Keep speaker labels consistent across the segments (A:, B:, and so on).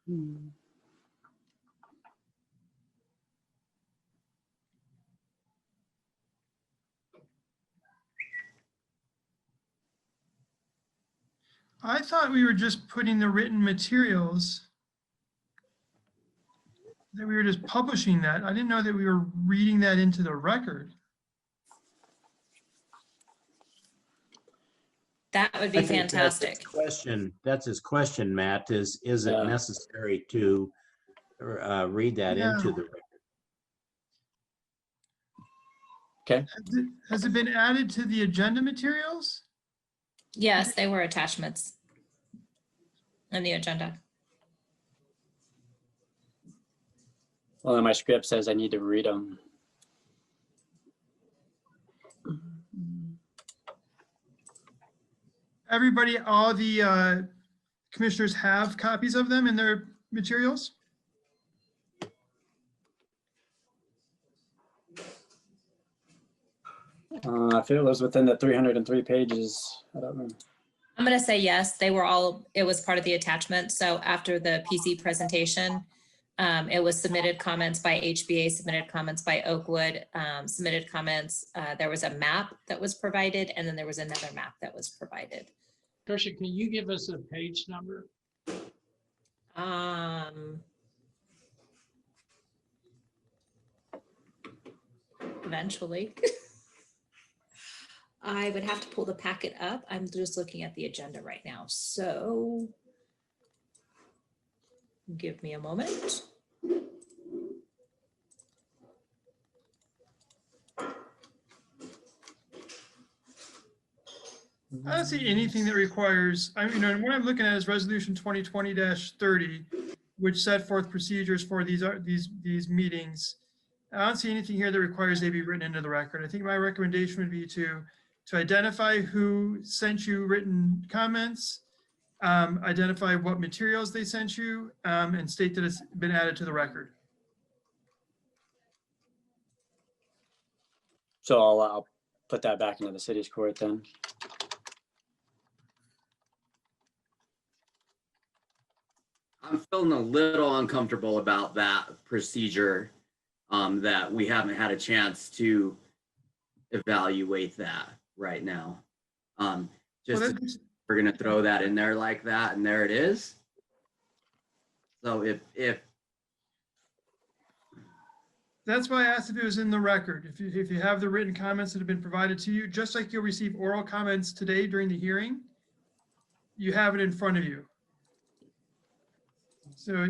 A: I thought we were just putting the written materials, that we were just publishing that. I didn't know that we were reading that into the record.
B: That would be
C: I think
B: fantastic.
C: That's his question, Matt, is it
D: Yeah.
C: necessary to read that
A: Yeah.
C: into the record?
D: Okay.
A: Has it been added to the agenda materials?
B: Yes, they were attachments in the agenda.
D: Well, then my script says I need to read them.
A: Everybody, all the commissioners have copies of them in their materials?
D: If it was within the 303 pages, I don't know.
B: I'm going to say yes, they were all, it was part of the attachment. So after the PC presentation, it was submitted comments by HBA, submitted comments by Oakwood, submitted comments. There was a map that was provided, and then there was another map that was provided.
E: Tricia, can you give us a page number?
B: Eventually. I would have to pull the packet up. I'm just looking at the agenda right now. So give me a moment.
A: I don't see anything that requires, what I'm looking at is resolution 2020-30, which set forth procedures for these meetings. I don't see anything here that requires they be written into the record. I think my recommendation would be to identify who sent you written comments, identify what materials they sent you, and state that it's been added to the record.
D: So I'll put that back into the city's court then.
F: I'm feeling a little uncomfortable about that procedure, that we haven't had a chance to evaluate that right now.
A: Well,
F: We're gonna throw that in there like that, and there it is. So if
A: that's why I asked if it was in the record. If you have the written comments that have been provided to you, just like you'll receive oral comments today during the hearing, you have it in front of you. So,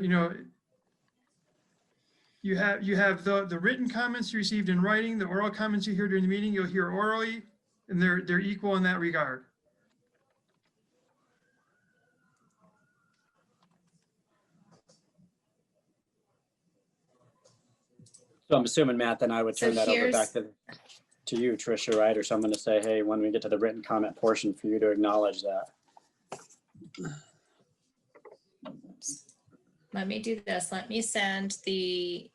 A: you have the written comments you received in writing, the oral comments you hear during the meeting, you'll hear orally, and they're equal in that regard.
D: So I'm assuming, Matt, then I would
B: So
D: turn that over
B: here's-
D: back to you, Tricia, right? Or someone to say, hey, when we get to the written comment portion, for you to acknowledge that.
B: Let me do this. Let me send the,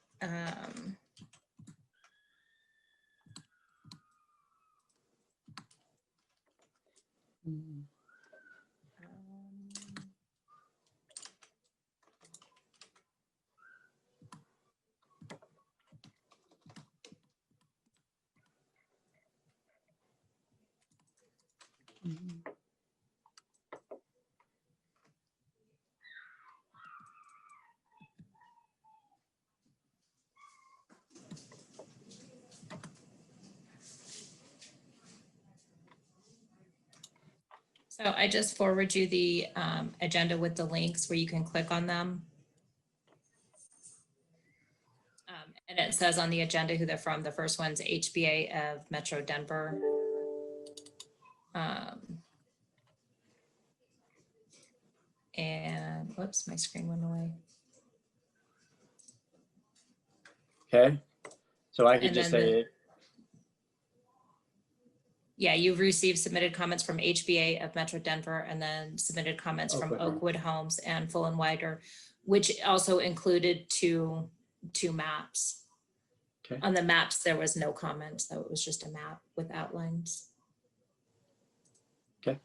B: so I just forward you the agenda with the links where you can click on them. And it says on the agenda who they're from. The first one's HBA of Metro Denver. And whoops, my screen went away.
D: Okay. So I could
B: And
D: just
B: then
D: say,
B: Yeah, you've received submitted comments from HBA of Metro Denver, and then submitted comments from
D: Oakwood Homes.
B: Oakwood Homes and Full and Wider, which also included two maps.
D: Okay.
B: On the maps, there was no comment, so it was just a map with outlines.
D: okay.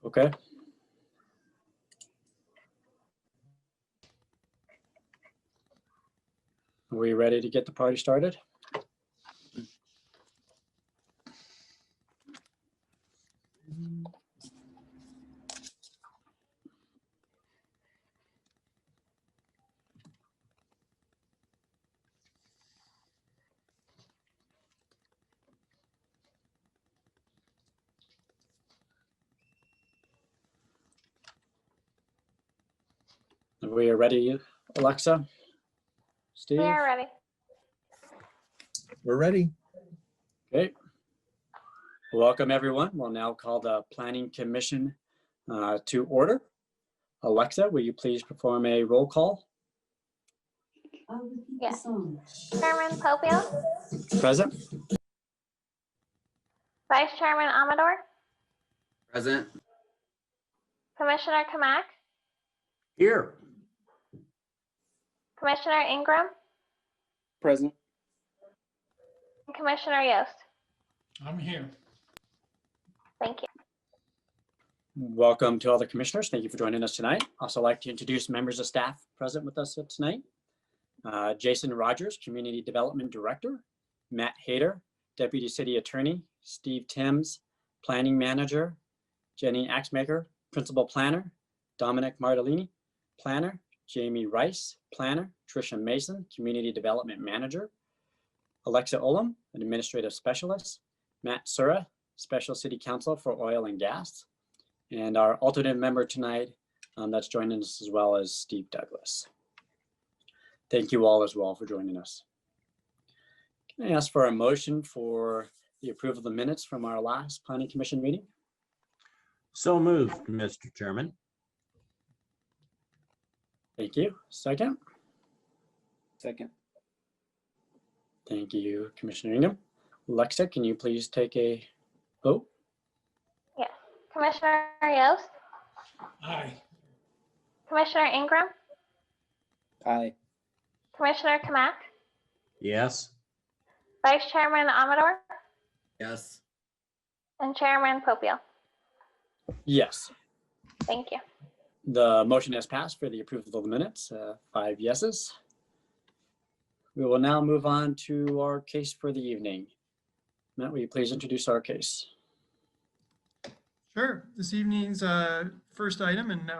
D: Okay. Are we ready to get the party started? We are ready, Alexa? Steve?
G: We are ready.
H: We're ready.
D: Okay. Welcome, everyone. We'll now call the Planning Commission to order. Alexa, will you please perform a roll call?
G: Yes. Chairman Popiel,
D: Present?
G: Vice Chairman Amador,
F: Present.
G: Commissioner Kamak,
C: Here.
G: Commissioner Ingram,
D: Present.
G: and Commissioner Yost.
E: I'm here.
G: Thank you.
D: Welcome to all the commissioners. Thank you for joining us tonight. Also like to introduce members of staff present with us tonight. Jason Rogers, Community Development Director, Matt Hayter, Deputy City Attorney, Steve Timms, Planning Manager, Jenny Axmaker, Principal Planner, Dominic Martellini, Planner, Jamie Rice, Planner, Tricia Mason, Community Development Manager, Alexa Olam, Administrative Specialist, Matt Sura, Special City Counsel for Oil and Gas, and our alternate member tonight that's joining us as well as Steve Douglas. Thank you all as well for joining us. Can I ask for a motion for the approval of the minutes from our last Planning Commission meeting?
C: So moved, Mr. Chairman.
D: Thank you. Second?
H: Second.
D: Thank you, Commissioner Ingham. Alexa, can you please take a vote?
G: Yes. Commissioner Yost,
E: Aye.
G: Commissioner Ingram,
H: Aye.
G: Commissioner Kamak,
C: Yes.
G: Vice Chairman Amador,
F: Yes.
G: and Chairman Popiel.
D: Yes.
G: Thank you.
D: The motion has passed for the approval of the minutes, 5 yeses. We will now move on to our case for the evening. Matt, will you please introduce our case?
A: Sure. This evening's first item and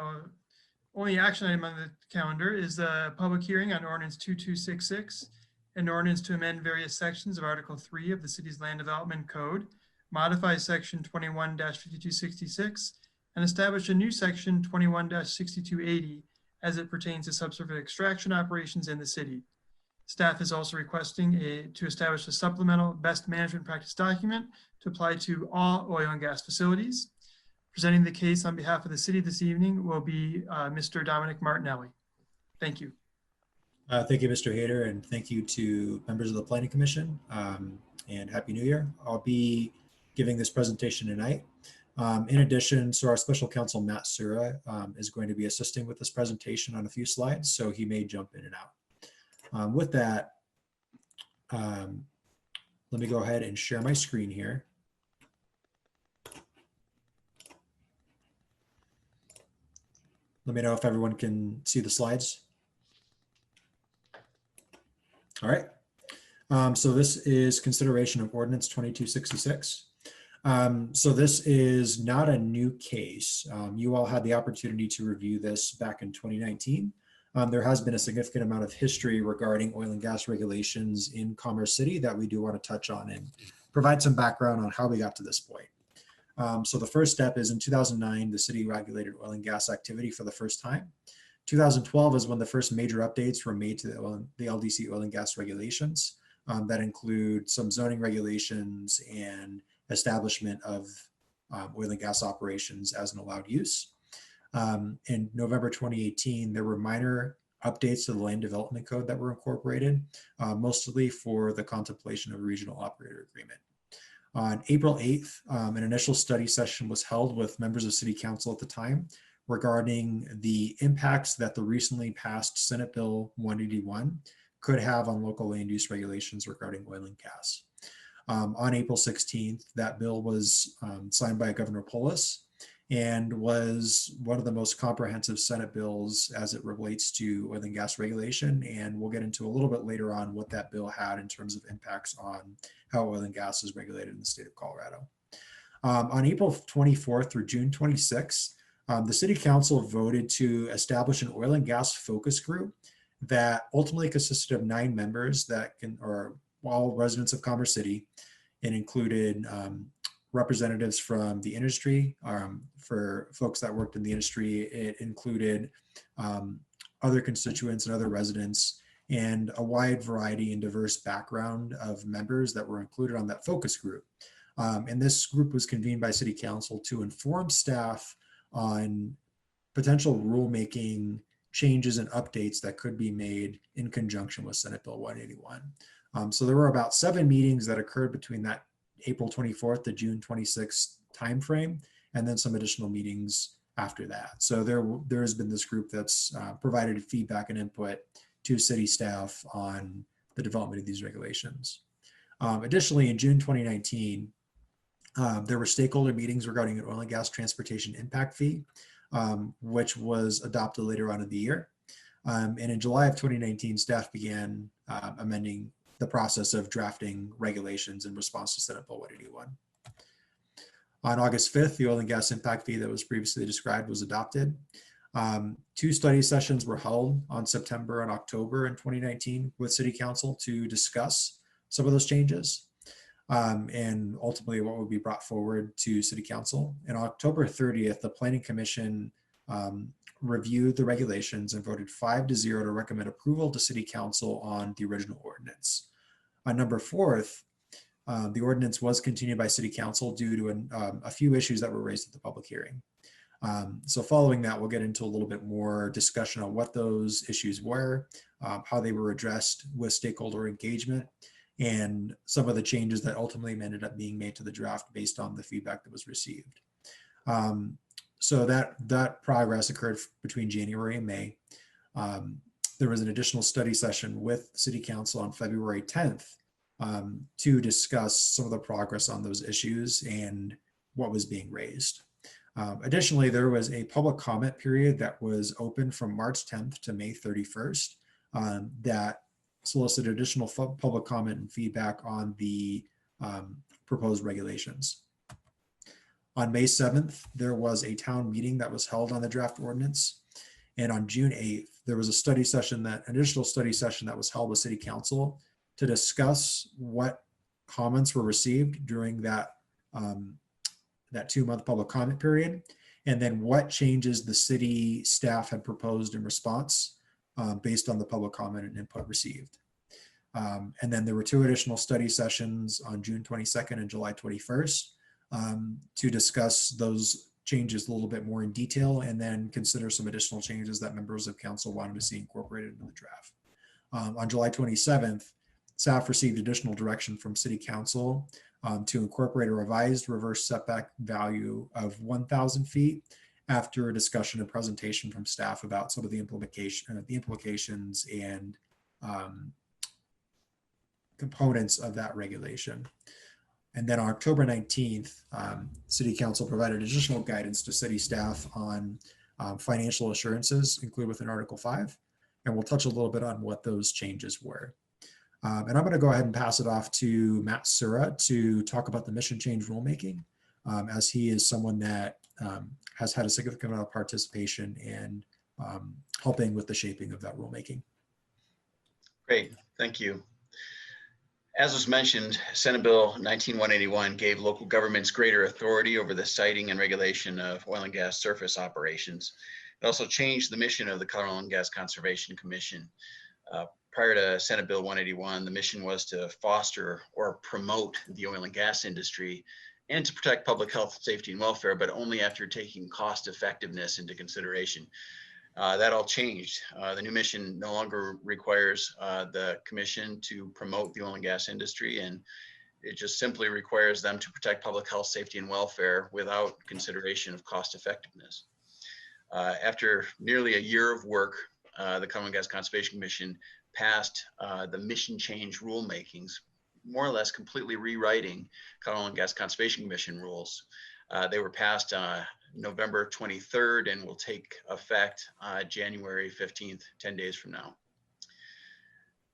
A: only action item on the calendar is a public hearing on ordinance 2266, an ordinance to amend various sections of Article 3 of the city's land development code, modify section 21-5266, and establish a new section 21-6280 as it pertains to subsurface extraction operations in the city. Staff is also requesting to establish a supplemental best management practice document to apply to all oil and gas facilities. Presenting the case on behalf of the city this evening will be Mr. Dominic Martinelli. Thank you.
H: Thank you, Mr. Hayter, and thank you to members of the Planning Commission, and Happy New Year. I'll be giving this presentation tonight. In addition, so our special counsel, Matt Sura, is going to be assisting with this presentation on a few slides, so he may jump in and out. With that, let me go ahead and share my screen here. Let me know if everyone can see the slides. All right. So this is consideration of ordinance 2266. So this is not a new case. You all had the opportunity to review this back in 2019. There has been a significant amount of history regarding oil and gas regulations in Commerce City that we do want to touch on and provide some background on how we got to this point. So the first step is in 2009, the city regulated oil and gas activity for the first time. 2012 is when the first major updates were made to the LDC oil and gas regulations that include some zoning regulations and establishment of oil and gas operations as an allowed use. In November 2018, there were minor updates to the land development code that were incorporated, mostly for the contemplation of a regional operator agreement. On April 8th, an initial study session was held with members of City Council at the time regarding the impacts that the recently passed Senate Bill 181 could have on local land use regulations regarding oil and gas. On April 16th, that bill was signed by Governor Polis, and was one of the most comprehensive Senate bills as it relates to oil and gas regulation. And we'll get into a little bit later on what that bill had in terms of impacts on how oil and gas is regulated in the state of Colorado. On April 24th through June 26th, the City Council voted to establish an oil and gas focus group that ultimately consisted of 9 members that are all residents of Commerce City, and included representatives from the industry. For folks that worked in the industry, it included other constituents and other residents, and a wide variety and diverse background of members that were included on that focus group. And this group was convened by City Council to inform staff on potential rulemaking changes and updates that could be made in conjunction with Senate Bill 181. So there were about 7 meetings that occurred between that April 24th to June 26th timeframe, and then some additional meetings after that. So there has been this group that's provided feedback and input to city staff on the development of these regulations. Additionally, in June 2019, there were stakeholder meetings regarding an oil and gas transportation impact fee, which was adopted later on in the year. And in July of 2019, staff began amending the process of drafting regulations in response to Senate Bill 181. On August 5th, the oil and gas impact fee that was previously described was adopted. 2 study sessions were held on September and October in 2019 with City Council to discuss some of those changes, and ultimately what would be brought forward to City Council. On October 30th, the Planning Commission reviewed the regulations and voted 5-0 to recommend approval to City Council on the original ordinance. On November 4th, the ordinance was continued by City Council due to a few issues that were raised at the public hearing. So following that, we'll get into a little bit more discussion on what those issues were, how they were addressed with stakeholder engagement, and some of the changes that ultimately ended up being made to the draft based on the feedback that was received. So that progress occurred between January and May. There was an additional study session with City Council on February 10th to discuss some of the progress on those issues and what was being raised. Additionally, there was a public comment period that was open from March 10th to May 31st that solicited additional public comment and feedback on the proposed regulations. On May 7th, there was a town meeting that was held on the draft ordinance. And on June 8th, there was a an additional study session that was held with City Council to discuss what comments were received during that 2-month public comment period, and then what changes the city staff had proposed in response based on the public comment and input received. And then there were 2 additional study sessions on June 22nd and July 21st to discuss those changes a little bit more in detail, and then consider some additional changes that members of council wanted to see incorporated into the draft. On July 27th, staff received additional direction from City Council to incorporate a revised reverse setback value of 1,000 feet after a discussion and presentation from staff about some of the implications and components of that regulation. And then on October 19th, City Council provided additional guidance to city staff on financial assurances included within Article 5. And we'll touch a little bit on what those changes were. And I'm going to go ahead and pass it off to Matt Sura to talk about the mission change rulemaking, as he is someone that has had a significant amount of participation in helping with the shaping of that rulemaking.
I: Great, thank you. As was mentioned, Senate Bill 19181 gave local governments greater authority over the siting and regulation of oil and gas surface operations. It also changed the mission of the Colorado Oil and Gas Conservation Commission. Prior to Senate Bill 181, the mission was to foster or promote the oil and gas industry and to protect public health, safety, and welfare, but only after taking cost effectiveness into consideration. That all changed. The new mission no longer requires the commission to promote the oil and gas industry, and it just simply requires them to protect public health, safety, and welfare without consideration of cost effectiveness. After nearly a year of work, the Colorado Gas Conservation Commission passed the mission change rulemakings, more or less completely rewriting Colorado Oil and Gas Conservation Commission rules. They were passed November 23rd and will take effect January 15th, 10 days from now.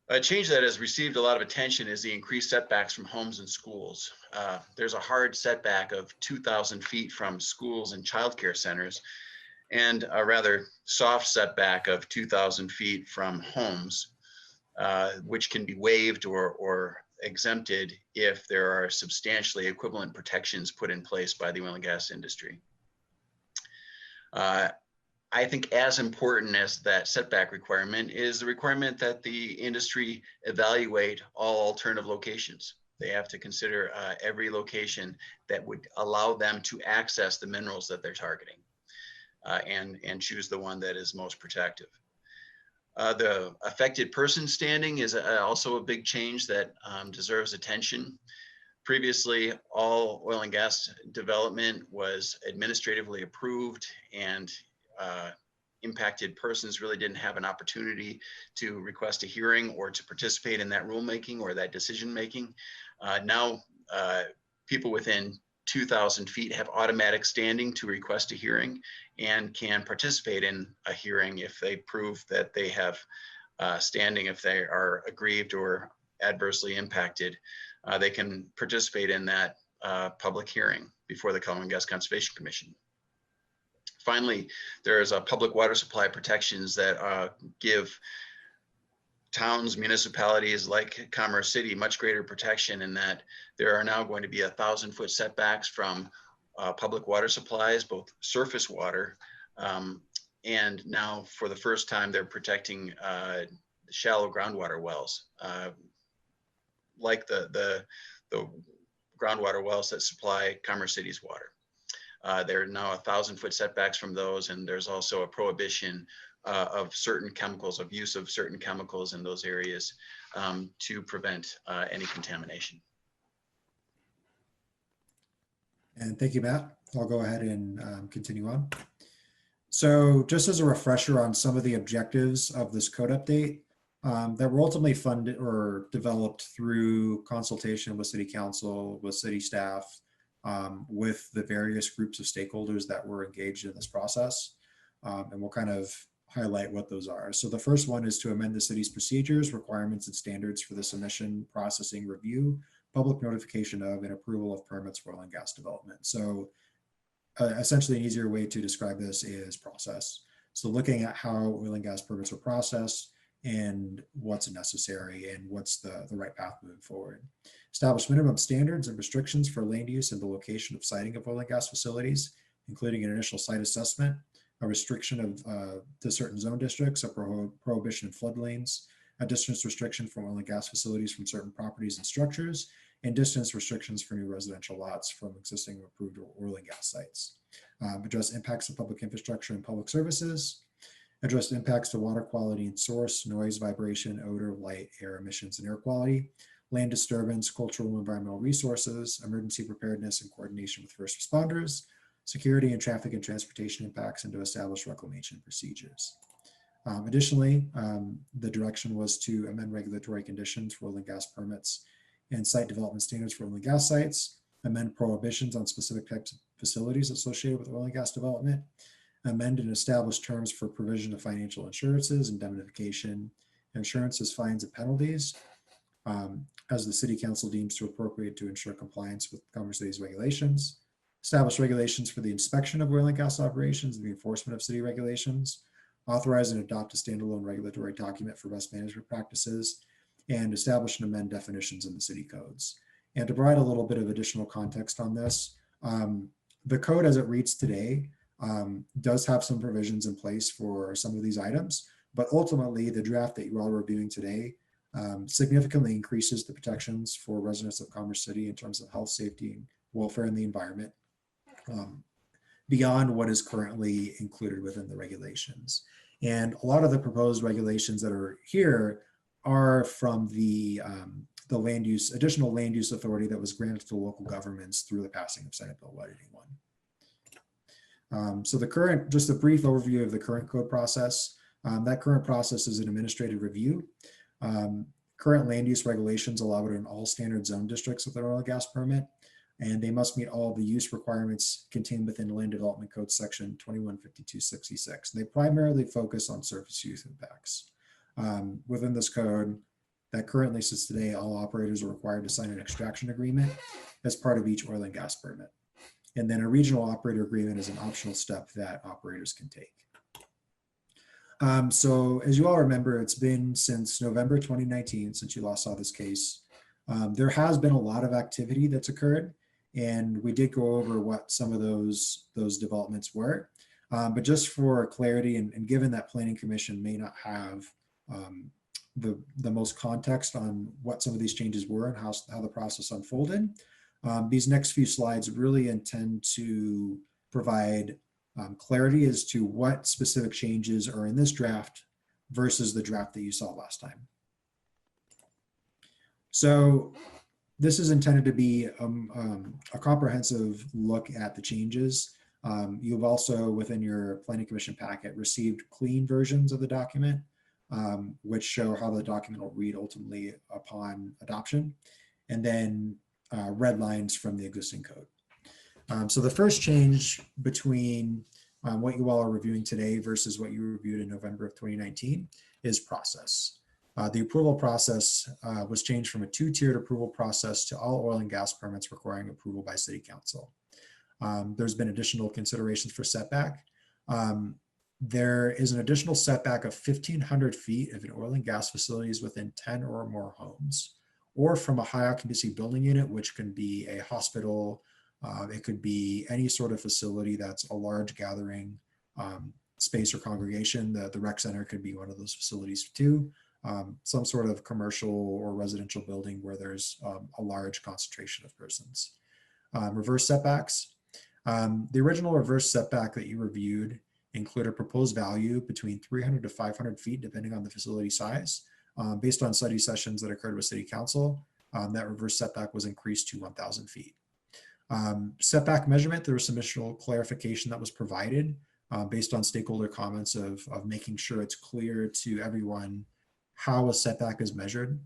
I: A change that has received a lot of attention is the increased setbacks from homes and schools. There's a hard setback of 2,000 feet from schools and childcare centers, and a rather soft setback of 2,000 feet from homes, which can be waived or exempted if there are substantially equivalent protections put in place by the oil and gas industry. I think as important as that setback requirement is the requirement that the industry evaluate all alternative locations. They have to consider every location that would allow them to access the minerals that they're targeting, and choose the one that is most protective. The affected person standing is also a big change that deserves attention. Previously, all oil and gas development was administratively approved, and impacted persons really didn't have an opportunity to request a hearing or to participate in that rulemaking or that decision making. Now, people within 2,000 feet have automatic standing to request a hearing and can participate in a hearing if they prove that they have standing. If they are aggrieved or adversely impacted, they can participate in that public hearing before the Colorado Gas Conservation Commission. Finally, there's public water supply protections that give towns, municipalities like Commerce City much greater protection in that there are now going to be 1,000-foot setbacks from public water supplies, both surface water, and now for the first time they're protecting shallow groundwater wells, like the groundwater wells that supply Commerce City's water. There are now 1,000-foot setbacks from those, and there's also a prohibition of certain chemicals, of use of certain chemicals in those areas to prevent any contamination.
H: And thank you, Matt. I'll go ahead and continue on. So just as a refresher on some of the objectives of this code update that were ultimately funded or developed through consultation with City Council, with city staff, with the various groups of stakeholders that were engaged in this process. And we'll kind of highlight what those are. So the first one is to amend the city's procedures, requirements, and standards for the submission, processing, review, public notification of, and approval of permits for oil and gas development. So essentially an easier way to describe this is process. So looking at how oil and gas permits are processed and what's necessary and what's the right path moving forward. Establish minimum standards and restrictions for land use and the location of siting of oil and gas facilities, including an initial site assessment, a restriction of to certain zone districts, a prohibition of floodlanes, a distance restriction for oil and gas facilities from certain properties and structures, and distance restrictions for new residential lots from existing approved oil and gas sites. Address impacts to public infrastructure and public services. Address impacts to water quality and source, noise, vibration, odor, light, air emissions, and air quality, land disturbance, cultural and environmental resources, emergency preparedness and coordination with first responders, security and traffic and transportation impacts, and to establish reclamation procedures. Additionally, the direction was to amend regulatory conditions for oil and gas permits and site development standards for oil and gas sites, amend prohibitions on specific types of facilities associated with oil and gas development, amend and establish terms for provision of financial assurances, indemnification, insurances, fines, and penalties, as the City Council deems to appropriate to ensure compliance with Commerce City's regulations, establish regulations for the inspection of oil and gas operations and the enforcement of city regulations, authorize and adopt a standalone regulatory document for best management practices, and establish and amend definitions in the city codes. And to provide a little bit of additional context on this, the code as it reads today does have some provisions in place for some of these items, but ultimately the draft that you're all reviewing today significantly increases the protections for residents of Commerce City in terms of health, safety, and welfare in the environment beyond what is currently included within the regulations. And a lot of the proposed regulations that are here are from the land use, additional land use authority that was granted to local governments through the passing of Senate Bill 181. So the current, just a brief overview of the current code process. That current process is an administrative review. Current land use regulations allow it in all standard zone districts with an oil and gas permit, and they must meet all the use requirements contained within Land Development Code Section 215266. They primarily focus on surface use impacts. Within this code that currently sits today, all operators are required to sign an extraction agreement as part of each oil and gas permit. And then a regional operator agreement is an optional step that operators can take. So as you all remember, it's been since November 2019 since you last saw this case. There has been a lot of activity that's occurred, and we did go over what some of those developments were. But just for clarity, and given that Planning Commission may not have the most context on what some of these changes were and how the process unfolded, these next few slides really intend to provide clarity as to what specific changes are in this draft versus the draft that you saw last time. So this is intended to be a comprehensive look at the changes. You've also, within your Planning Commission packet, received clean versions of the document, which show how the document will read ultimately upon adoption, and then red lines from the existing code. So the first change between what you all are reviewing today versus what you reviewed in November of 2019 is process. The approval process was changed from a two-tiered approval process to all oil and gas permits requiring approval by City Council. There's been additional considerations for setback. There is an additional setback of 1,500 feet if an oil and gas facility is within 10 or more homes, or from a high occupancy building unit, which can be a hospital. It could be any sort of facility that's a large gathering space or congregation. The rec center could be one of those facilities too. Some sort of commercial or residential building where there's a large concentration of persons. Reverse setbacks. The original reverse setback that you reviewed included a proposed value between 300 to 500 feet, depending on the facility size. Based on study sessions that occurred with City Council, that reverse setback was increased to 1,000 feet. Setback measurement, there was some additional clarification that was provided based on stakeholder comments of making sure it's clear to everyone how a setback is measured.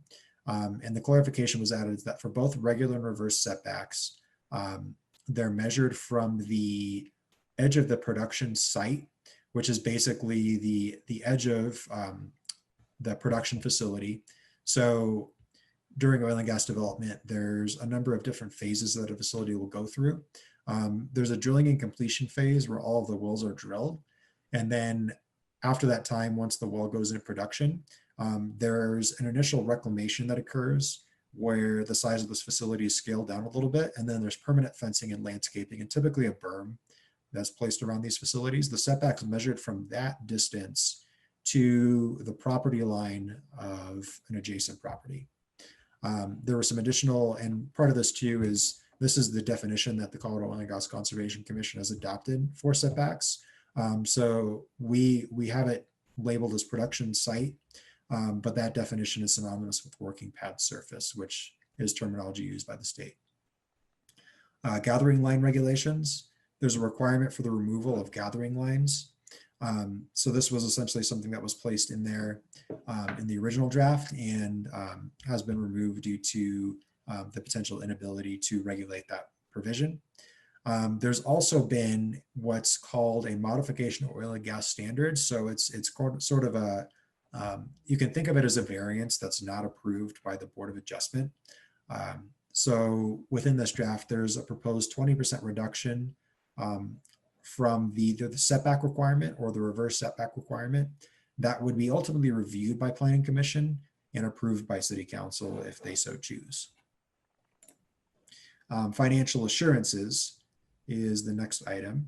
H: And the clarification was added that for both regular and reverse setbacks, they're measured from the edge of the production site, which is basically the edge of the production facility. So during oil and gas development, there's a number of different phases that a facility will go through. There's a drilling and completion phase where all of the wells are drilled. And then after that time, once the well goes into production, there's an initial reclamation that occurs where the size of this facility is scaled down a little bit. And then there's permanent fencing and landscaping, and typically a berm that's placed around these facilities. The setbacks measured from that distance to the property line of an adjacent property. There were some additional, and part of this too is, this is the definition that the Colorado Oil and Gas Conservation Commission has adopted for setbacks. So we have it labeled as production site, but that definition is synonymous with working pad surface, which is terminology used by the state. Gathering line regulations. There's a requirement for the removal of gathering lines. So this was essentially something that was placed in there in the original draft and has been removed due to the potential inability to regulate that provision. There's also been what's called a modification of oil and gas standards. So it's sort of a, you can think of it as a variance that's not approved by the Board of Adjustment. So within this draft, there's a proposed 20% reduction from either the setback requirement or the reverse setback requirement that would be ultimately reviewed by Planning Commission and approved by City Council if they so choose. Financial assurances is the next item,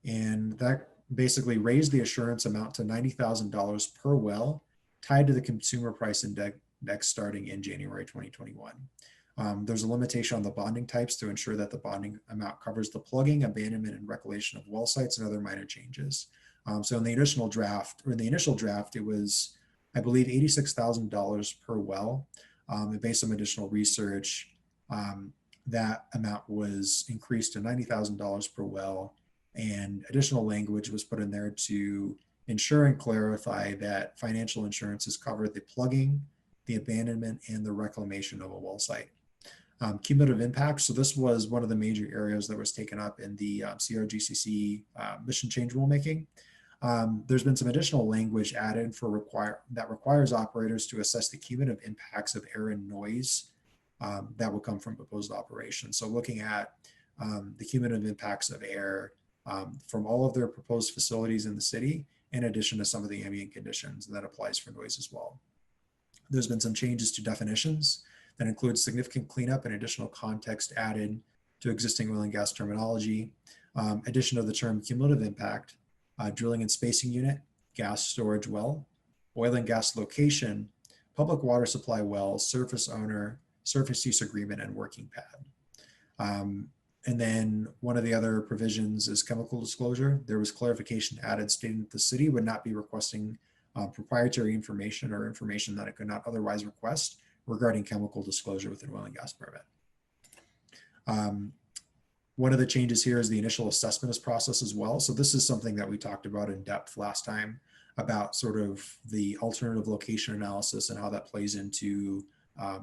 H: and that basically raised the assurance amount to $90,000 per well, tied to the consumer price index starting in January 2021. There's a limitation on the bonding types to ensure that the bonding amount covers the plugging, abandonment, and reclamation of well sites and other minor changes. So in the initial draft, it was, I believe, $86,000 per well. And based on additional research, that amount was increased to $90,000 per well, and additional language was put in there to ensure and clarify that financial insurances cover the plugging, the abandonment, and the reclamation of a well site. Cumulative impact. So this was one of the major areas that was taken up in the CRGCC mission change rulemaking. There's been some additional language added that requires operators to assess the cumulative impacts of air and noise that will come from proposed operations. So looking at the cumulative impacts of air from all of their proposed facilities in the city, in addition to some of the ambient conditions, that applies for noise as well. There's been some changes to definitions that includes significant cleanup and additional context added to existing oil and gas terminology. Addition of the term cumulative impact, drilling and spacing unit, gas storage well, oil and gas location, public water supply well, surface owner, surface use agreement, and working pad. And then one of the other provisions is chemical disclosure. There was clarification added stating that the city would not be requesting proprietary information or information that it could not otherwise request regarding chemical disclosure with an oil and gas permit. One of the changes here is the initial assessment process as well. So this is something that we talked about in depth last time about sort of the alternative location analysis and how that plays into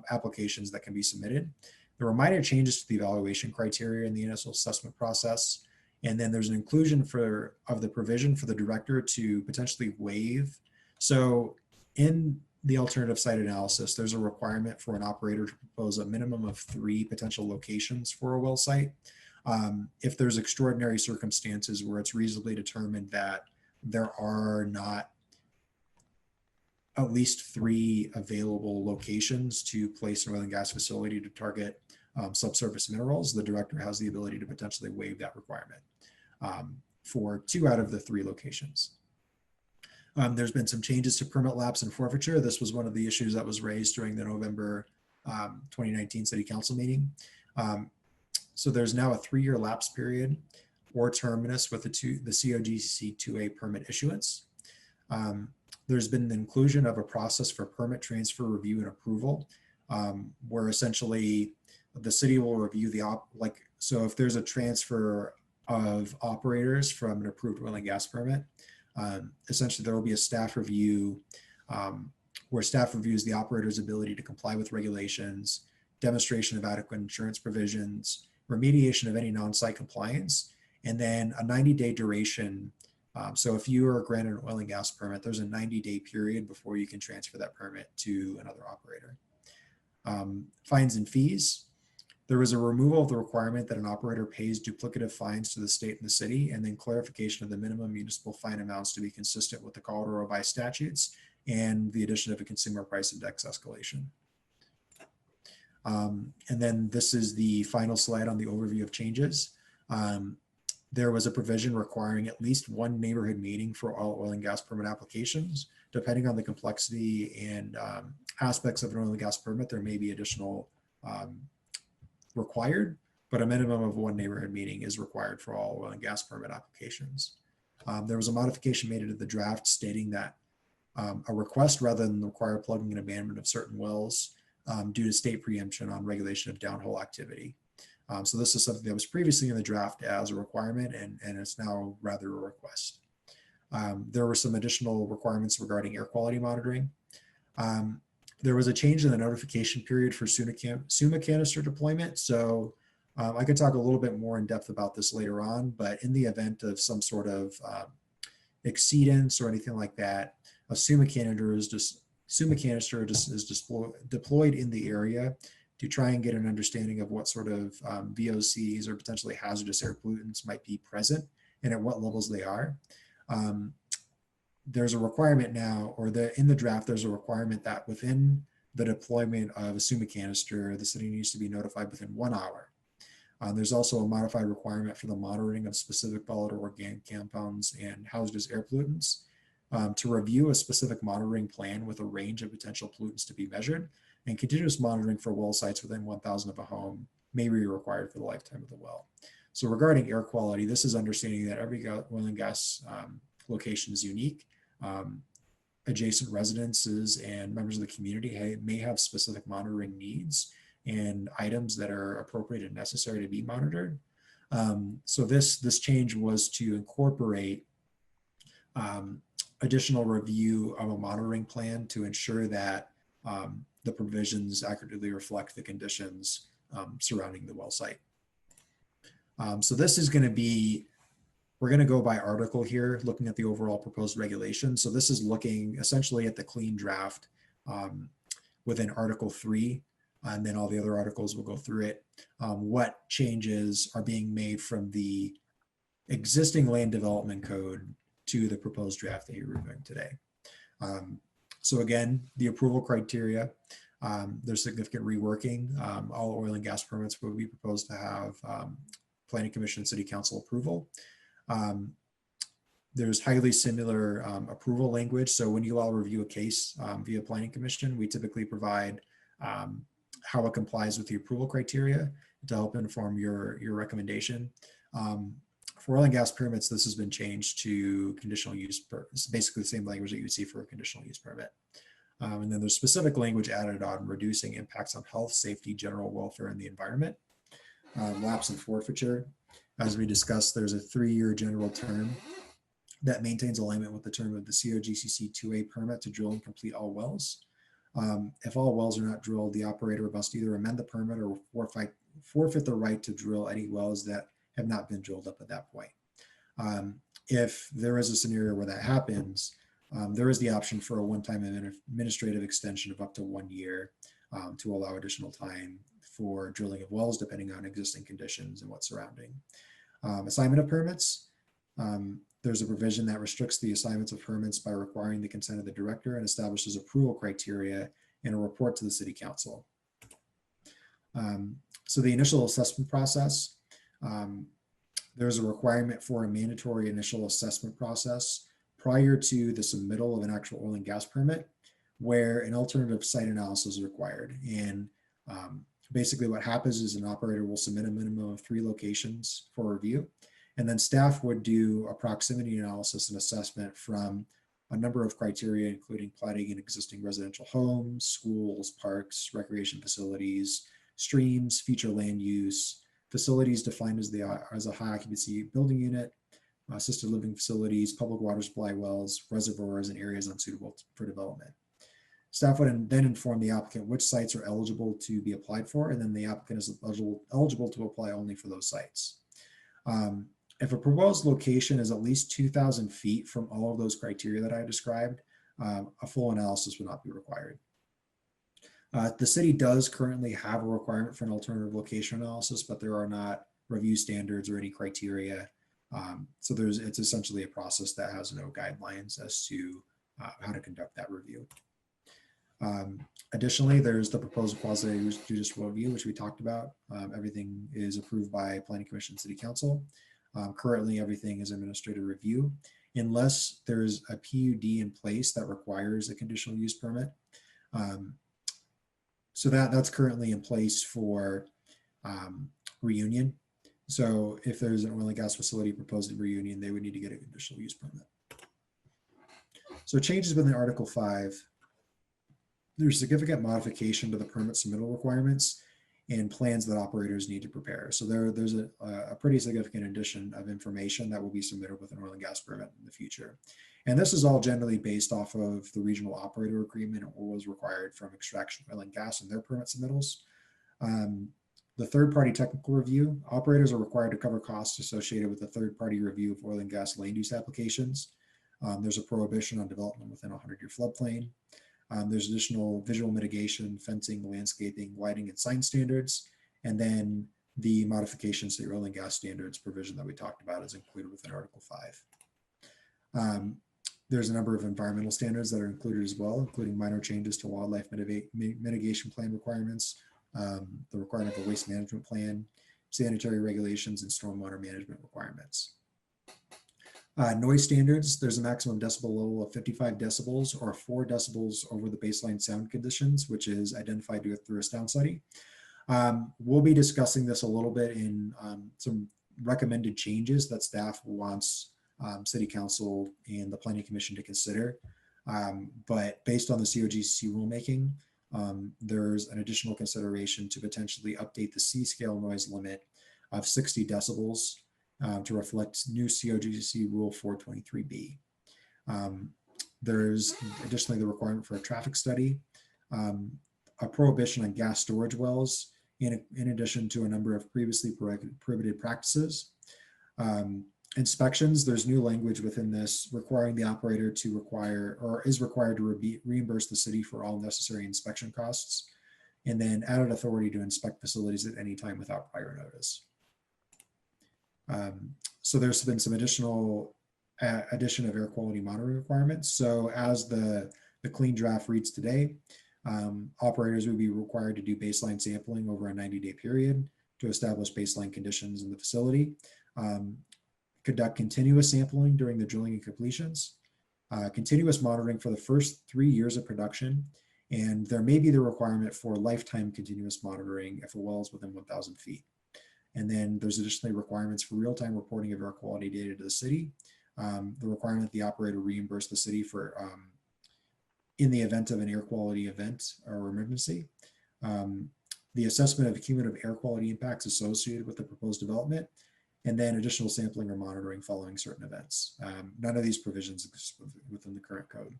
H: applications that can be submitted. There were minor changes to the evaluation criteria in the initial assessment process. And then there's an inclusion of the provision for the director to potentially waive. So in the alternative site analysis, there's a requirement for an operator to propose a minimum of 3 potential locations for a well site. If there's extraordinary circumstances where it's reasonably determined that there are not at least 3 available locations to place an oil and gas facility to target subsurface minerals, the director has the ability to potentially waive that requirement for 2 out of the 3 locations. There's been some changes to permit lapse and forfeiture. This was one of the issues that was raised during the November 2019 City Council meeting. So there's now a 3-year lapse period or terminus with the COGCC 2A permit issuance. There's been the inclusion of a process for permit transfer review and approval, where essentially the city will review so if there's a transfer of operators from an approved oil and gas permit, essentially there will be a staff review where staff reviews the operator's ability to comply with regulations, demonstration of adequate insurance provisions, remediation of any non-site compliance, and then a 90-day duration. So if you are granted an oil and gas permit, there's a 90-day period before you can transfer that permit to another operator. Fines and fees. There was a removal of the requirement that an operator pays duplicative fines to the state and the city, and then clarification of the minimum municipal fine amounts to be consistent with the Colorado Revised Statutes and the addition of a consumer price index escalation. And then this is the final slide on the overview of changes. There was a provision requiring at least 1 neighborhood meeting for all oil and gas permit applications. Depending on the complexity and aspects of an oil and gas permit, there may be additional required, but a minimum of 1 neighborhood meeting is required for all oil and gas permit applications. There was a modification made to the draft stating that a request rather than require plugging and abandonment of certain wells due to state preemption on regulation of downhole activity. So this is something that was previously in the draft as a requirement, and it's now rather a request. There were some additional requirements regarding air quality monitoring. There was a change in the notification period for SUMA canister deployment. So I could talk a little bit more in depth about this later on, but in the event of some sort of exceedance or anything like that, a SUMA canister is deployed in the area to try and get an understanding of what sort of VOCs or potentially hazardous air pollutants might be present and at what levels they are. There's a requirement now, or in the draft, there's a requirement that within the deployment of a SUMA canister, the city needs to be notified within 1 hour. There's also a modified requirement for the monitoring of specific volatile organic compounds and hazardous air pollutants to review a specific monitoring plan with a range of potential pollutants to be measured, and continuous monitoring for well sites within 1,000 of a home may be required for the lifetime of the well. So regarding air quality, this is understanding that every oil and gas location is unique. Adjacent residences and members of the community may have specific monitoring needs and items that are appropriate and necessary to be monitored. So this change was to incorporate additional review of a monitoring plan to ensure that the provisions accurately reflect the conditions surrounding the well site. So this is going to be, we're going to go by article here, looking at the overall proposed regulation. So this is looking essentially at the clean draft within Article 3, and then all the other articles will go through it. What changes are being made from the existing land development code to the proposed draft that you're reviewing today. So again, the approval criteria, there's significant reworking. All oil and gas permits will be proposed to have Planning Commission and City Council approval. There's highly similar approval language. So when you all review a case via Planning Commission, we typically provide how it complies with the approval criteria to help inform your recommendation. For oil and gas permits, this has been changed to conditional use. It's basically the same language that you would see for a conditional use permit. And then there's specific language added on reducing impacts on health, safety, general welfare, and the environment. Lapse and forfeiture. As we discussed, there's a 3-year general term that maintains alignment with the term of the COGCC 2A permit to drill and complete all wells. If all wells are not drilled, the operator must either amend the permit or forfeit the right to drill any wells that have not been drilled up at that point. If there is a scenario where that happens, there is the option for a one-time administrative extension of up to 1 year to allow additional time for drilling of wells, depending on existing conditions and what's surrounding. Assignment of permits. There's a provision that restricts the assignments of permits by requiring the consent of the director and establishes approval criteria in a report to the City Council. So the initial assessment process, there's a requirement for a mandatory initial assessment process prior to the submittal of an actual oil and gas permit, where an alternative site analysis is required. And basically what happens is an operator will submit a minimum of 3 locations for review, and then staff would do a proximity analysis and assessment from a number of criteria, including platting in existing residential homes, schools, parks, recreation facilities, streams, future land use, facilities defined as a high occupancy building unit, assisted living facilities, public water supply wells, reservoirs, and areas unsuitable for development. Staff would then inform the applicant which sites are eligible to be applied for, and then the applicant is eligible to apply only for those sites. If a proposed location is at least 2,000 feet from all of those criteria that I described, a full analysis would not be required. The city does currently have a requirement for an alternative location analysis, but there are not review standards or any criteria. So it's essentially a process that has no guidelines as to how to conduct that review. Additionally, there's the proposed quasi-judicial review, which we talked about. Everything is approved by Planning Commission, City Council. Currently, everything is administrative review, unless there's a PUD in place that requires a conditional use permit. So that's currently in place for Reunion. So if there's an oil and gas facility proposed in Reunion, they would need to get a conditional use permit. So changes within Article 5. There's significant modification to the permit submittal requirements and plans that operators need to prepare. So there's a pretty significant addition of information that will be submitted with an oil and gas permit in the future. And this is all generally based off of the regional operator agreement and what was required from Extraction Oil and Gas and their permit submittals. The third-party technical review, operators are required to cover costs associated with the third-party review of oil and gas land use applications. There's a prohibition on development within a 100-year floodplain. There's additional visual mitigation, fencing, landscaping, lighting, and sign standards. And then the modifications to the oil and gas standards provision that we talked about is included within Article 5. There's a number of environmental standards that are included as well, including minor changes to wildlife mitigation plan requirements, the requirement of a waste management plan, sanitary regulations, and stormwater management requirements. Noise standards, there's a maximum decibel level of 55 decibels or 4 decibels over the baseline sound conditions, which is identified through a sound study. We'll be discussing this a little bit in some recommended changes that staff wants City Council and the Planning Commission to consider. But based on the COGCC rulemaking, there's an additional consideration to potentially update the C-scale noise limit of 60 decibels to reflect new COGCC Rule 423B. There's additionally the requirement for a traffic study. a prohibition on gas storage wells in addition to a number of previously prohibited practices. Inspections, there's new language within this requiring the operator to require or is required to reimburse the city for all necessary inspection costs, and then added authority to inspect facilities at any time without prior notice. So there's been some additional addition of air quality monitoring requirements. So as the clean draft reads today, operators would be required to do baseline sampling over a 90-day period to establish baseline conditions in the facility. Conduct continuous sampling during the drilling and completions, continuous monitoring for the first 3 years of production, and there may be the requirement for lifetime continuous monitoring if a well is within 1,000 feet. And then there's additionally requirements for real-time reporting of air quality data to the city, the requirement the operator reimburse the city for in the event of an air quality event or emergency, the assessment of cumulative air quality impacts associated with the proposed development, and then additional sampling or monitoring following certain events. None of these provisions exist within the current code.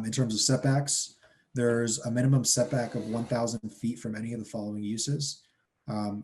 H: In terms of setbacks, there's a minimum setback of 1,000 feet from any of the following uses: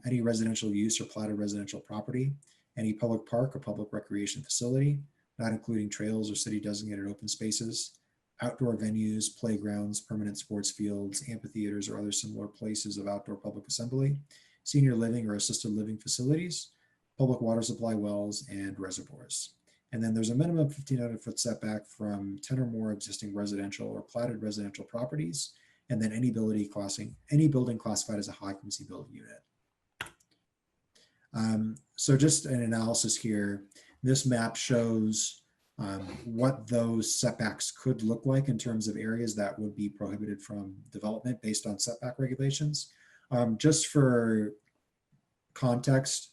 H: any residential use or platted residential property, any public park or public recreation facility, not including trails or city designated open spaces, outdoor venues, playgrounds, permanent sports fields, amphitheaters, or other similar places of outdoor public assembly, senior living or assisted living facilities, public water supply wells, and reservoirs. And then there's a minimum 1,500-foot setback from 10 or more existing residential or platted residential properties, and then any building classified as a high occupancy building unit. So just an analysis here. This map shows what those setbacks could look like in terms of areas that would be prohibited from development based on setback regulations. Just for context,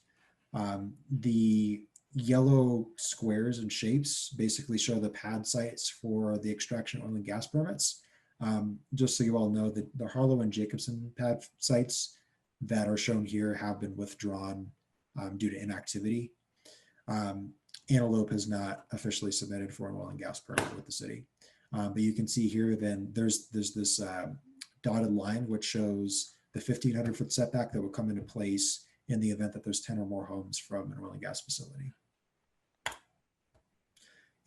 H: the yellow squares and shapes basically show the pad sites for the extraction oil and gas permits. Just so you all know, that the Harlow and Jacobson pad sites that are shown here have been withdrawn due to inactivity. Antelope has not officially submitted for an oil and gas permit with the city. But you can see here then there's this dotted line which shows the 1,500-foot setback that would come into place in the event that there's 10 or more homes from an oil and gas facility.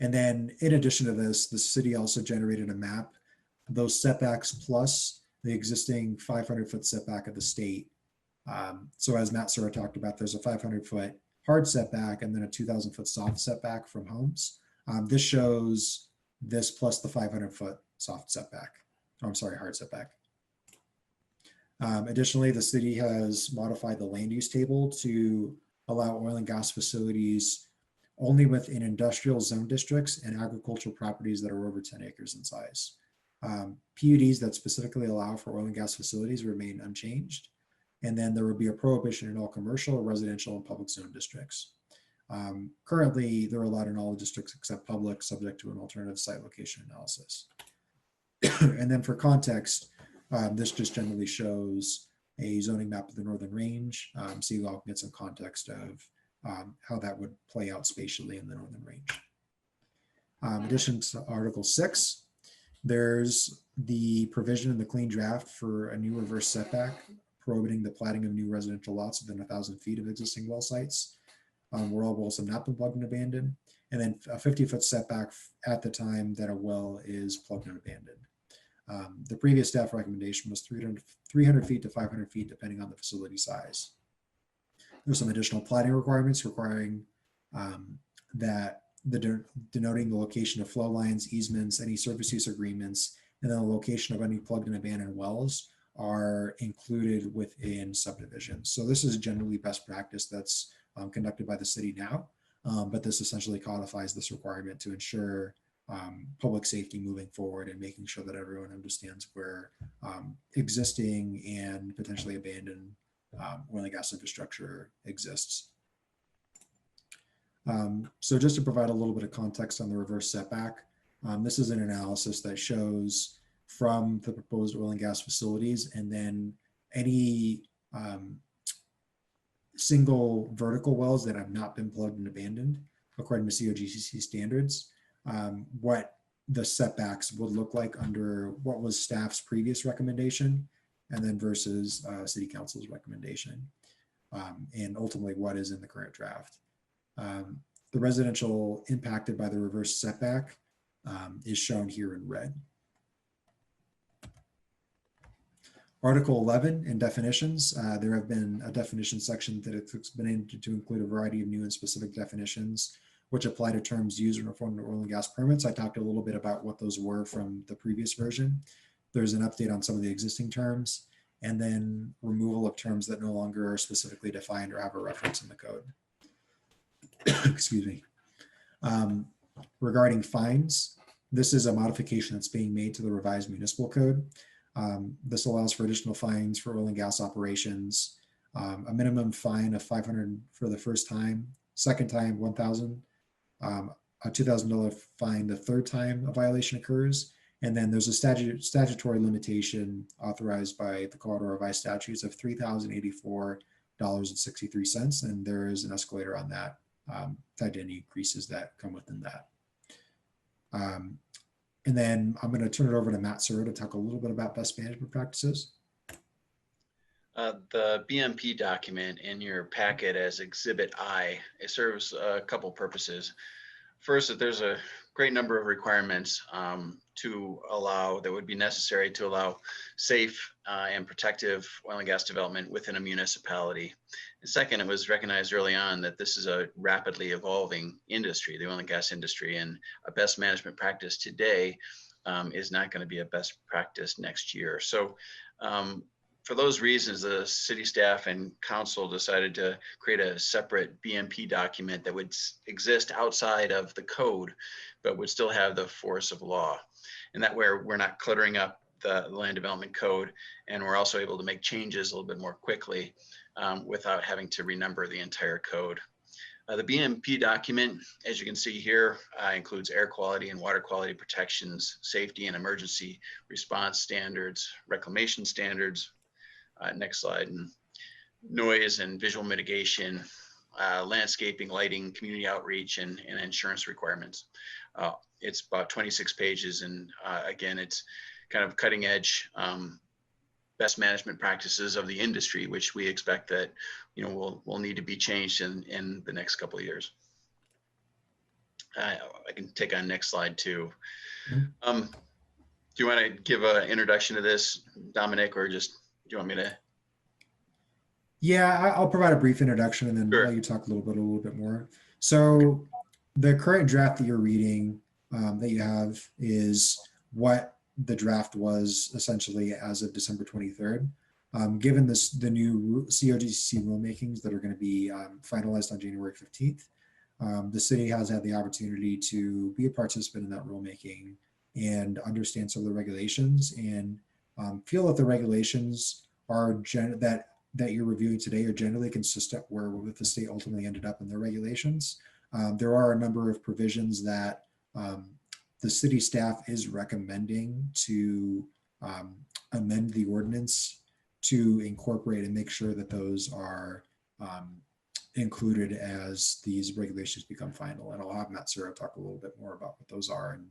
H: And then in addition to this, the city also generated a map, those setbacks plus the existing 500-foot setback of the state. So as Matt Sura talked about, there's a 500-foot hard setback and then a 2,000-foot soft setback from homes. This shows this plus the 500-foot soft setback. Oh, I'm sorry, hard setback. Additionally, the city has modified the land use table to allow oil and gas facilities only within industrial zone districts and agricultural properties that are over 10 acres in size. PUDs that specifically allow for oil and gas facilities remain unchanged. And then there would be a prohibition in all commercial, residential, and public zone districts. Currently, they're allowed in all districts except public, subject to an alternative site location analysis. And then for context, this just generally shows a zoning map of the Northern Range, so you all can get some context of how that would play out spatially in the Northern Range. In addition to Article 6, there's the provision in the clean draft for a new reverse setback, prohibiting the platting of new residential lots within 1,000 feet of existing well sites, where all wells have not been plugged and abandoned, and then a 50-foot setback at the time that a well is plugged and abandoned. The previous staff recommendation was 300 feet to 500 feet, depending on the facility size. There's some additional platting requirements requiring that denoting the location of flow lines, easements, any surface use agreements, and then the location of any plugged and abandoned wells are included within subdivisions. So this is generally best practice that's conducted by the city now, but this essentially codifies this requirement to ensure public safety moving forward and making sure that everyone understands where existing and potentially abandoned oil and gas infrastructure exists. So just to provide a little bit of context on the reverse setback, this is an analysis that shows from the proposed oil and gas facilities and then any single vertical wells that have not been plugged and abandoned according to COGCC standards, what the setbacks would look like under what was staff's previous recommendation, and then versus city council's recommendation, and ultimately what is in the current draft. The residential impacted by the reverse setback is shown here in red. Article 11 in definitions, there have been a definition section that has been aimed to include a variety of new and specific definitions which apply to terms used in reformed oil and gas permits. I talked a little bit about what those were from the previous version. There's an update on some of the existing terms, and then removal of terms that no longer are specifically defined or have a reference in the code. Excuse me. Regarding fines, this is a modification that's being made to the revised municipal code. This allows for additional fines for oil and gas operations, a minimum fine of $500 for the first time, second time $1,000, a $2,000 fine the third time a violation occurs, and then there's a statutory limitation authorized by the Colorado Revised Statutes of $3,084.63, and there is an escalator on that tied to any increases that come within that. And then I'm going to turn it over to Matt Serra to talk a little bit about best management practices.
I: The BMP document in your packet as Exhibit I, it serves a couple purposes. First, that there's a great number of requirements to allow, that would be necessary to allow safe and protective oil and gas development within a municipality. And second, it was recognized early on that this is a rapidly evolving industry, the oil and gas industry, and a best management practice today is not going to be a best practice next year. So for those reasons, the city staff and council decided to create a separate BMP document that would exist outside of the code, but would still have the force of law. And that way we're not cluttering up the land development code, and we're also able to make changes a little bit more quickly without having to renumber the entire code. The BMP document, as you can see here, includes air quality and water quality protections, safety and emergency response standards, reclamation standards, next slide, and noise and visual mitigation, landscaping, lighting, community outreach, and insurance requirements. It's about 26 pages, and again, it's kind of cutting edge best management practices of the industry, which we expect that will need to be changed in the next couple of years. I can take on next slide too. Do you want to give an introduction to this, Dominic, or just do you want me to?
H: Yeah, I'll provide a brief introduction and then
I: Sure.
H: let you talk a little bit more. So the current draft that you're reading that you have is what the draft was essentially as of December 23rd. Given the new COGC rulemakings that are going to be finalized on January 15th, the city has had the opportunity to be a participant in that rulemaking and understand some of the regulations, and feel that the regulations are that you're reviewing today are generally consistent with the state ultimately ended up in their regulations. There are a number of provisions that the city staff is recommending to amend the ordinance to incorporate and make sure that those are included as these regulations become final. And I'll have Matt Serra talk a little bit more about what those are and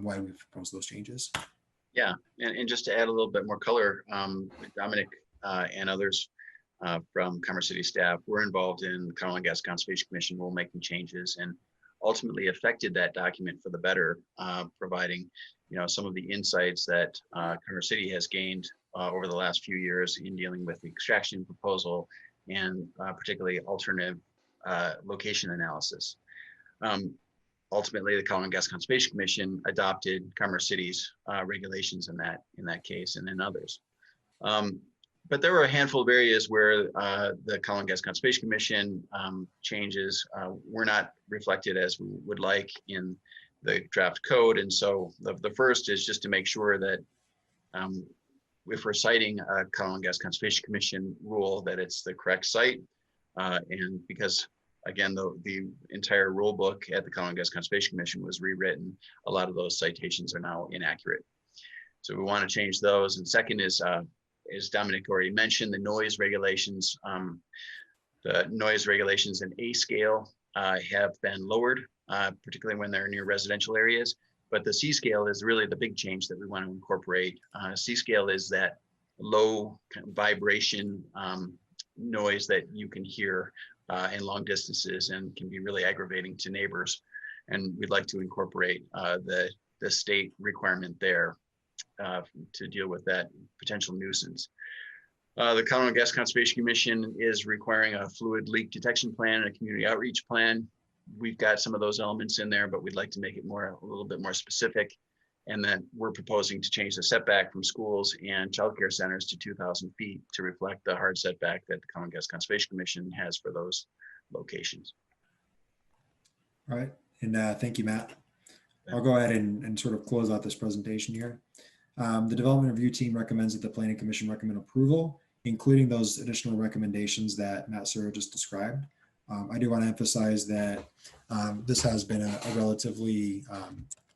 H: why we've proposed those changes.
I: Yeah, and just to add a little bit more color, Dominic and others from Commerce City staff were involved in the Colorado Gas Conservation Commission rulemaking changes, and ultimately affected that document for the better, providing some of the insights that Commerce City has gained over the last few years in dealing with the extraction proposal and particularly alternative location analysis. Ultimately, the Colorado Gas Conservation Commission adopted Commerce City's regulations in that case, and then others. But there were a handful of areas where the Colorado Gas Conservation Commission changes were not reflected as we would like in the draft code. And so the first is just to make sure that if we're citing a Colorado Gas Conservation Commission rule, that it's the correct site. And because, again, the entire rule book at the Colorado Gas Conservation Commission was rewritten, a lot of those citations are now inaccurate. So we want to change those. And second is, as Dominic already mentioned, the noise regulations. The noise regulations in A scale have been lowered, particularly when they're near residential areas. But the C scale is really the big change that we want to incorporate. C scale is that low kind of vibration noise that you can hear in long distances and can be really aggravating to neighbors. And we'd like to incorporate the state requirement there to deal with that potential nuisance. The Colorado Gas Conservation Commission is requiring a fluid leak detection plan and a community outreach plan. We've got some of those elements in there, but we'd like to make it a little bit more specific. And then we're proposing to change the setback from schools and childcare centers to 2,000 feet to reflect the hard setback that the Colorado Gas Conservation Commission has for those locations.
H: All right, and thank you, Matt. I'll go ahead and sort of close out this presentation here. The Development Review Team recommends that the Planning Commission recommend approval, including those additional recommendations that Matt Sura just described. I do want to emphasize that this has been a relatively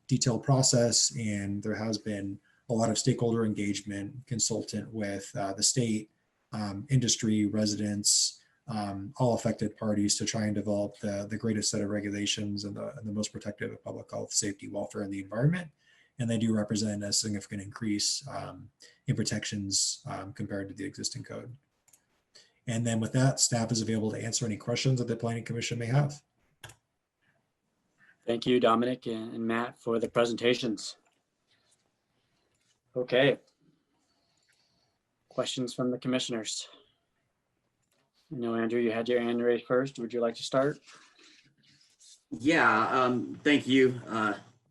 H: detailed process, and there has been a lot of stakeholder engagement, consultant with the state, industry, residents, all affected parties to try and develop the greatest set of regulations and the most protective of public health, safety, welfare, and the environment. And they do represent a significant increase in protections compared to the existing code. And then with that, staff is available to answer any questions that the Planning Commission may have.
D: Thank you, Dominic and Matt, for the presentations. Okay. Questions from the commissioners? I know, Andrew, you had your hand raised first. Would you like to start?
F: Yeah, thank you,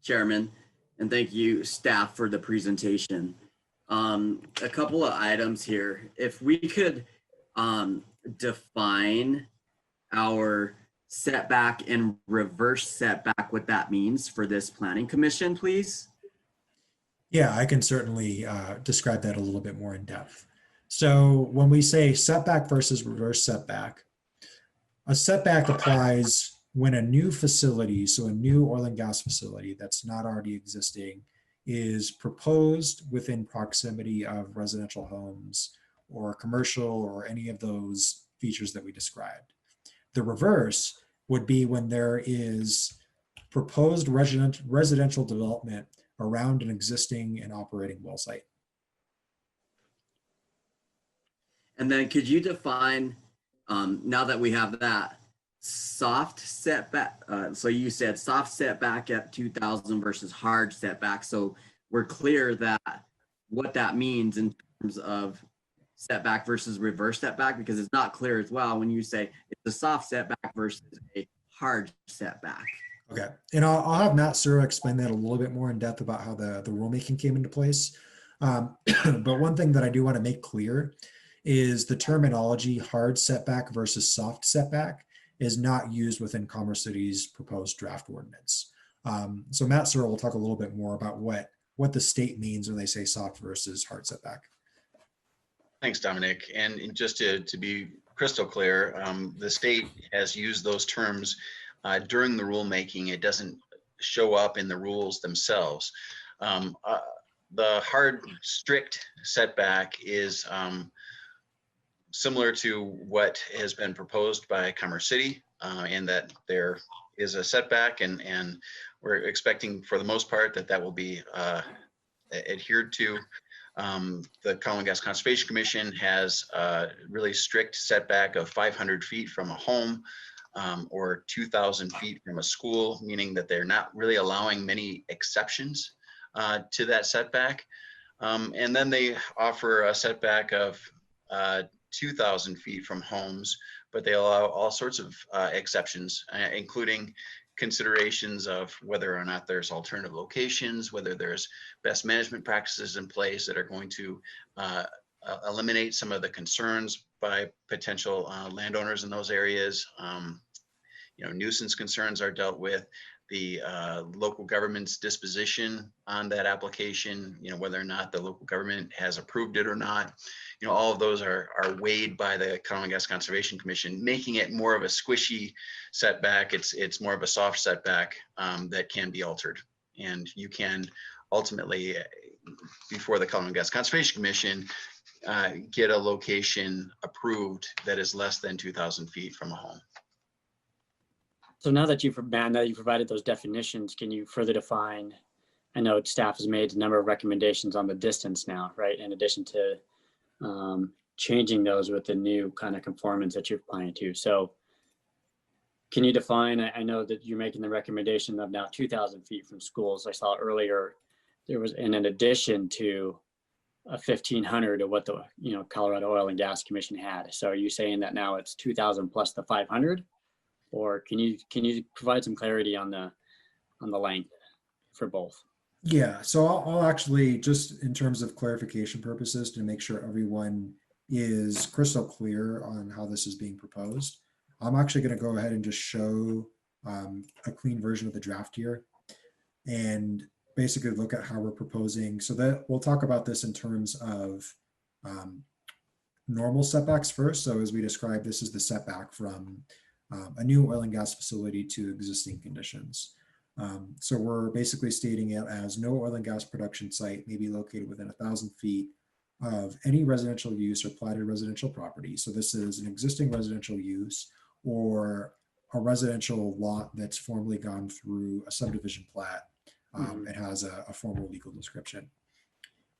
F: Chairman, and thank you, staff, for the presentation. A couple of items here. If we could define our setback and reverse setback, what that means for this Planning Commission, please.
H: Yeah, I can certainly describe that a little bit more in depth. So when we say setback versus reverse setback, a setback applies when a new facility, so a new oil and gas facility that's not already existing, is proposed within proximity of residential homes or commercial or any of those features that we described. The reverse would be when there is proposed residential development around an existing and operating well site.
F: And then could you define, now that we have that, soft setback? So you said soft setback at 2,000 versus hard setback. So we're clear that what that means in terms of setback versus reverse setback, because it's not clear as well when you say it's a soft setback versus a hard setback.
H: Okay, and I'll have Matt Sura explain that a little bit more in depth about how the rulemaking came into place. But one thing that I do want to make clear is the terminology hard setback versus soft setback is not used within Commerce City's proposed draft ordinance. So Matt Sura will talk a little bit more about what the state means when they say soft versus hard setback.
I: Thanks, Dominic. And just to be crystal clear, the state has used those terms during the rulemaking. It doesn't show up in the rules themselves. The hard, strict setback is similar to what has been proposed by Commerce City, in that there is a setback, and we're expecting for the most part that will be adhered to. The Colorado Gas Conservation Commission has a really strict setback of 500 feet from a home, or 2,000 feet from a school, meaning that they're not really allowing many exceptions to that setback. And then they offer a setback of 2,000 feet from homes, but they allow all sorts of exceptions, including considerations of whether or not there's alternative locations, whether there's best management practices in place that are going to eliminate some of the concerns by potential landowners in those areas. Nuisance concerns are dealt with. The local government's disposition on that application, whether or not the local government has approved it or not, all of those are weighed by the Colorado Gas Conservation Commission, making it more of a squishy setback. It's more of a soft setback that can be altered. And you can ultimately, before the Colorado Gas Conservation Commission, get a location approved that is less than 2,000 feet from a home.
D: So now that you've provided those definitions, can you further define I know staff has made a number of recommendations on the distance now, right? In addition to changing those with the new kind of conformance that you're applying to. So can you define, I know that you're making the recommendation of now 2,000 feet from schools. I saw earlier there was in addition to a 1,500 of what the Colorado Oil and Gas Commission had. So are you saying that now it's 2,000 plus the 500? Or can you provide some clarity on the length for both?
H: Yeah, so I'll actually, just in terms of clarification purposes, to make sure everyone is crystal clear on how this is being proposed, I'm actually going to go ahead and just show a clean version of the draft here and basically look at how we're proposing. So that we'll talk about this in terms of normal setbacks first. So as we described, this is the setback from a new oil and gas facility to existing conditions. So we're basically stating it as no oil and gas production site may be located within 1,000 feet of any residential use or platted residential property. So this is an existing residential use or a residential lot that's formally gone through a subdivision plat. It has a formal legal description.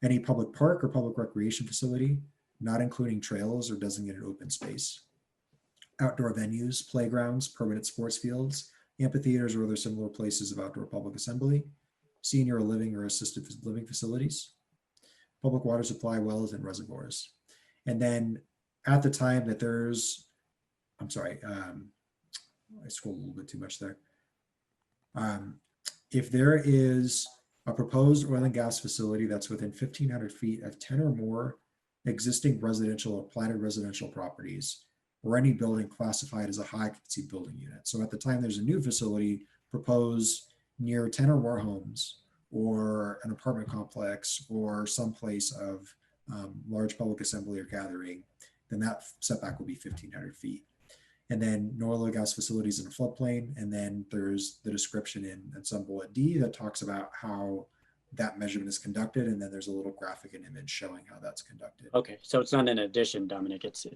H: Any public park or public recreation facility, not including trails or designated open space. Outdoor venues, playgrounds, permanent sports fields, amphitheaters, or other similar places of outdoor public assembly, senior living or assisted living facilities, public water supply wells and reservoirs. And then at the time that there's, I'm sorry, I scrolled a little bit too much there. If there is a proposed oil and gas facility that's within 1,500 feet of 10 or more existing residential or platted residential properties, or any building classified as a high occupancy building unit. So at the time there's a new facility proposed near 10 or more homes or an apartment complex or some place of large public assembly or gathering, then that setback will be 1,500 feet. And then no oil and gas facilities in a floodplain. And then there's the description in some bullet D that talks about how that measurement is conducted. And then there's a little graphic and image showing how that's conducted.
D: Okay, so it's not an addition, Dominic. It's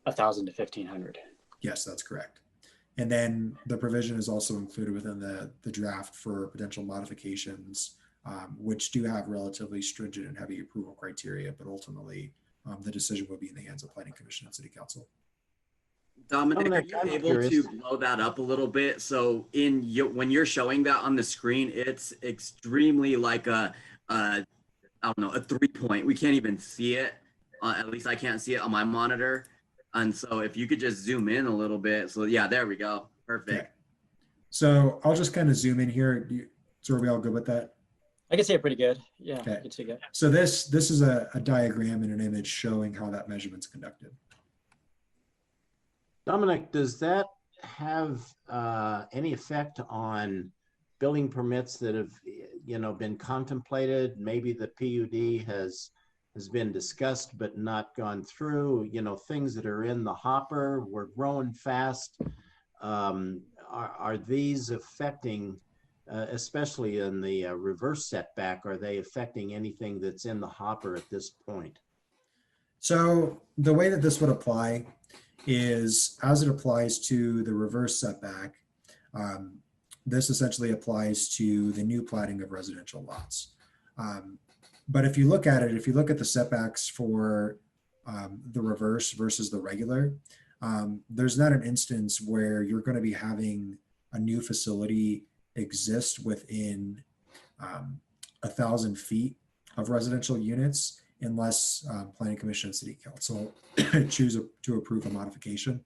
D: 1,000 to 1,500.
H: Yes, that's correct. And then the provision is also included within the draft for potential modifications, which do have relatively stringent and heavy approval criteria, but ultimately the decision will be in the hands of Planning Commission and City Council.
F: Dominic, are
C: Dominic,
F: you
C: I'm
F: able
C: curious.
F: to blow that up a little bit? So when you're showing that on the screen, it's extremely like I don't know, a 3-point. We can't even see it. At least I can't see it on my monitor. And so if you could just zoom in a little bit. So yeah, there we go. Perfect.
H: Okay. So I'll just kind of zoom in here. So are we all good with that?
D: I can see it pretty good. Yeah,
H: Okay.
D: I can see it.
H: So this is a diagram and an image showing how that measurement's conducted.
C: Dominic, does that have any effect on building permits that have, been contemplated? Maybe the PUD has been discussed but not gone through, things that are in the hopper, we're growing fast. Are these affecting, especially in the reverse setback, are they affecting anything that's in the hopper at this point?
H: So the way that this would apply is as it applies to the reverse setback, this essentially applies to the new platting of residential lots. But if you look at it, if you look at the setbacks for the reverse versus the regular, there's not an instance where you're going to be having a new facility exist within 1,000 feet of residential units unless Planning Commission and City Council choose to approve a modification.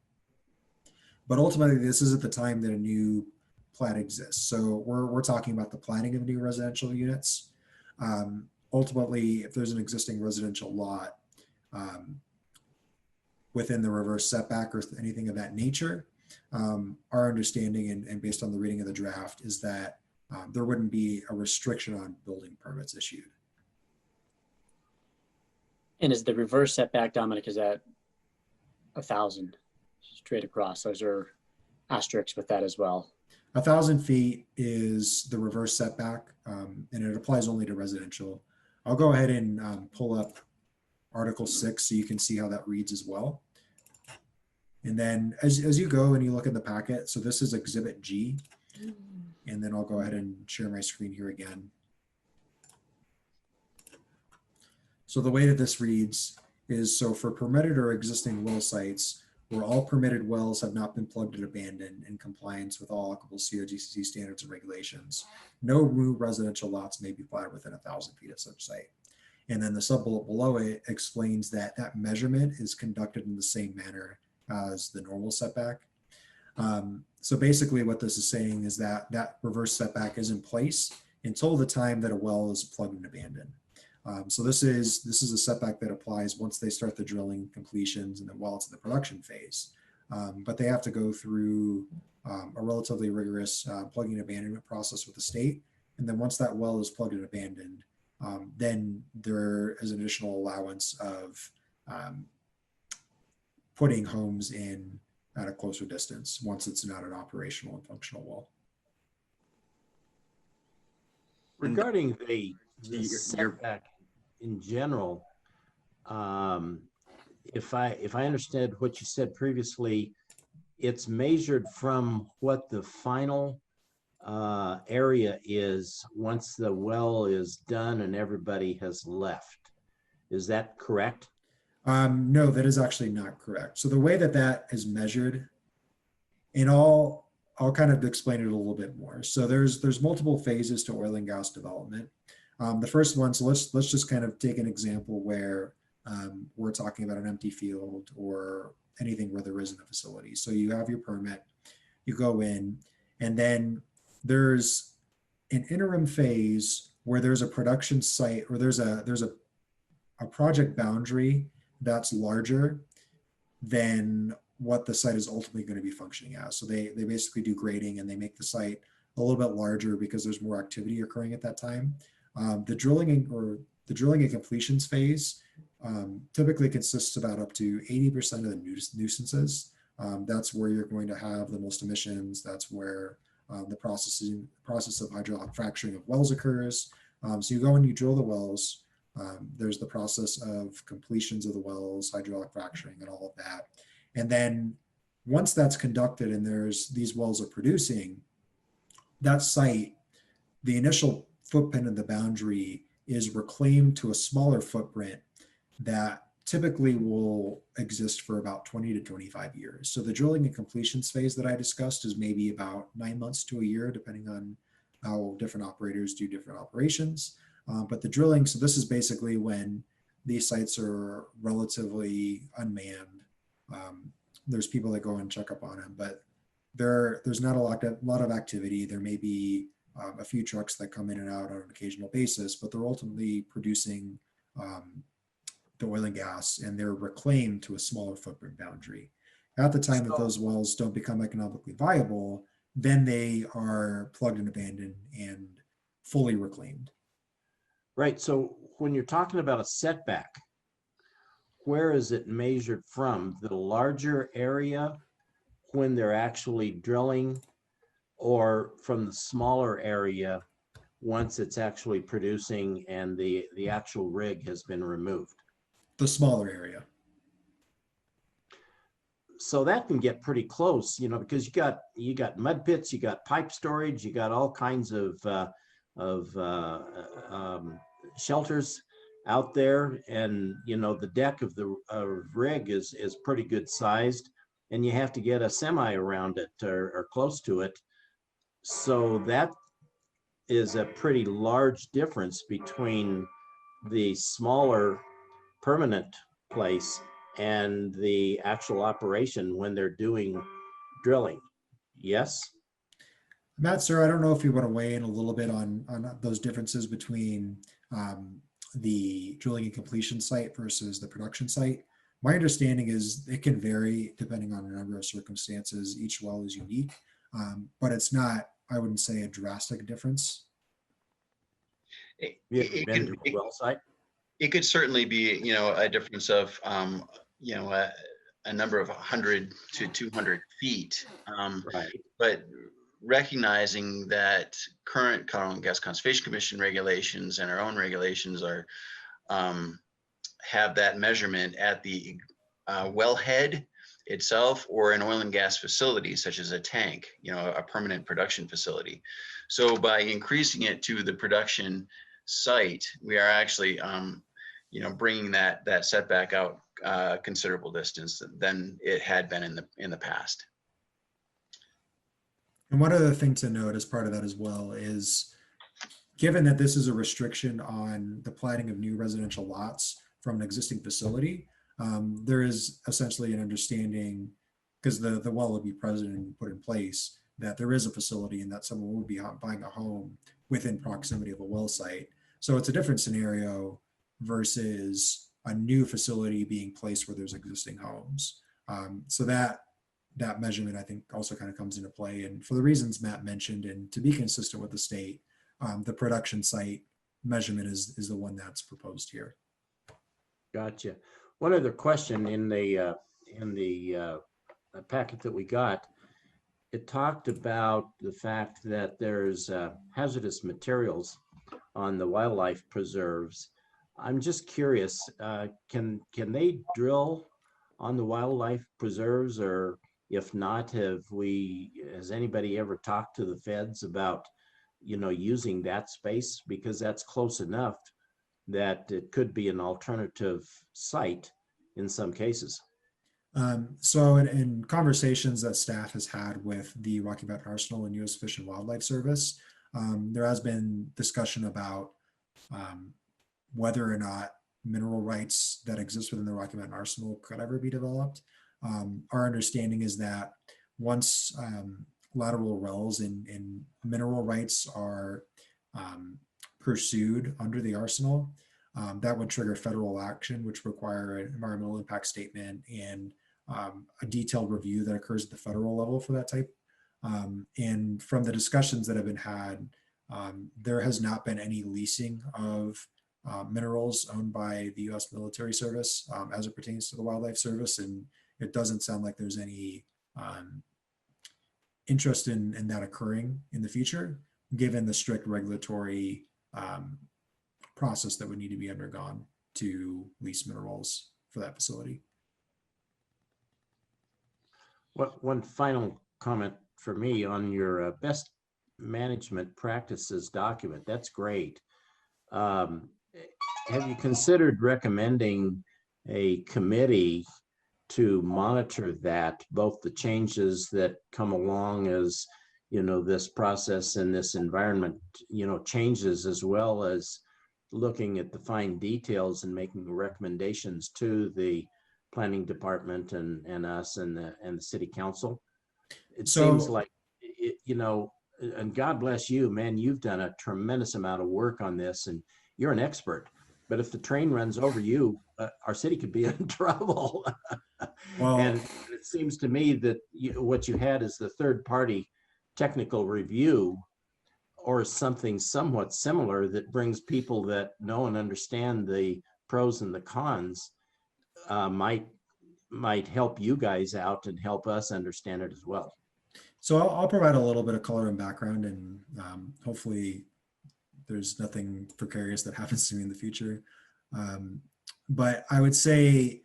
H: But ultimately, this is at the time that a new plat exists. So we're talking about the platting of new residential units. Ultimately, if there's an existing residential lot within the reverse setback or anything of that nature, our understanding and based on the reading of the draft is that there wouldn't be a restriction on building permits issued.
D: And is the reverse setback, Dominic, is that 1,000 straight across? Those are asterisks with that as well.
H: 1,000 feet is the reverse setback, and it applies only to residential. I'll go ahead and pull up Article 6 so you can see how that reads as well. And then as you go and you look in the packet, so this is Exhibit G. And then I'll go ahead and share my screen here again. So the way that this reads is, so for permitted or existing well sites where all permitted wells have not been plugged and abandoned in compliance with all applicable COGCC standards and regulations, no new residential lots may be platted within 1,000 feet of such site. And then the sub-bullet below it explains that that measurement is conducted in the same manner as the normal setback. So basically what this is saying is that that reverse setback is in place until the time that a well is plugged and abandoned. So this is a setback that applies once they start the drilling completions and then while it's in the production phase. But they have to go through a relatively rigorous plugging and abandonment process with the state. And then once that well is plugged and abandoned, then there is an additional allowance of putting homes in at a closer distance once it's not an operational and functional well.
C: Regarding the
F: Your-
C: setback in general, if I understand what you said previously, it's measured from what the final area is once the well is done and everybody has left. Is that correct?
H: No, that is actually not correct. So the way that that is measured, and I'll kind of explain it a little bit more. So there's multiple phases to oil and gas development. The first one, so let's just kind of take an example where we're talking about an empty field or anything where there isn't a facility. So you have your permit, you go in, and then there's an interim phase where there's a production site or there's a project boundary that's larger than what the site is ultimately going to be functioning as. So they basically do grading and they make the site a little bit larger because there's more activity occurring at that time. The drilling and completions phase typically consists about up to 80% of the nuisances. That's where you're going to have the most emissions. That's where the process of hydraulic fracturing of wells occurs. So you go and you drill the wells. There's the process of completions of the wells, hydraulic fracturing, and all of that. And then once that's conducted and these wells are producing, that site, the initial footprint of the boundary is reclaimed to a smaller footprint that typically will exist for about 20 to 25 years. So the drilling and completions phase that I discussed is maybe about 9 months to a year, depending on how different operators do different operations. But the drilling, so this is basically when these sites are relatively unmanned. There's people that go and check up on them, but there's not a lot of activity. There may be a few trucks that come in and out on an occasional basis, but they're ultimately producing the oil and gas, and they're reclaimed to a smaller footprint boundary. At the time that those wells don't become economically viable, then they are plugged and abandoned and fully reclaimed.
C: Right. So when you're talking about a setback, where is it measured from? The larger area when they're actually drilling, or from the smaller area once it's actually producing and the actual rig has been removed?
H: The smaller area.
C: So that can get pretty close, because you got mud pits, you got pipe storage, you got all kinds of shelters out there, and the deck of the rig is pretty good sized, and you have to get a semi around it or close to it. So that is a pretty large difference between the smaller permanent place and the actual operation when they're doing drilling. Yes?
H: Matt, sir, I don't know if you want to weigh in a little bit on those differences between the drilling and completion site versus the production site. My understanding is it can vary depending on a number of circumstances. Each well is unique, but it's not, I wouldn't say, a drastic difference.
I: It,
C: You ever
I: it
C: been
I: could,
C: to a well site?
I: it could certainly be, a difference of, a number of 100 to 200 feet.
C: Right.
I: But recognizing that current Colorado Oil and Gas Conservation Commission regulations and our own regulations are have that measurement at the wellhead itself or an oil and gas facility, such as a tank, a permanent production facility. So by increasing it to the production site, we are actually, bringing that setback out considerable distance than it had been in the past.
H: And one other thing to note as part of that as well is, given that this is a restriction on the platting of new residential lots from an existing facility, there is essentially an understanding, because the well will be present and put in place, that there is a facility and that someone will be buying a home within proximity of a well site. So it's a different scenario versus a new facility being placed where there's existing homes. So that measurement, I think, also kind of comes into play. And for the reasons Matt mentioned, and to be consistent with the state, the production site measurement is the one that's proposed here.
C: Gotcha. One other question in the packet that we got, it talked about the fact that there's hazardous materials on the wildlife preserves. I'm just curious, can they drill on the wildlife preserves, or if not, has anybody ever talked to the feds about, using that space, because that's close enough that it could be an alternative site in some cases?
H: So in conversations that staff has had with the Rocky Mountain Arsenal and U.S. Fish and Wildlife Service, there has been discussion about whether or not mineral rights that exist within the Rocky Mountain Arsenal could ever be developed. Our understanding is that once lateral wells and mineral rights are pursued under the arsenal, that would trigger federal action, which require an environmental impact statement and a detailed review that occurs at the federal level for that type. And from the discussions that have been had, there has not been any leasing of minerals owned by the U.S. military service as it pertains to the Wildlife Service. And it doesn't sound like there's any interest in that occurring in the future, given the strict regulatory process that would need to be undergone to lease minerals for that facility.
C: One final comment for me on your best management practices document. That's great. Have you considered recommending a committee to monitor that, both the changes that come along as this process and this environment changes, as well as looking at the fine details and making recommendations to the planning department and us and the city council? It seems like and God bless you, man, you've done a tremendous amount of work on this and you're an expert. But if the train runs over you, our city could be in trouble.
H: Well,
C: and it seems to me that what you had is the third-party technical review or something somewhat similar that brings people that know and understand the pros and the cons, might help you guys out and help us understand it as well.
H: So I'll provide a little bit of color and background, and hopefully there's nothing precarious that happens to me in the future. But I would say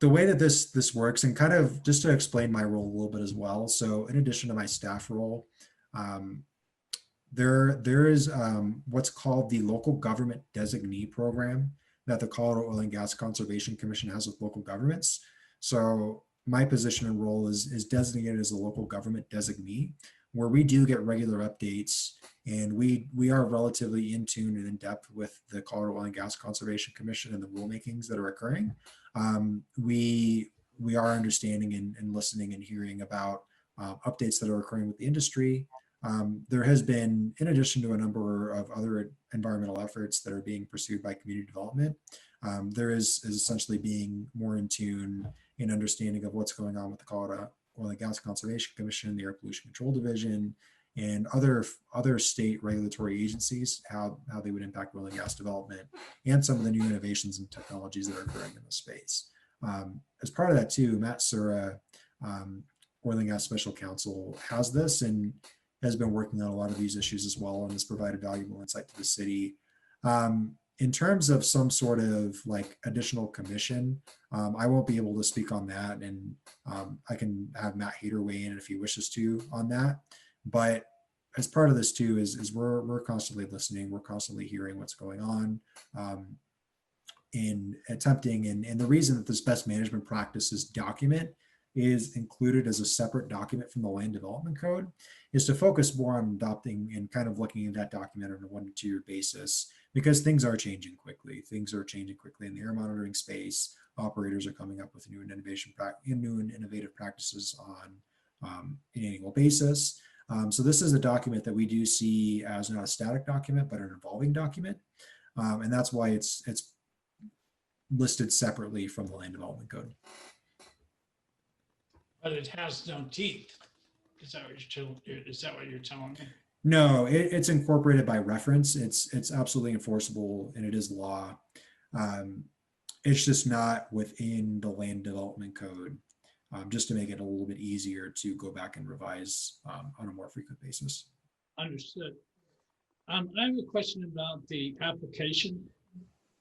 H: the way that this works, and kind of just to explain my role a little bit as well. So in addition to my staff role, there is what's called the Local Government Designee Program that the Colorado Oil and Gas Conservation Commission has with local governments. So my position and role is designated as a local government designee, where we do get regular updates, and we are relatively in tune and in depth with the Colorado Oil and Gas Conservation Commission and the rulemakings that are occurring. We are understanding and listening and hearing about updates that are occurring with the industry. There has been, in addition to a number of other environmental efforts that are being pursued by community development, there is essentially being more in tune in understanding of what's going on with the Colorado Oil and Gas Conservation Commission, the Air Pollution Control Division, and other state regulatory agencies, how they would impact oil and gas development, and some of the new innovations and technologies that are occurring in the space. As part of that too, Matt Sura, Oil and Gas Special Counsel, has this and has been working on a lot of these issues as well, and has provided valuable insight to the city. In terms of some sort of like additional commission, I won't be able to speak on that, and I can have Matt Hader weigh in if he wishes to on that. But as part of this too is we're constantly listening, we're constantly hearing what's going on, in attempting, and the reason that this best management practices document is included as a separate document from the land development code is to focus more on adopting and kind of looking at that document on a 1 to 2 year basis, because things are changing quickly. Things are changing quickly in the air monitoring space. Operators are coming up with new and innovative practices on an annual basis. So this is a document that we do see as not a static document, but an evolving document. And that's why it's listed separately from the land development code.
E: But it has no teeth. Is that what you're telling me?
H: No, it's incorporated by reference. It's absolutely enforceable, and it is law. It's just not within the land development code, just to make it a little bit easier to go back and revise on a more frequent basis.
E: Understood. I have a question about the application.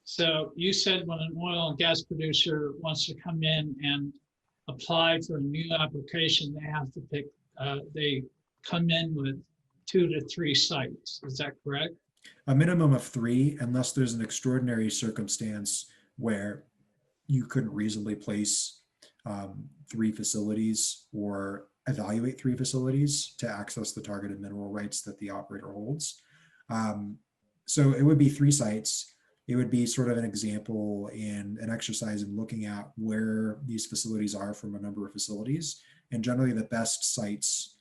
E: So you said when an oil and gas producer wants to come in and apply for a new application, they have to pick, they come in with 2 to 3 sites. Is that correct?
H: A minimum of 3, unless there's an extraordinary circumstance where you couldn't reasonably place 3 facilities or evaluate 3 facilities to access the targeted mineral rights that the operator holds. So it would be 3 sites. It would be sort of an example and an exercise in looking at where these facilities are from a number of facilities. And generally the best sites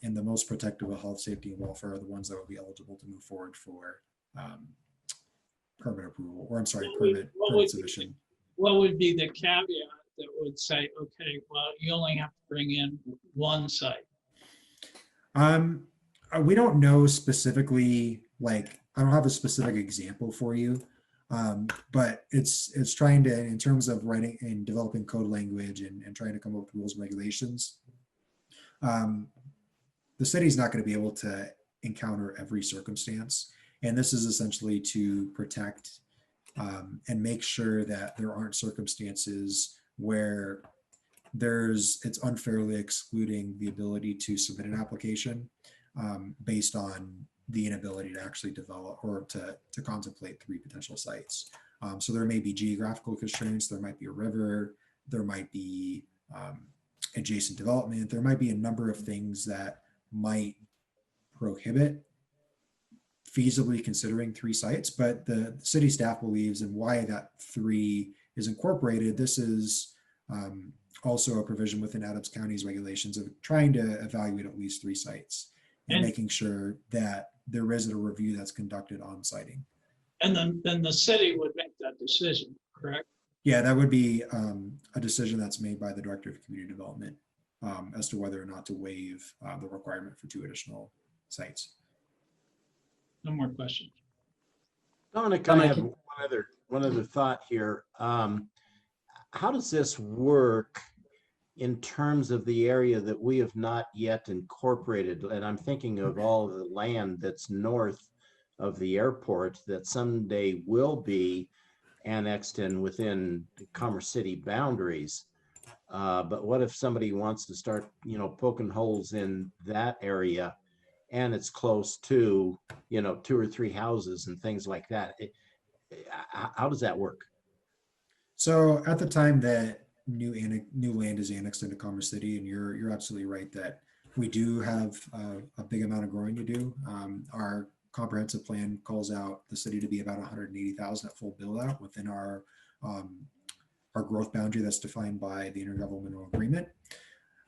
H: and the most protective of health, safety, and welfare are the ones that would be eligible to move forward for permit approval, or I'm sorry, permit submission.
E: What would be the caveat that would say, okay, well, you only have to bring in 1 site?
H: We don't know specifically, like, I don't have a specific example for you, but it's trying to, in terms of writing and developing code language and trying to come up with rules and regulations. The city's not going to be able to encounter every circumstance. And this is essentially to protect and make sure that there aren't circumstances where it's unfairly excluding the ability to submit an application based on the inability to actually develop or to contemplate 3 potential sites. So there may be geographical constraints, there might be a river, there might be adjacent development, there might be a number of things that might prohibit feasibly considering 3 sites, but the city staff believes, and why that 3 is incorporated, this is also a provision within Adams County's regulations of trying to evaluate at least 3 sites and making sure that there is a review that's conducted on siting.
E: And then the city would make that decision, correct?
H: Yeah, that would be a decision that's made by the Director of Community Development as to whether or not to waive the requirement for 2 additional sites.
E: No more questions.
C: Dominic, I have one other thought here. How does this work in terms of the area that we have not yet incorporated? And I'm thinking of all the land that's north of the airport that someday will be annexed in within Commerce City boundaries. But what if somebody wants to start, poking holes in that area, and it's close to, 2 or 3 houses and things like that? How does that work?
H: So at the time that new land is annexed into Commerce City, and you're absolutely right that we do have a big amount of growing to do. Our comprehensive plan calls out the city to be about 180,000 at full build out within our growth boundary that's defined by the intergovernmental agreement.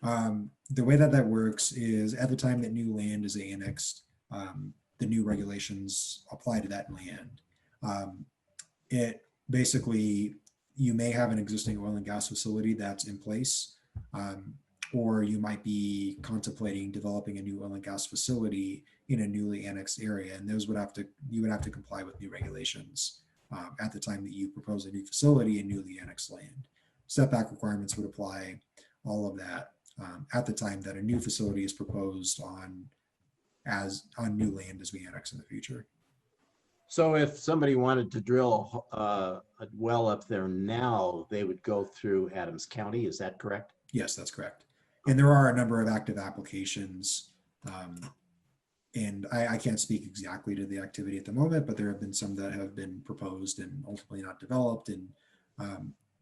H: The way that works is at the time that new land is annexed, the new regulations apply to that land. It basically, you may have an existing oil and gas facility that's in place, or you might be contemplating developing a new oil and gas facility in a newly annexed area, and you would have to comply with new regulations at the time that you propose a new facility in newly annexed land. Setback requirements would apply, all of that, at the time that a new facility is proposed on new land as we annex in the future.
C: So if somebody wanted to drill a well up there now, they would go through Adams County, is that correct?
H: Yes, that's correct. And there are a number of active applications. And I can't speak exactly to the activity at the moment, but there have been some that have been proposed and ultimately not developed. And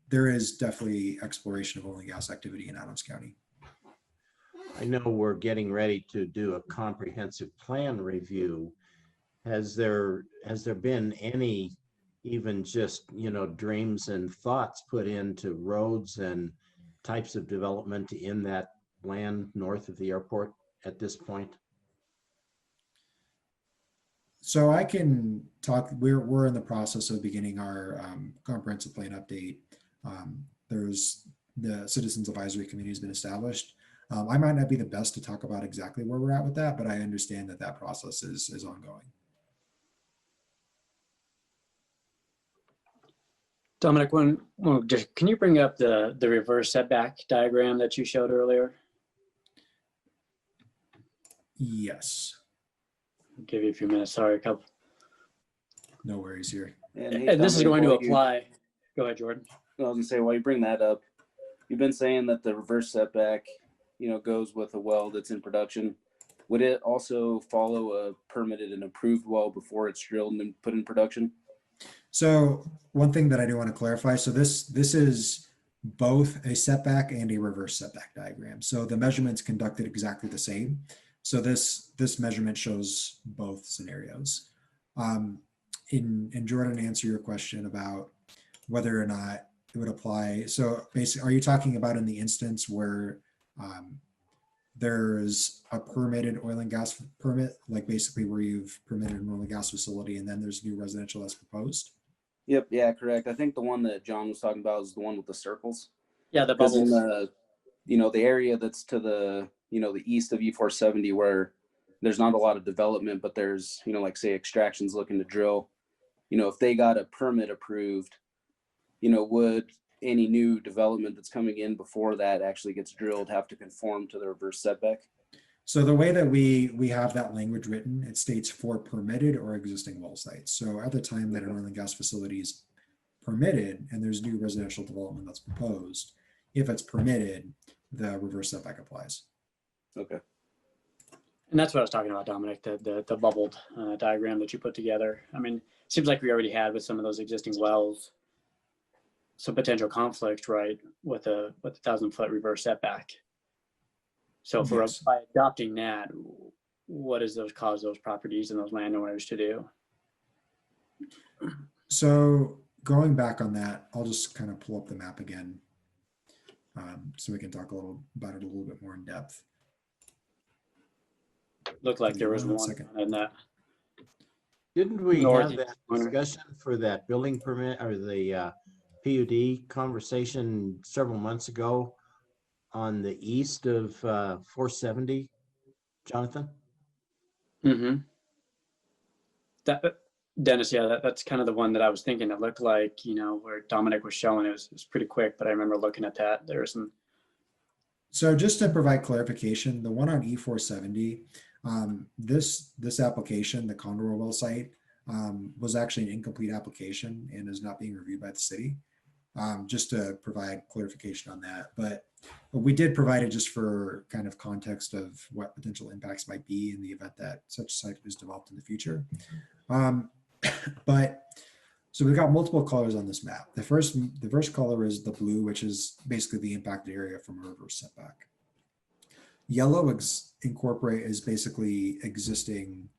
H: there is definitely exploration of oil and gas activity in Adams County.
C: I know we're getting ready to do a comprehensive plan review. Has there been any, even just, dreams and thoughts put into roads and types of development in that land north of the airport at this point?
H: So I can talk, we're in the process of beginning our comprehensive plan update. There's the Citizens Advisory Committee has been established. I might not be the best to talk about exactly where we're at with that, but I understand that that process is ongoing.
D: Dominic, can you bring up the reverse setback diagram that you showed earlier?
H: Yes,
D: I'll give you a few minutes. Sorry, a couple.
H: no worries here.
D: And this is going to apply. Go ahead, Jordan.
J: I was gonna say, while you bring that up, you've been saying that the reverse setback, goes with a well that's in production. Would it also follow a permitted and approved well before it's drilled and then put in production?
H: So one thing that I do want to clarify, so this is both a setback and a reverse setback diagram. So the measurements conducted exactly the same. So this measurement shows both scenarios. In Jordan, answer your question about whether or not it would apply. So basically, are you talking about in the instance where there's a permitted oil and gas permit, like basically where you've permitted an oil and gas facility and then there's new residential that's proposed?
J: Yep. Yeah, correct. I think the one that John was talking about is the one with the circles.
D: Yeah, the
J: Because in
D: bubbles.
J: the area that's to the, the east of E470 where there's not a lot of development, but there's, like say extractions looking to drill, if they got a permit approved, would any new development that's coming in before that actually gets drilled have to conform to the reverse setback?
H: So the way that we have that language written, it states for permitted or existing well sites. So at the time that an oil and gas facility is permitted and there's new residential development that's proposed, if it's permitted, the reverse setback applies.
J: Okay.
D: And that's what I was talking about, Dominic, the bubbled diagram that you put together. I mean, it seems like we already had with some of those existing wells some potential conflict, right, with a 1,000-foot reverse setback. So for
H: Yes.
D: by adopting that, what does those cause those properties and those landowners to do?
H: So going back on that, I'll just kind of pull up the map again so we can talk about it a little bit more in depth.
D: Looked like there was
H: One
D: one
H: second.
D: in that.
C: Didn't we have
D: Northeast
C: that
D: corner.
C: discussion for that building permit or the PUD conversation several months ago on the east of 470, Jonathan?
D: Mm-hmm. That Dennis, yeah, that's kind of the one that I was thinking. It looked like, where Dominic was showing it was pretty quick, but I remember looking at that. There was some.
H: So just to provide clarification, the one on E470, this application, the Condor well site, was actually an incomplete application and is not being reviewed by the city. Just to provide clarification on that, but we did provide it just for kind of context of what potential impacts might be in the event that such a site is developed in the future. But so we've got multiple colors on this map. The first color is the blue, which is basically the impacted area from a reverse setback. Yellow is basically existing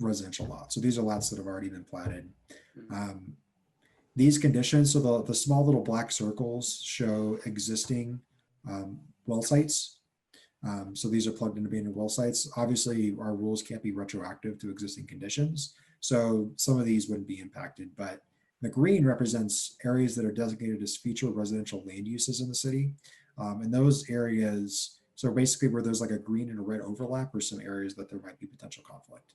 H: residential lots. So these are lots that have already been platted. These conditions, so the small little black circles show existing well sites. So these are plugged into being well sites. Obviously, our rules can't be retroactive to existing conditions. So some of these wouldn't be impacted, but the green represents areas that are designated as future residential land uses in the city. And those areas, so basically where there's like a green and a red overlap are some areas that there might be potential conflict.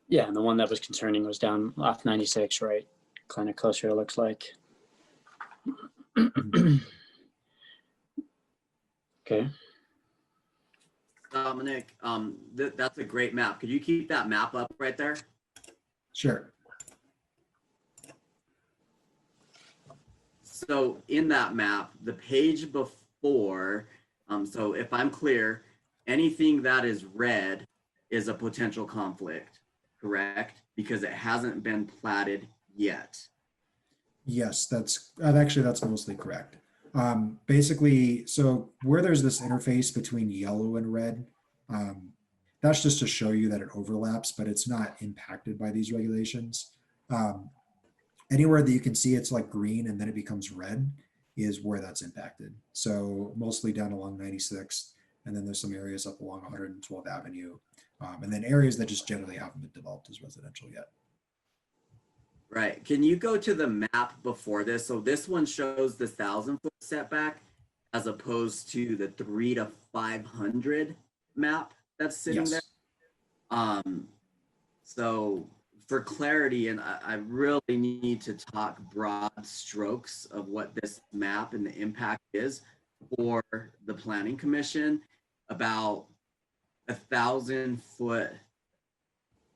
D: Yeah, and the one that was concerning was down off 96, right? Kind of closer, it looks like. Okay.
F: Dominic. That's a great map. Could you keep that map up right there?
H: Sure.
F: So in that map, the page before, so if I'm clear, anything that is red is a potential conflict, correct? Because it hasn't been platted yet.
H: Yes, that's mostly correct. Basically, so where there's this interface between yellow and red, that's just to show you that it overlaps, but it's not impacted by these regulations. Anywhere that you can see it's like green and then it becomes red is where that's impacted. So mostly down along 96th, and then there's some areas up along 112th Avenue, and then areas that just generally haven't been developed as residential yet.
F: Right. Can you go to the map before this? So this one shows the 1,000-foot setback as opposed to the 300 to 500 map that's sitting
H: Yes.
F: there. So for clarity, and I really need to talk broad strokes of what this map and the impact is for the Planning Commission about 1,000-foot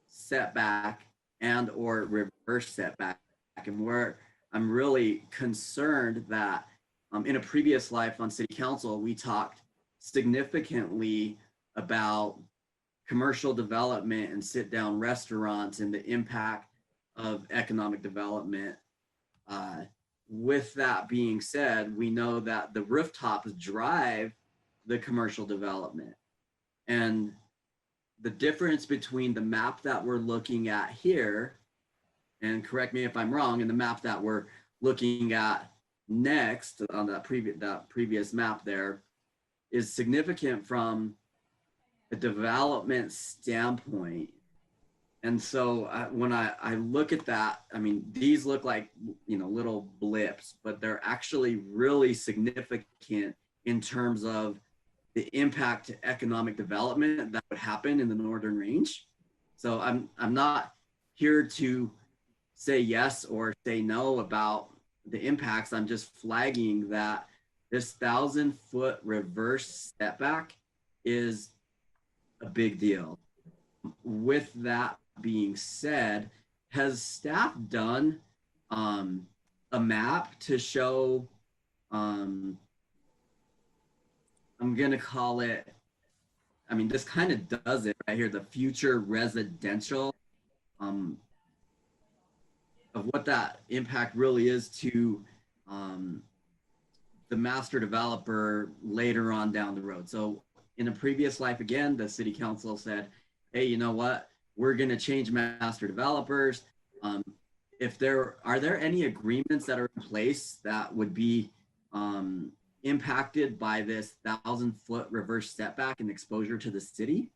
F: setback and or reverse setback. And where I'm really concerned that in a previous life on city council, we talked significantly about commercial development and sit down restaurants and the impact of economic development. With that being said, we know that the rooftops drive the commercial development. And the difference between the map that we're looking at here, and correct me if I'm wrong, and the map that we're looking at next on that previous map there is significant from a development standpoint. And so when I look at that, I mean, these look like, little blips, but they're actually really significant in terms of the impact to economic development that would happen in the Northern Range. So I'm not here to say yes or say no about the impacts. I'm just flagging that this 1,000-foot reverse setback is a big deal. With that being said, has staff done a map to show, I'm going to call it, I mean, this kind of does it right here, the future residential of what that impact really is to the master developer later on down the road. So in a previous life, again, the city council said, hey, you know what? We're going to change master developers. Are there any agreements that are in place that would be impacted by this 1,000-foot reverse setback and exposure to the city?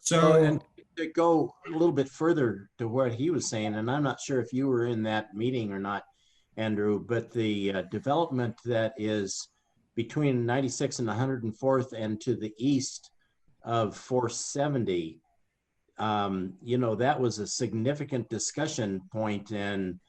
H: So,
C: and to go a little bit further to what he was saying, and I'm not sure if you were in that meeting or not, Andrew, but the development that is between 96 and 104th and to the east of 470, that was a significant discussion point. And,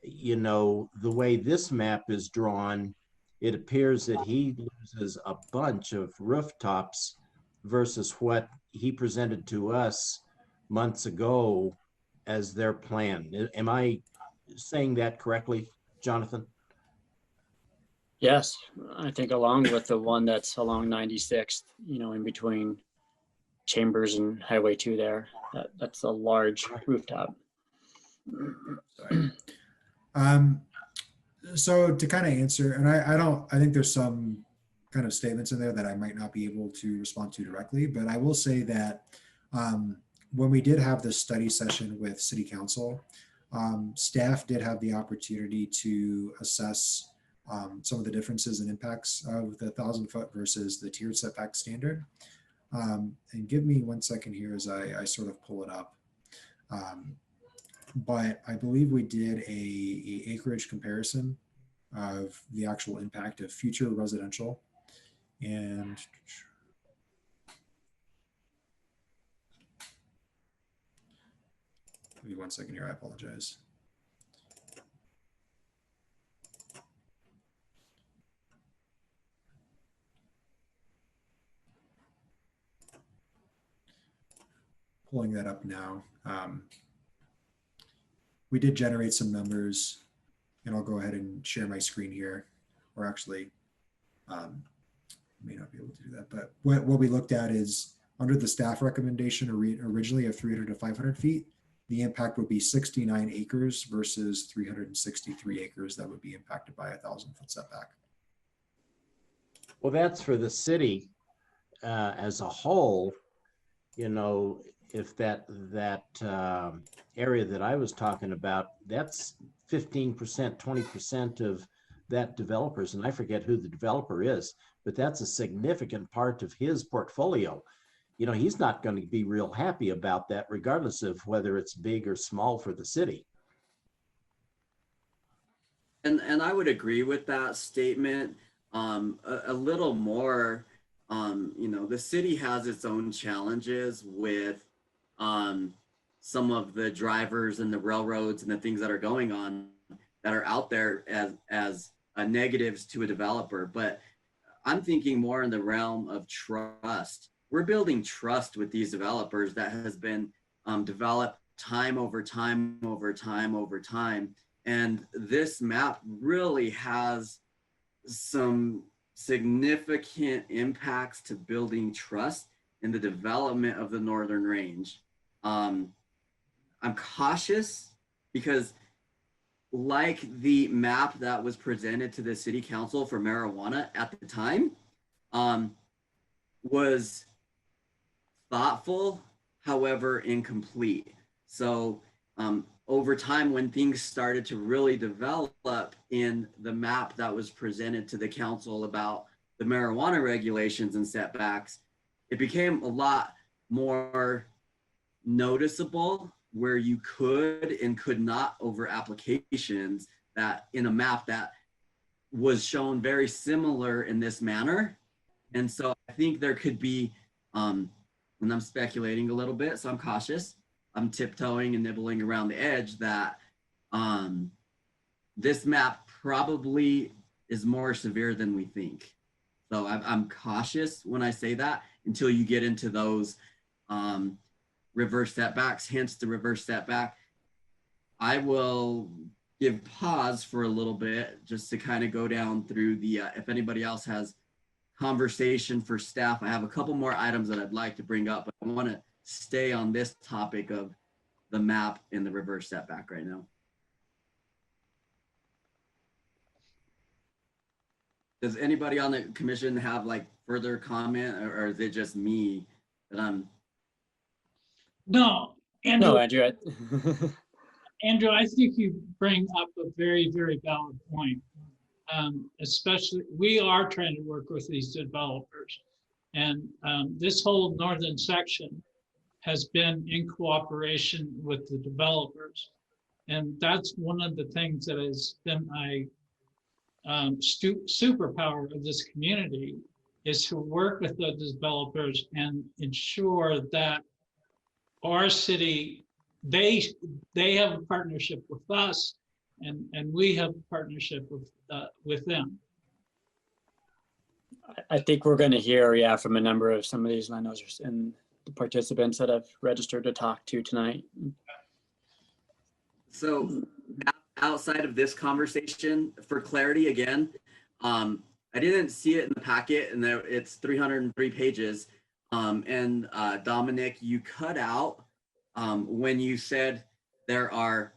C: the way this map is drawn, it appears that he loses a bunch of rooftops versus what he presented to us months ago as their plan. Am I saying that correctly, Jonathan?
D: Yes, I think along with the one that's along 96th, in between Chambers and Highway 2 there, that's a large rooftop.
H: Sorry. So to kind of answer, and I think there's some kind of statements in there that I might not be able to respond to directly, but I will say that when we did have this study session with City Council, staff did have the opportunity to assess some of the differences and impacts of the 1,000-foot versus the tiered setback standard. And give me 1 second here as I sort of pull it up. But I believe we did a acreage comparison of the actual impact of future residential. And give me 1 second here, I apologize. pulling that up now. We did generate some numbers, and I'll go ahead and share my screen here, or actually may not be able to do that. But what we looked at is under the staff recommendation originally of 300 to 500 feet, the impact would be 69 acres versus 363 acres that would be impacted by a 1,000-foot setback.
C: Well, that's for the city as a whole. You know, if that area that I was talking about, that's 15%, 20% of that developers, and I forget who the developer is, but that's a significant part of his portfolio. You know, he's not going to be real happy about that, regardless of whether it's big or small for the city.
F: And I would agree with that statement. A little more, you know, the city has its own challenges with some of the drivers and the railroads and the things that are going on that are out there as negatives to a developer. But I'm thinking more in the realm of trust. We're building trust with these developers that has been developed time over time over time over time. And this map really has some significant impacts to building trust in the development of the Northern Range. I'm cautious because, like the map that was presented to the city council for marijuana at the time, was thoughtful, however incomplete. So over time, when things started to really develop in the map that was presented to the council about the marijuana regulations and setbacks, it became a lot more noticeable where you could and could not over applications that in a map that was shown very similar in this manner. And so I think there could be, and I'm speculating a little bit, so I'm cautious. I'm tiptoeing and nibbling around the edge that this map probably is more severe than we think. So I'm cautious when I say that until you get into those reverse setbacks, hence the reverse setback. I will give pause for a little bit just to kind of go down through the, if anybody else has conversation for staff. I have a couple more items that I'd like to bring up, but I want to stay on this topic of the map and the reverse setback right now. Does anybody on the commission have like further comment, or is it just me that I'm?
E: No, Andrew.
D: No, Andrew.
E: Andrew, I think you bring up a very, very valid point. Especially, we are trying to work with these developers, and this whole northern section has been in cooperation with the developers, and that's one of the things that has been my superpower of this community, is to work with the developers and ensure that our city, they have a partnership with us, and we have a partnership with them.
D: I think we're going to hear, from a number of some of these landowners and the participants that have registered to talk to tonight.
F: So outside of this conversation, for clarity again, I didn't see it in the packet, and it's 303 pages. And Dominic, you cut out when you said there are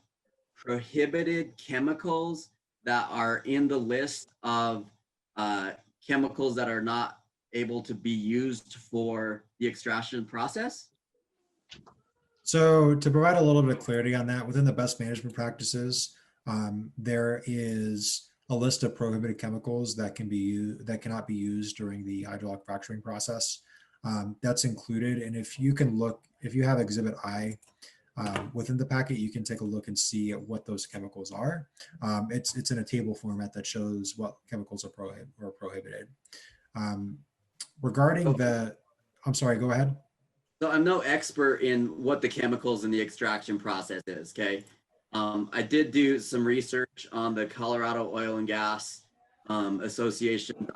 F: prohibited chemicals that are in the list of chemicals that are not able to be used for the extraction process.
H: So to provide a little bit of clarity on that, within the best management practices, there is a list of prohibited chemicals that can be used, that cannot be used during the hydraulic fracturing process. That's included. And if you can look, if you have Exhibit I within the packet, you can take a look and see what those chemicals are. It's in a table format that shows what chemicals are prohibited. Regarding the, I'm sorry, go ahead.
F: So I'm no expert in what the chemicals in the extraction process is, okay? I did do some research on the Colorado Oil and Gas Association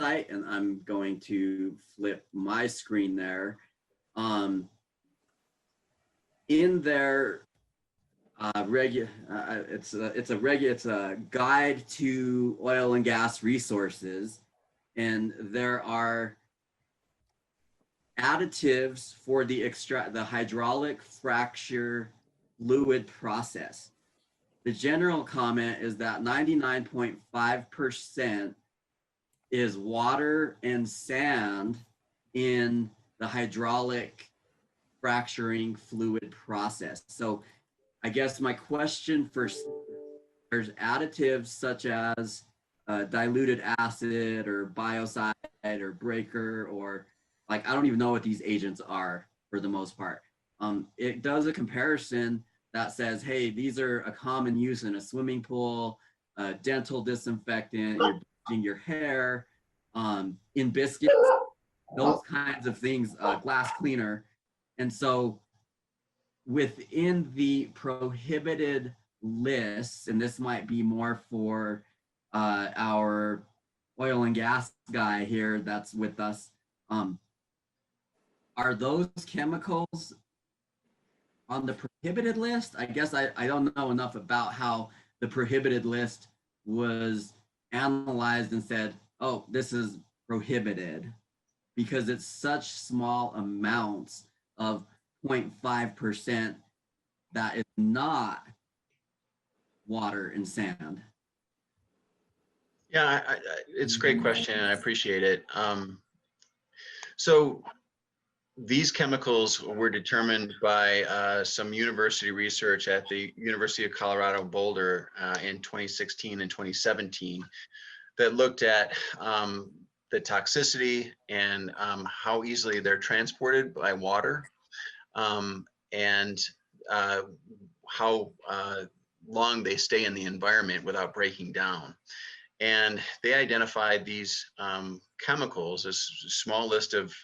F: site, and I'm going to flip my screen there. in their it's a guide to oil and gas resources, and there are additives for the hydraulic fracture fluid process. The general comment is that 99.5% is water and sand in the hydraulic fracturing fluid process. So I guess my question first, there's additives such as diluted acid or biocide or breaker, or like, I don't even know what these agents are for the most part. It does a comparison that says, hey, these are a common use in a swimming pool, dental disinfectant, you're brushing your hair, in biscuits, those kinds of things, glass cleaner. And so within the prohibited lists, and this might be more for our oil and gas guy here that's with us, are those chemicals on the prohibited list? I guess I don't know enough about how the prohibited list was analyzed and said, oh, this is prohibited, because it's such small amounts of 0.5% that is not water and sand.
I: Yeah, it's a great question, and I appreciate it. So these chemicals were determined by some university research at the University of Colorado Boulder in 2016 and 2017 that looked at the toxicity and how easily they're transported by water, and how long they stay in the environment without breaking down. And they identified these chemicals, a small list of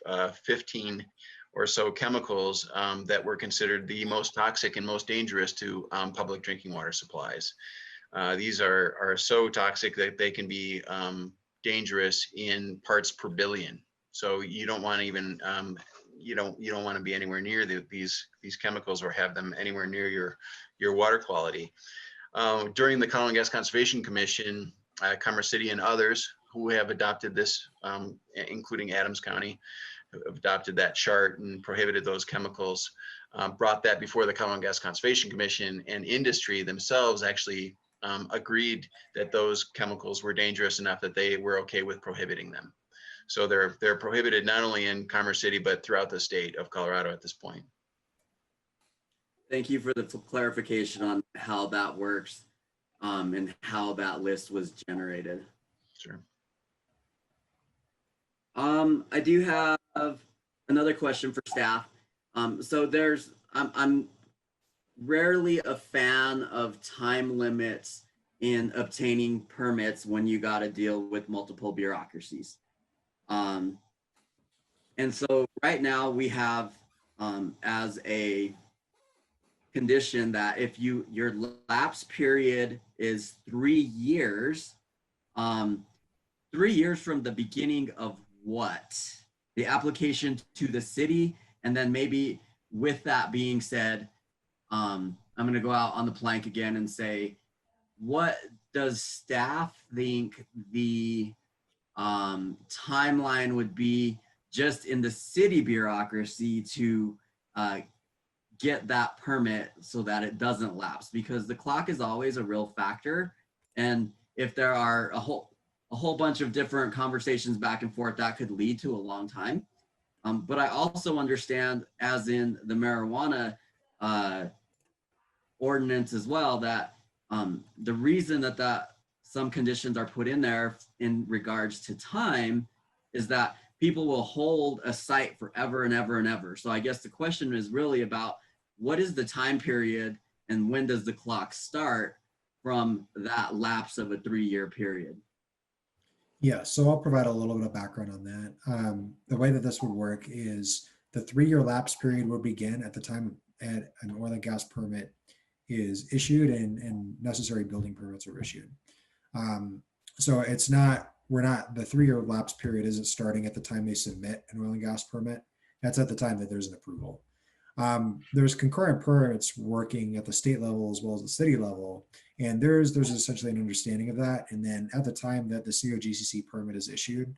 I: 15 or so chemicals that were considered the most toxic and most dangerous to public drinking water supplies. These are so toxic that they can be dangerous in parts per billion. So you don't want to even you don't want to be anywhere near these chemicals or have them anywhere near your water quality. During the Colorado Gas Conservation Commission, Commerce City and others who have adopted this, including Adams County, have adopted that chart and prohibited those chemicals, brought that before the Colorado Gas Conservation Commission, and industry themselves actually agreed that those chemicals were dangerous enough that they were okay with prohibiting them. So they're prohibited not only in Commerce City, but throughout the state of Colorado at this point.
F: Thank you for the clarification on how that works, and how that list was generated.
I: Sure.
F: I do have another question for staff. So I'm rarely a fan of time limits in obtaining permits when you got to deal with multiple bureaucracies. And so right now we have as a condition that if your lapse period is 3 years, 3 years from the beginning of what? The application to the city, and then maybe with that being said, I'm going to go out on the plank again and say, what does staff think the timeline would be just in the city bureaucracy to get that permit so that it doesn't lapse? Because the clock is always a real factor, and if there are a whole bunch of different conversations back and forth, that could lead to a long time. But I also understand, as in the marijuana ordinance as well, that the reason that some conditions are put in there in regards to time is that people will hold a site forever and ever and ever. So I guess the question is really about, what is the time period and when does the clock start from that lapse of a 3-year period?
H: Yeah, so I'll provide a little bit of background on that. The way that this would work is the 3-year lapse period would begin at the time an oil and gas permit is issued and necessary building permits are issued. So it's not, the 3-year lapse period isn't starting at the time they submit an oil and gas permit. That's at the time that there's an approval. There's concurrent permits working at the state level as well as the city level. And there's essentially an understanding of that. And then at the time that the COGCC permit is issued,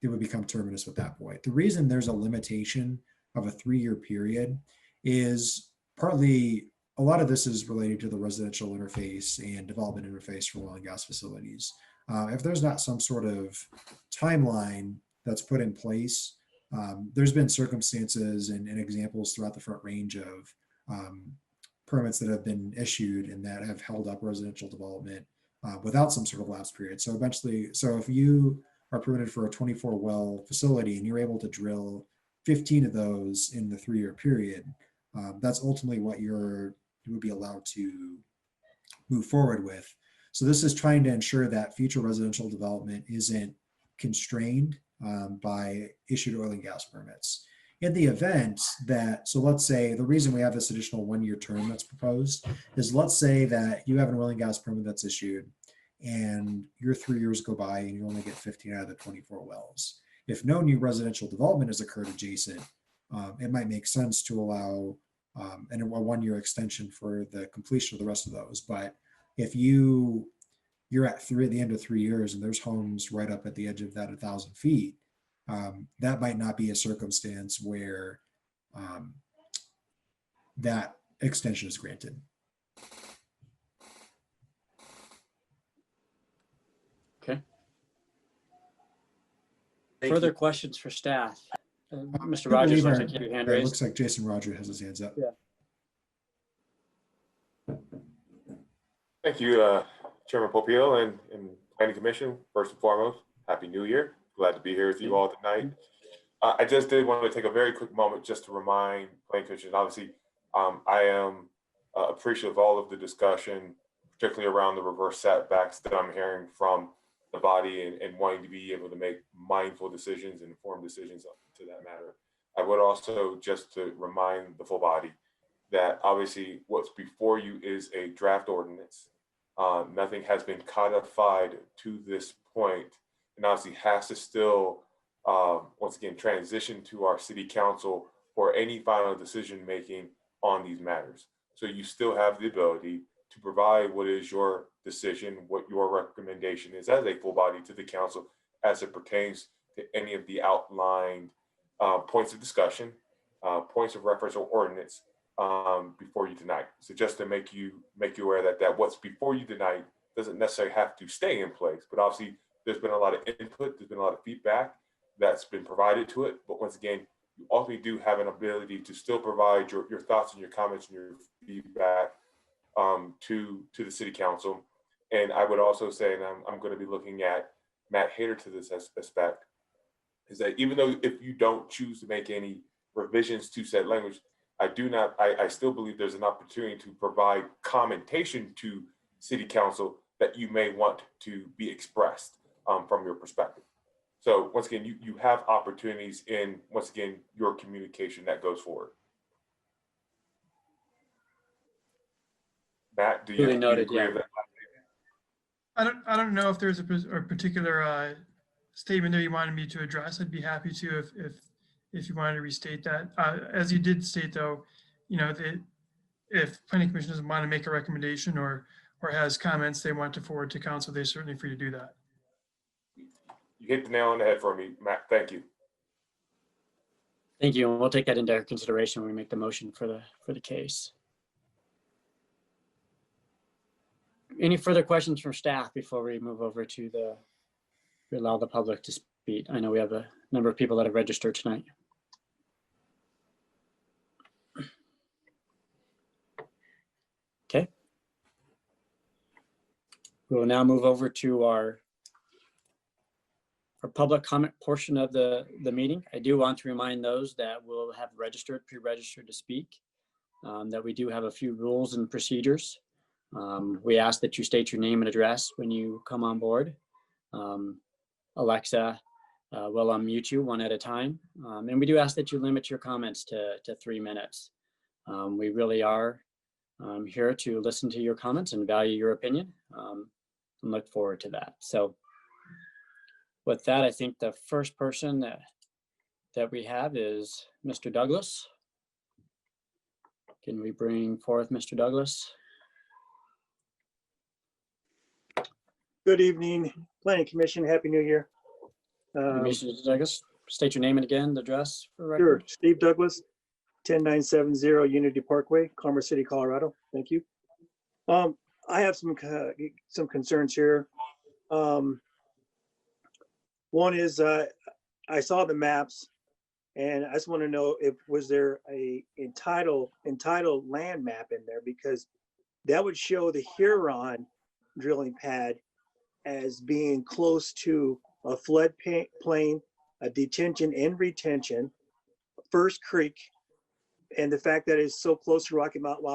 H: it would become terminus at that point. The reason there's a limitation of a 3-year period is partly, a lot of this is related to the residential interface and development interface for oil and gas facilities. If there's not some sort of timeline that's put in place, there's been circumstances and examples throughout the Front Range of permits that have been issued and that have held up residential development without some sort of lapse period. So eventually, so if you are permitted for a 24 well facility and you're able to drill 15 of those in the 3-year period, that's ultimately what you would be allowed to move forward with. So this is trying to ensure that future residential development isn't constrained by issued oil and gas permits. In the event that, so let's say the reason we have this additional 1-year term that's proposed is, let's say that you have an oil and gas permit that's issued and your 3 years go by and you only get 15 out of the 24 wells. If no new residential development has occurred adjacent, it might make sense to allow a 1-year extension for the completion of the rest of those. But if you're at the end of 3 years and there's homes right up at the edge of that 1,000 feet, that might not be a circumstance where that extension is granted.
D: Okay.
F: Thank
D: Further
F: you.
D: questions for staff? Mr.
H: I
D: Rogers,
H: believe
D: looks
H: our-
D: like you have your hand
H: It
D: raised.
H: looks like Jason Roger has his hands up.
K: Thank you, Chairman Popeil and Planning Commission. First and foremost, Happy New Year. Glad to be here with you all tonight. I just did want to take a very quick moment just to remind Planning Commission, obviously, I am appreciative of all of the discussion, particularly around the reverse setbacks that I'm hearing from the body and wanting to be able to make mindful decisions and informed decisions to that matter. I would also just to remind the full body that obviously what's before you is a draft ordinance. Nothing has been codified to this point, and obviously has to still, once again, transition to our city council for any final decision making on these matters. So you still have the ability to provide what is your decision, what your recommendation is as a full body to the council as it pertains to any of the outlined points of discussion, points of reference or ordinance before you tonight. So just to make you aware that what's before you tonight doesn't necessarily have to stay in place, but obviously there's been a lot of input, there's been a lot of feedback that's been provided to it. But once again, you ultimately do have an ability to still provide your thoughts and your comments and your feedback to the city council. And I would also say, and I'm going to be looking at Matt Hader to this aspect, is that even though if you don't choose to make any revisions to said language, I still believe there's an opportunity to provide commentation to city council that you may want to be expressed from your perspective. So once again, you have opportunities in, once again, your communication that goes forward. Matt, do you
D: Duly noted,
K: agree
D: yeah.
K: with that?
A: I don't know if there's a particular statement there you wanted me to address. I'd be happy to if you wanted to restate that. As you did state though, you know, if planning commission doesn't want to make a recommendation or has comments they want to forward to council, they're certainly free to do that.
K: You hit the nail on the head for me, Matt. Thank you.
D: Thank you, and we'll take that into consideration when we make the motion for the case. Any further questions from staff before we move over to we allow the public to speak? I know we have a number of people that have registered tonight. Okay. We will now move over to our public comment portion of the meeting. I do want to remind those that will have pre-registered to speak, that we do have a few rules and procedures. We ask that you state your name and address when you come on board. Alexa will unmute you one at a time. And we do ask that you limit your comments to 3 minutes. We really are here to listen to your comments and value your opinion, and look forward to that. So with that, I think the first person that we have is Mr. Douglas. Can we bring forth Mr. Douglas?
L: Good evening, Planning Commission. Happy New Year.
D: Mr. Douglas, state your name and again, the address for the
L: Sure,
D: record.
L: Steve Douglas, 10970 Unity Parkway, Commerce City, Colorado. Thank you. I have some concerns here. One is I saw the maps, and I just want to know if was there a entitled land map in there, because that would show the Huron drilling pad as being close to a flood plain, a detention and retention, First Creek, and the fact that it's so close to Rocky Mountain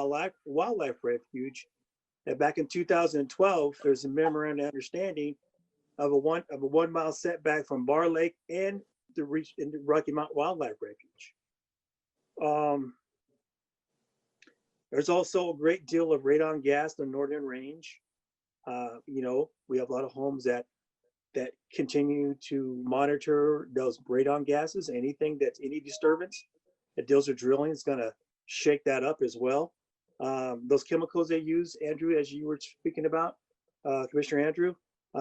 L: Wildlife Refuge, that back in 2012, there's a memorandum of understanding of a 1 mile setback from Bar Lake and the Rocky Mountain Wildlife Refuge. There's also a great deal of radon gas in the Northern Range. You know, we have a lot of homes that continue to monitor those radon gases. Anything that's any disturbance that deals with drilling is going to shake that up as well. Those chemicals they use, Andrew, as you were speaking about, Commissioner Andrew,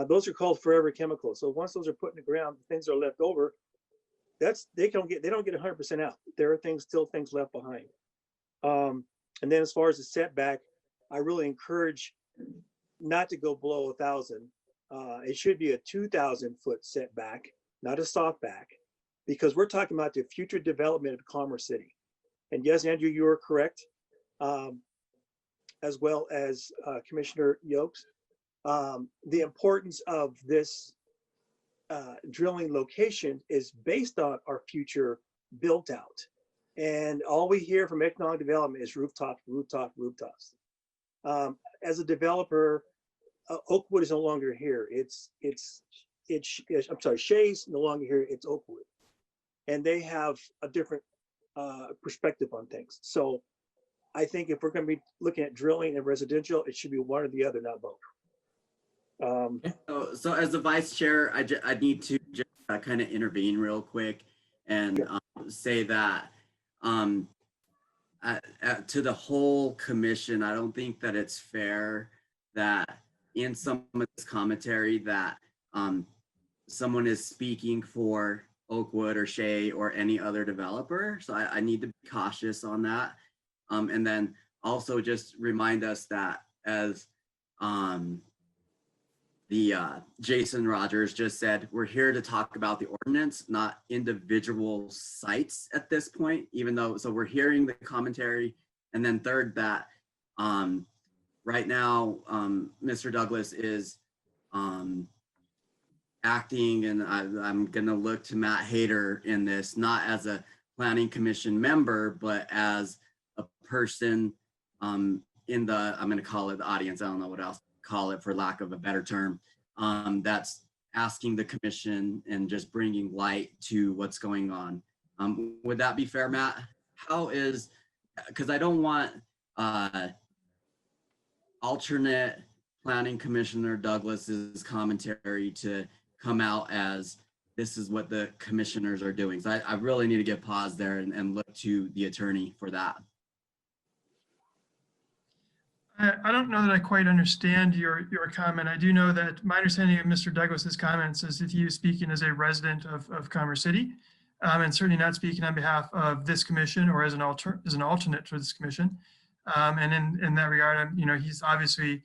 L: those are called forever chemicals. So once those are put in the ground, the things that are left over, they don't get 100% out. There are still things left behind. And then as far as the setback, I really encourage not to go below 1,000. It should be a 2,000 foot setback, not a soft back, because we're talking about the future development of Commerce City. And yes, Andrew, you are correct, as well as Commissioner Yokes. The importance of this drilling location is based on our future built out. And all we hear from economic development is rooftops. As a developer, Oakwood is no longer here. I'm sorry, Shay's no longer here, it's Oakwood. And they have a different perspective on things. So I think if we're going to be looking at drilling and residential, it should be one or the other, not both.
F: So as the vice chair, I need to just kind of intervene real quick and say that to the whole commission, I don't think that it's fair that in some of this commentary that someone is speaking for Oakwood or Shay or any other developer. So I need to be cautious on that. And then also just remind us that as Jason Rogers just said, we're here to talk about the ordinance, not individual sites at this point, even though, so we're hearing the commentary. And then third, that right now, Mr. Douglas is acting, and I'm gonna look to Matt Hader in this, not as a planning commission member, but as a person in the, I'm gonna call it the audience, I don't know what else to call it for lack of a better term, that's asking the commission and just bringing light to what's going on. Would that be fair, Matt? How is, because I don't want alternate planning commissioner Douglas's commentary to come out as this is what the commissioners are doing. So I really need to get pause there and look to the attorney for that.
A: I don't know that I quite understand your comment. I do know that my understanding of Mr. Douglas's comments is that he is speaking as a resident of Commerce City, and certainly not speaking on behalf of this commission or as an alternate for this commission. And in that regard, he's obviously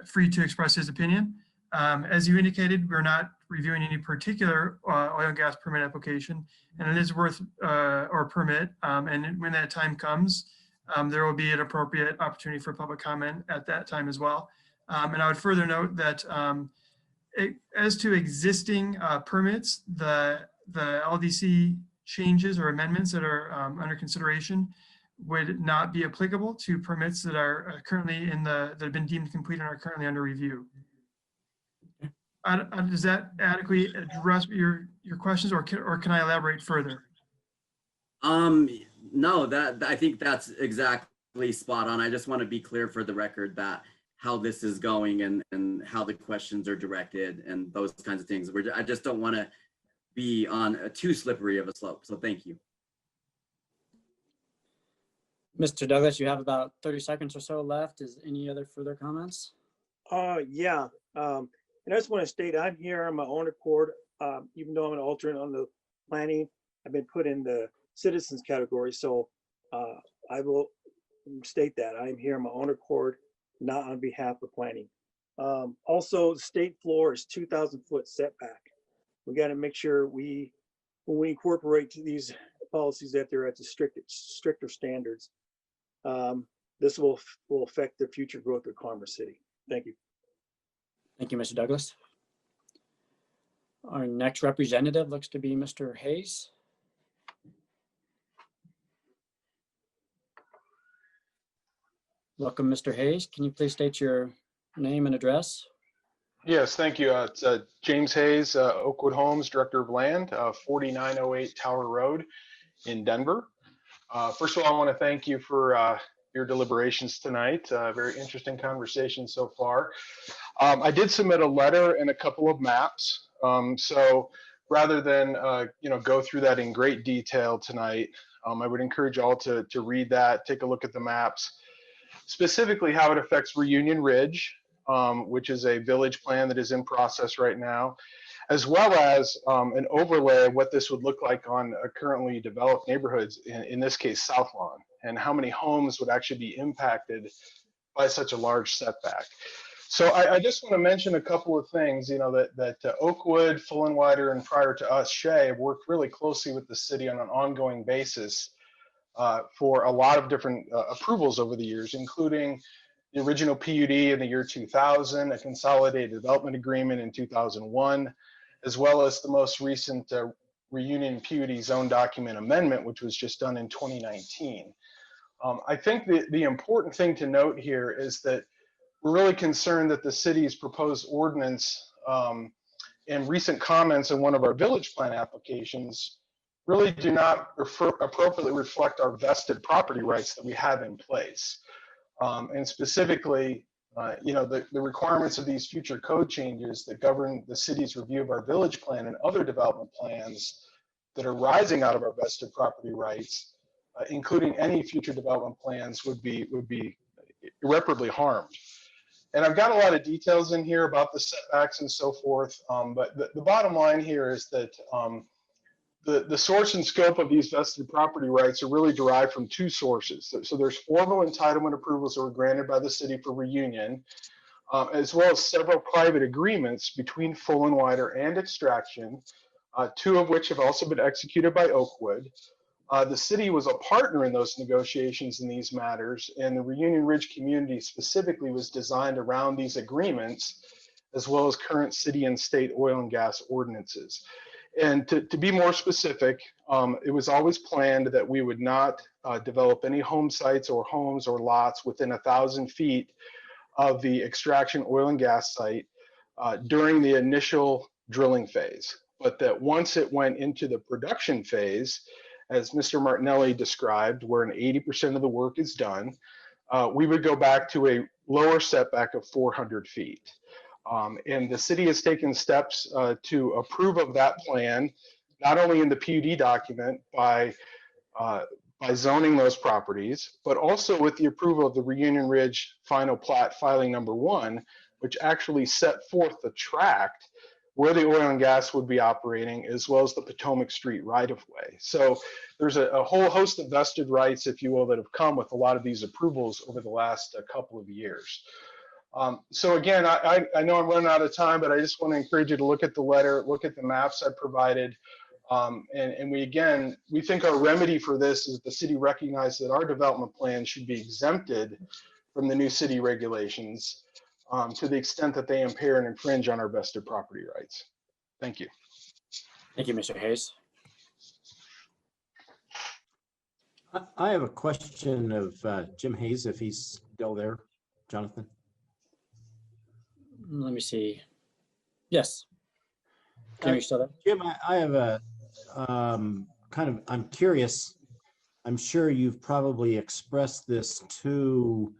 A: free to express his opinion. As you indicated, we're not reviewing any particular oil and gas permit application, and it is worth or permit. And when that time comes, there will be an appropriate opportunity for public comment at that time as well. And I would further note that as to existing permits, the LDC changes or amendments that are under consideration would not be applicable to permits that are currently that have been deemed complete and are currently under review. Does that adequately address your questions, or can I elaborate further?
F: No, I think that's exactly spot on. I just want to be clear for the record that how this is going and how the questions are directed and those kinds of things. I just don't want to be on a too slippery of a slope. So thank you.
D: Mr. Douglas, you have about 30 seconds or so left. Is any other further comments?
L: Yeah. And I just want to state I'm here on my own accord. Even though I'm an alternate on the planning, I've been put in the citizens category. So I will state that I'm here on my own accord, not on behalf of planning. Also, the state floor is 2,000-foot setback. We got to make sure when we incorporate these policies that they're at the stricter standards. This will affect the future growth of Commerce City. Thank you.
D: Thank you, Mr. Douglas. Our next representative looks to be Mr. Hayes. Welcome, Mr. Hayes. Can you please state your name and address?
M: Yes, thank you. It's James Hayes, Oakwood Homes, Director of Land, 4908 Tower Road in Denver. First of all, I want to thank you for your deliberations tonight. Very interesting conversation so far. I did submit a letter and a couple of maps. So rather than go through that in great detail tonight, I would encourage all to read that, take a look at the maps, specifically how it affects Reunion Ridge, which is a village plan that is in process right now, as well as an overlay of what this would look like on currently developed neighborhoods, in this case, South Lawn, and how many homes would actually be impacted by such a large setback. So I just want to mention a couple of things, that Oakwood, Fullenwider, and prior to us, Shea, have worked really closely with the city on an ongoing basis for a lot of different approvals over the years, including the original PUD in the year 2000, a consolidated development agreement in 2001, as well as the most recent Reunion PUD zone document amendment, which was just done in 2019. I think the important thing to note here is that we're really concerned that the city's proposed ordinance and recent comments in one of our village plan applications really do not appropriately reflect our vested property rights that we have in place. And specifically, the requirements of these future code changes that govern the city's review of our village plan and other development plans that are rising out of our vested property rights, including any future development plans, would be irreparably harmed. And I've got a lot of details in here about the setbacks and so forth, but the bottom line here is that the source and scope of these vested property rights are really derived from two sources. So there's formal entitlement approvals that were granted by the city for Reunion, as well as several private agreements between Fullenwider and Extraction, two of which have also been executed by Oakwood. The city was a partner in those negotiations in these matters, and the Reunion Ridge community specifically was designed around these agreements, as well as current city and state oil and gas ordinances. And to be more specific, it was always planned that we would not develop any home sites or homes or lots within 1,000 feet of the Extraction oil and gas site during the initial drilling phase, but that once it went into the production phase, as Mr. Martinelli described, where an 80% of the work is done, we would go back to a lower setback of 400 feet. And the city has taken steps to approve of that plan, not only in the PUD document by zoning those properties, but also with the approval of the Reunion Ridge final plat filing number 1, which actually set forth the tract where the oil and gas would be operating, as well as the Potomac Street right-of-way. So there's a whole host of vested rights, if you will, that have come with a lot of these approvals over the last couple of years. So again, I know I'm running out of time, but I just want to encourage you to look at the letter, look at the maps I provided. And we think our remedy for this is the city recognizes that our development plan should be exempted from the new city regulations to the extent that they impair and infringe on our vested property rights. Thank you.
D: Thank you, Mr. Hayes.
C: I have a question of Jim Hayes, if he's still there, Jonathan.
D: Let me see. Yes. Jim, you still there?
C: Jim, I have a I'm curious. I'm sure you've probably expressed this to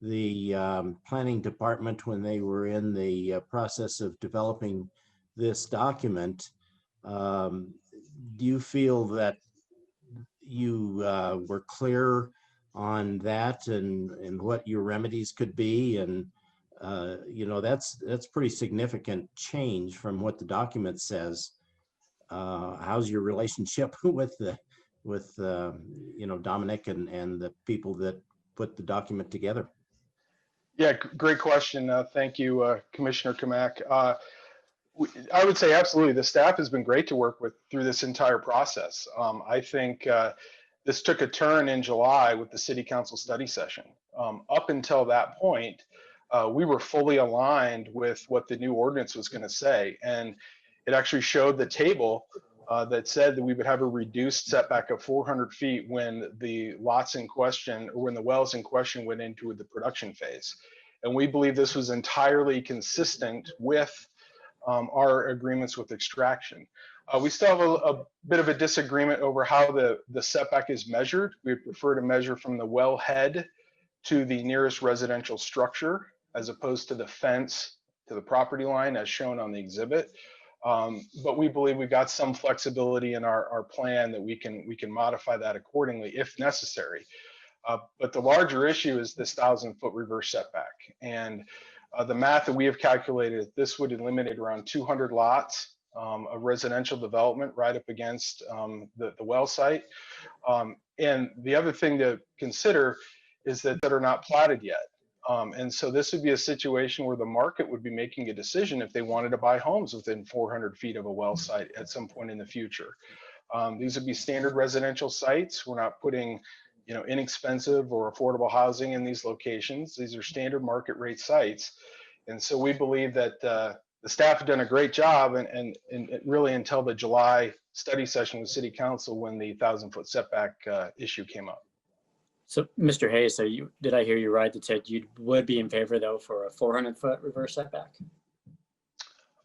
C: the planning department when they were in the process of developing this document. Do you feel that you were clear on that and what your remedies could be. And, you know, that's pretty significant change from what the document says. How's your relationship with you know, Dominic and the people that put the document together?
M: Yeah, great question. Thank you, Commissioner Kamak. I would say absolutely. The staff has been great to work with through this entire process. I think this took a turn in July with the City Council study session. Up until that point, we were fully aligned with what the new ordinance was going to say. And it actually showed the table that said that we would have a reduced setback of 400 feet when the lots in question, or when the wells in question went into the production phase. And we believe this was entirely consistent with our agreements with extraction. We still have a bit of a disagreement over how the setback is measured. We prefer to measure from the wellhead to the nearest residential structure, as opposed to the fence to the property line as shown on the exhibit. But we believe we've got some flexibility in our plan that we can modify that accordingly if necessary. But the larger issue is this 1,000-foot reverse setback. And the math that we have calculated, this would eliminate around 200 lots of residential development right up against the well site. And the other thing to consider is that are not platted yet. And so this would be a situation where the market would be making a decision if they wanted to buy homes within 400 feet of a well site at some point in the future. These would be standard residential sites. We're not putting, you know, inexpensive or affordable housing in these locations. These are standard market rate sites. And so we believe that the staff have done a great job, and really until the July study session with City Council when the 1,000-foot setback issue came up.
D: So, Mr. Hayes, so did I hear you right that said you would be in favor, though, for a 400-foot reverse setback?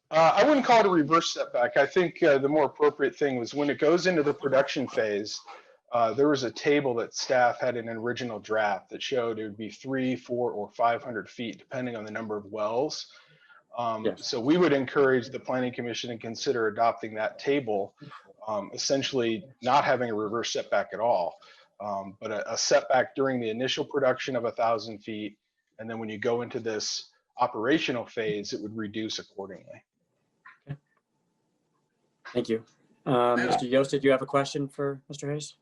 M: I wouldn't call it a reverse setback. I think the more appropriate thing was when it goes into the production phase, there was a table that staff had in an original draft that showed it would be 300, 400, or 500 feet, depending on the number of wells.
D: Yes.
M: So we would encourage the Planning Commission to consider adopting that table, essentially not having a reverse setback at all. But a setback during the initial production of 1,000 feet. And then when you go into this operational phase, it would reduce accordingly.
D: Okay. Thank you. Mr. Yost, did you have a question for Mr. Hayes?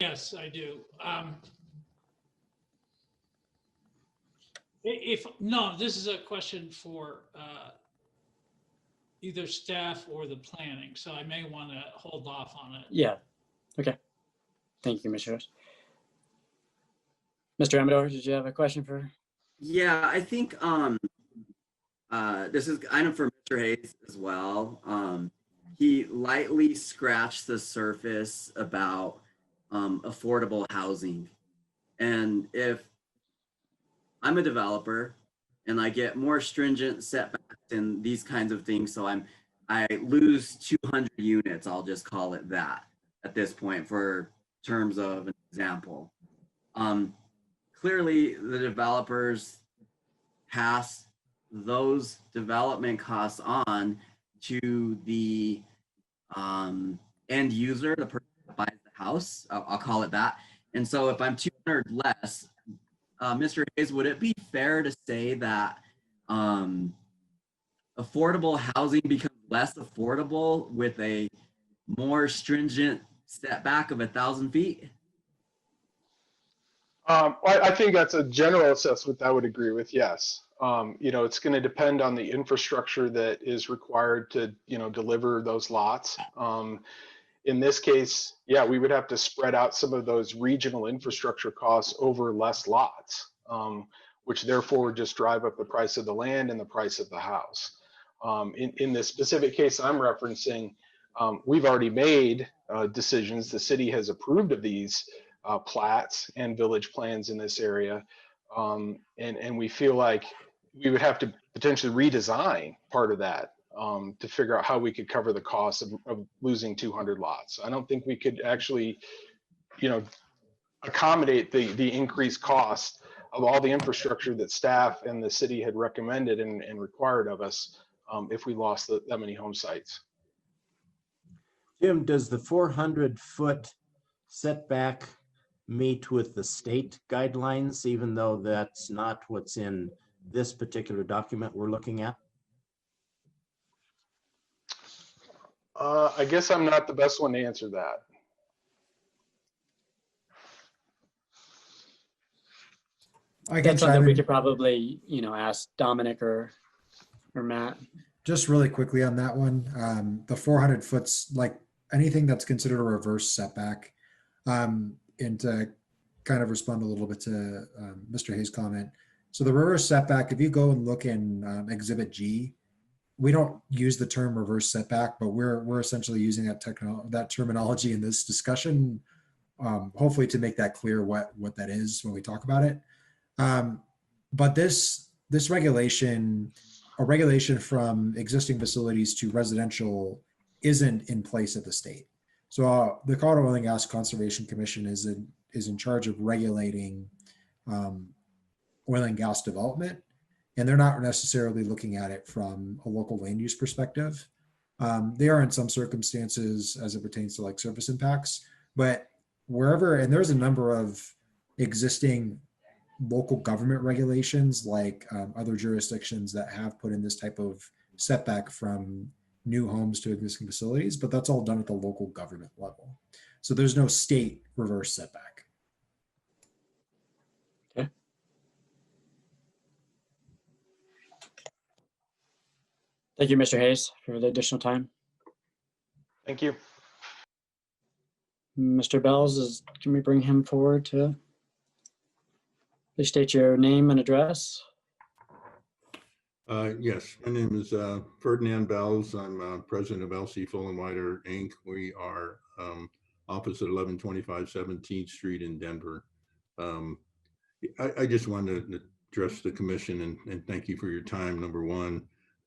E: Yes, I do. This is a question for either staff or the planning, so I may want to hold off on it.
D: Yeah. Okay. Thank you, Mr. Hayes. Mr. Amador, did you have a question for?
F: Yeah, I think this is item for Mr. Hayes as well. He lightly scratched the surface about affordable housing. And if I'm a developer and I get more stringent setbacks and these kinds of things, so I lose 200 units, I'll just call it that at this point for terms of an example. Clearly the developers pass those development costs on to the end user, the person that buys the house, I'll call it that. And so if I'm 200 less, Mr. Hayes, would it be fair to say that affordable housing becomes less affordable with a more stringent setback of 1,000 feet?
M: I think that's a general assessment I would agree with, yes. You know, it's going to depend on the infrastructure that is required to, you know, deliver those lots. In this case, yeah, we would have to spread out some of those regional infrastructure costs over less lots, which therefore would just drive up the price of the land and the price of the house. In the specific case I'm referencing, we've already made decisions. The city has approved of these plats and village plans in this area. And we feel like we would have to potentially redesign part of that to figure out how we could cover the cost of losing 200 lots. I don't think we could actually, you know, accommodate the increased cost of all the infrastructure that staff and the city had recommended and required of us if we lost that many home sites.
C: Jim, does the 400-foot setback meet with the state guidelines, even though that's not what's in this particular document we're looking at?
M: I guess I'm not the best one to answer that.
H: I can
D: That's something
H: chime
D: we
H: in
D: could probably, ask Dominic or Matt.
H: just really quickly on that one. The 400 foot's like anything that's considered a reverse setback. And to kind of respond a little bit to Mr. Hayes' comment. So the reverse setback, if you go and look in Exhibit G, we don't use the term reverse setback, but we're essentially using that terminology in this discussion, hopefully to make that clear what that is when we talk about it. But this regulation, a regulation from existing facilities to residential, isn't in place at the state. So the Colorado Oil and Gas Conservation Commission is in charge of regulating oil and gas development, and they're not necessarily looking at it from a local land use perspective. They are in some circumstances as it pertains to like surface impacts, but wherever, and there's a number of existing local government regulations like other jurisdictions that have put in this type of setback from new homes to existing facilities, but that's all done at the local government level. So there's no state reverse setback.
D: Okay. Thank you, Mr. Hayes, for the additional time.
M: Thank you.
D: Mr. Bells, can we bring him forward to please state your name and address?
N: Yes, my name is Ferdinand Bells. I'm president of LC Full and Wider Inc. We are office at 1125 17th Street in Denver. I just wanted to address the commission and thank you for your time, number one,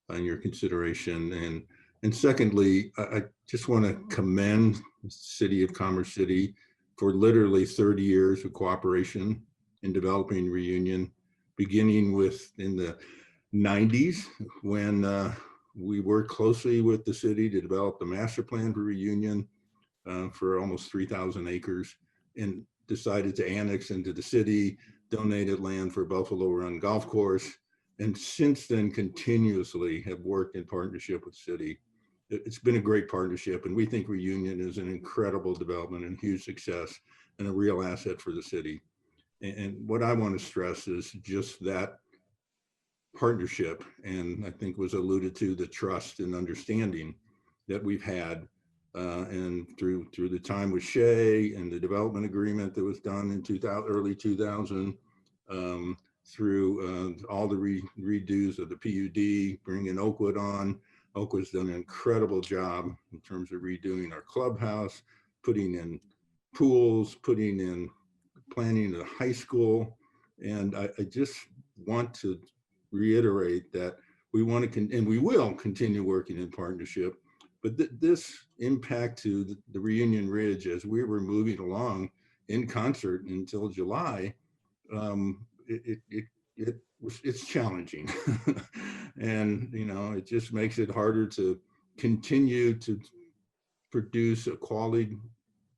N: and your consideration. And secondly, I just want to commend the city of Commerce City for literally 30 years of cooperation in developing Reunion, beginning with in the 90s when we worked closely with the city to develop the master plan for Reunion for almost 3,000 acres and decided to annex into the city, donated land for Buffalo Run Golf Course, and since then continuously have worked in partnership with city. It's been a great partnership, and we think Reunion is an incredible development and huge success and a real asset for the city. And what I want to stress is just that partnership, and I think was alluded to, the trust and understanding that we've had and through the time with Shea and the development agreement that was done in early 2000, through all the redos of the PUD, bringing Oakwood on. Oakwood's done an incredible job in terms of redoing our clubhouse, putting in pools, planning a high school. And I just want to reiterate that we want to, and we will continue working in partnership, but this impact to the Reunion Ridge as we were moving along in concert until July, it's challenging. And, it just makes it harder to continue to produce a quality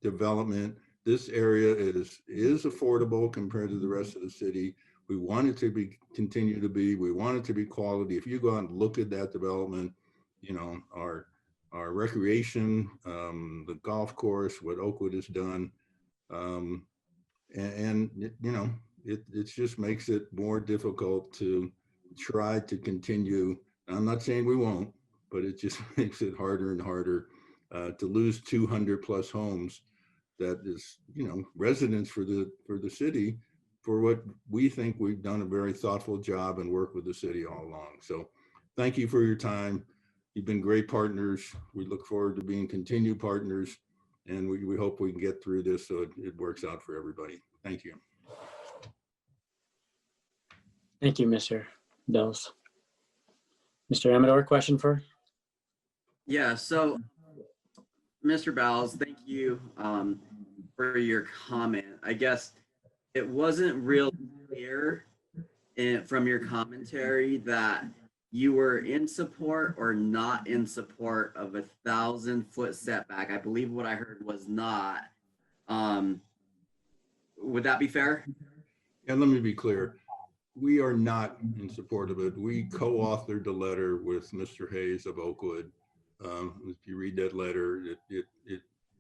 N: development. This area is affordable compared to the rest of the city. We want it to continue to be, we want it to be quality. If you go out and look at that development, our recreation, the golf course, what Oakwood has done, it just makes it more difficult to try to continue. I'm not saying we won't, but it just makes it harder and harder to lose 200 plus homes. That is, residents for the city, for what we think we've done a very thoughtful job and work with the city all along. So thank you for your time. You've been great partners. We look forward to being continued partners, and we hope we can get through this so it works out for everybody. Thank you.
D: Thank you, Mr. Bells. Mr. Amador, question for?
F: Yeah, so Mr. Bells, thank you for your comment. I guess it wasn't real clear from your commentary that you were in support or not in support of 1,000-foot setback. I believe what I heard was not. Would that be fair?
N: And let me be clear, we are not in support of it. We co-authored the letter with Mr. Hayes of Oakwood. If you read that letter,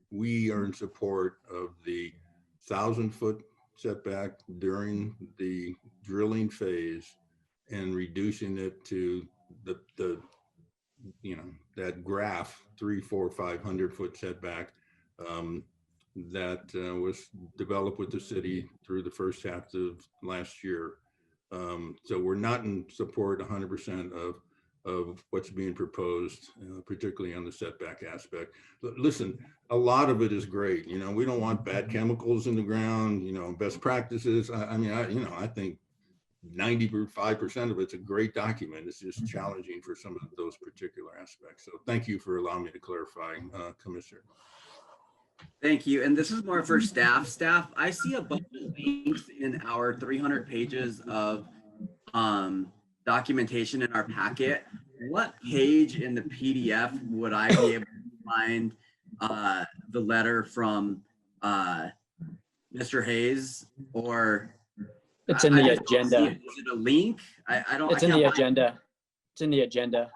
N: we are in support of the 1,000-foot setback during the drilling phase and reducing it to the that graph 300, 400, 500-foot setback that was developed with the city through the first half of last year. So we're not in support 100% of what's being proposed, particularly on the setback aspect. But listen, a lot of it is great. We don't want bad chemicals in the ground, best practices. I think 95% of it's a great document. It's just challenging for some of those particular aspects. So thank you for allowing me to clarify, Commissioner.
F: Thank you. And this is more for staff. Staff, I see a bunch of links in our 300 pages of documentation in our packet. What page in the PDF would I be able to find the letter from Mr. Hayes? Or
D: it's in the
F: I just don't see
D: agenda.
F: it. Is it a link? I don't.
D: It's in the agenda. It's in the agenda.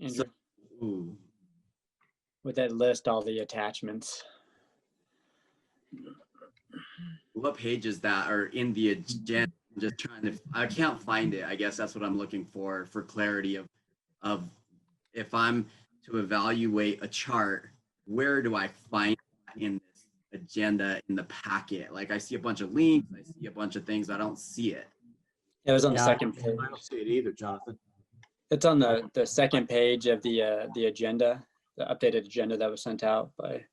D: Andrew,
F: Ooh.
D: would that list all the attachments?
F: What page is that, or in the agenda? I'm just trying to, I can't find it. I guess that's what I'm looking for clarity of if I'm to evaluate a chart, where do I find that in this agenda in the packet? Like I see a bunch of links, I see a bunch of things, I don't see it.
D: It was on the
C: Yeah,
D: second page.
C: I don't see it either, Jonathan.
D: It's on the second page of the agenda, the updated agenda that was sent out by.